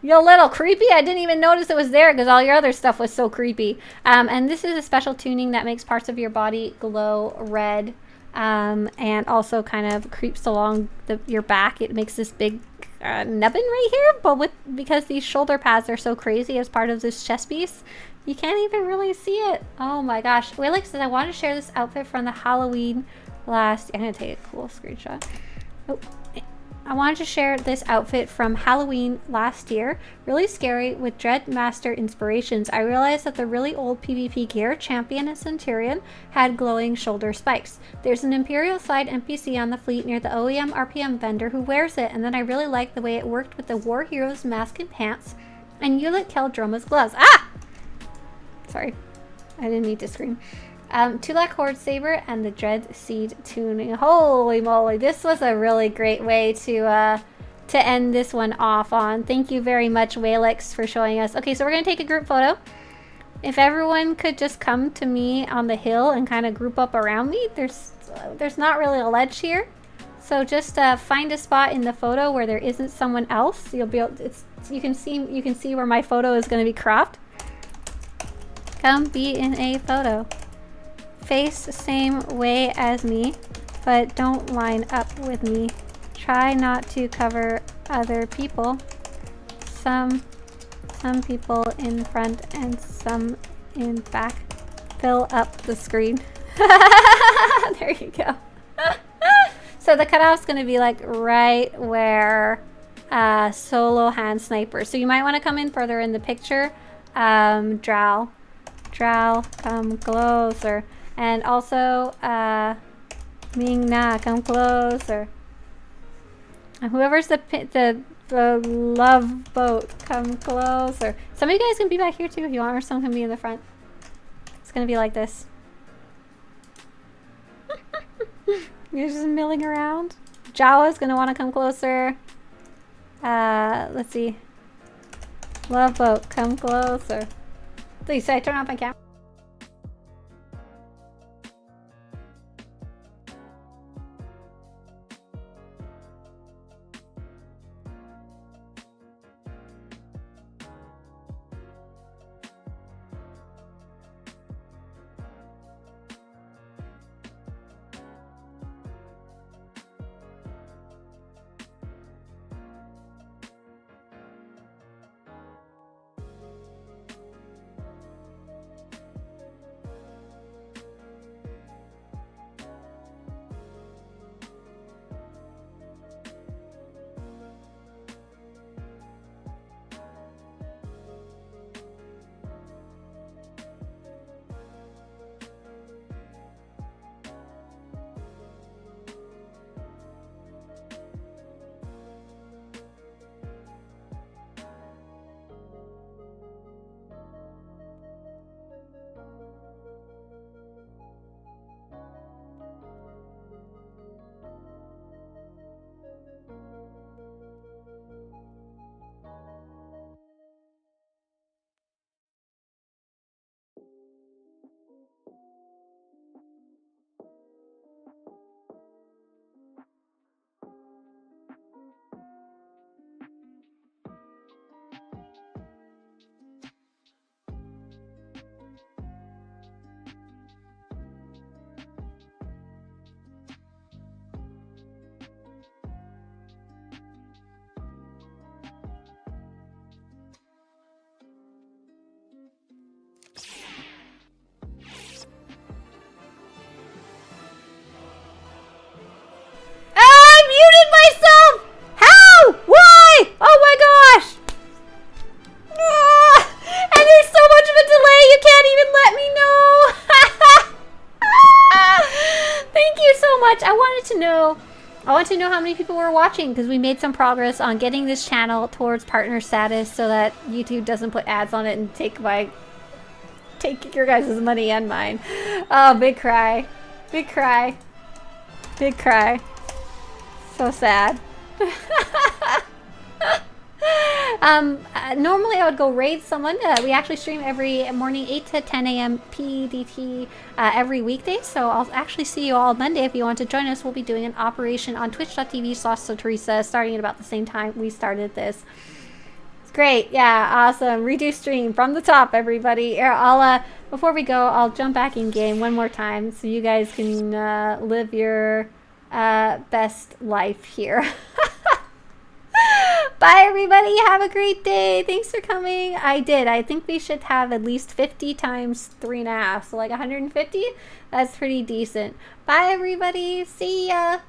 A: You little creepy. I didn't even notice it was there because all your other stuff was so creepy. And this is a special tuning that makes parts of your body glow red, and also kind of creeps along your back. It makes this big nubbin right here, but because these shoulder pads are so crazy as part of this chest piece, you can't even really see it. Oh my gosh. Walex says, I want to share this outfit from the Halloween last... I'm going to take a cool screenshot. Oh, I wanted to share this outfit from Halloween last year. Really scary with Dreadmaster inspirations. I realized that the really old PvP gear, Champion and Centurion, had glowing shoulder spikes. There's an Imperial side NPC on the fleet near the OEM RPM vendor who wears it, and then I really liked the way it worked with the War Hero's mask and pants and Yulit Keldroma's gloves. Ah! Sorry, I didn't need to scream. Tulak Horde Saber and the Dread Seed tuning. Holy moly, this was a really great way to end this one off on. Thank you very much, Walex, for showing us. Okay, so we're gonna take a group photo. If everyone could just come to me on the hill and kind of group up around me. There's not really a ledge here, so just find a spot in the photo where there isn't someone else. You'll be able. You can see where my photo is gonna be cropped. Come be in a photo. Face the same way as me, but don't line up with me. Try not to cover other people. Some people in front and some in back. Fill up the screen. There you go. So the cutoff's gonna be like right where solo hand sniper. So you might want to come in further in the picture. Drow, come closer. And also, Ming-Na, come closer. And whoever's the love boat, come closer. Some of you guys can be back here too if you want, or some can be in the front. It's gonna be like this. You're just milling around. Jawa's gonna want to come closer. Let's see. Love boat, come closer. Please, should I turn off my camera? I want to know how many people were watching, because we made some progress on getting this channel towards partner status so that YouTube doesn't put ads on it and take your guys' money and mine. Oh, big cry. Big cry. Big cry. So sad. Normally I would go raid someone. We actually stream every morning 8 to 10 a.m. PDT every weekday, so I'll actually see you all Monday if you want to join us. We'll be doing an operation on twitch.tv/SWTORista starting at about the same time we started this. It's great. Yeah, awesome. Redo stream from the top, everybody. I'll before we go, I'll jump back in game one more time so you guys can live your best life here. Bye, everybody. Have a great day. Thanks for coming. I think we should have at least 50 times 3.5. So like 150. That's pretty decent. Bye, everybody. See ya.